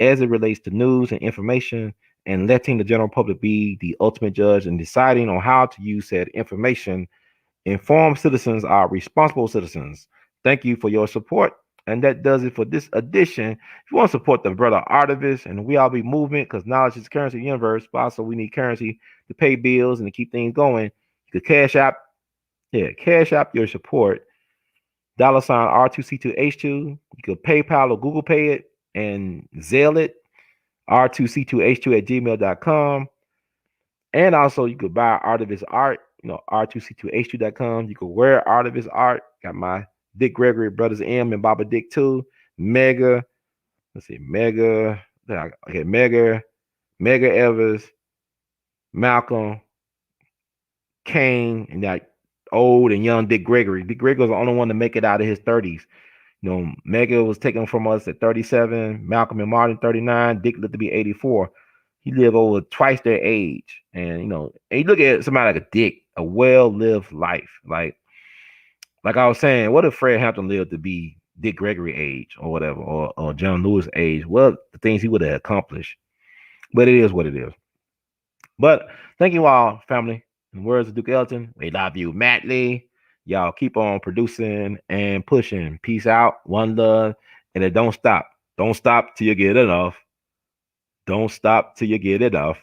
as it relates to news and information and letting the general public be the ultimate judge in deciding on how to use said information. Informed citizens are responsible citizens. Thank you for your support. And that does it for this edition. If you want to support the brother Artevis and We All Be movement, because knowledge is currency in the universe, but also we need currency to pay bills and to keep things going. You could cash out your support. $ R2C2H2. You could PayPal or Google Pay it and Zelle it. R2C2H2 at gmail.com. And also, you could buy Art of His Art, R2C2H2.com. You could wear Art of His Art. Got my Dick Gregory Brothers M and Baba Dick too. Mega, let's see, Mega, okay, Mega Evers, Malcolm, Kane, and that old and young Dick Gregory. Dick Gregory was the only one to make it out of his 30s. Mega was taken from us at 37, Malcolm and Martin 39, Dick lived to be 84. He lived over twice their age. And you look at somebody like a Dick, a well-lived life. Like I was saying, what if Fred Hampton lived to be Dick Gregory age or whatever, or John Lewis age? Well, the things he would have accomplished. But it is what it is. But thank you all, family. In words of Duke Ellington, we love you madly. Y'all keep on producing and pushing. Peace out, one love, and it don't stop. Don't stop till you get enough. Don't stop till you get enough.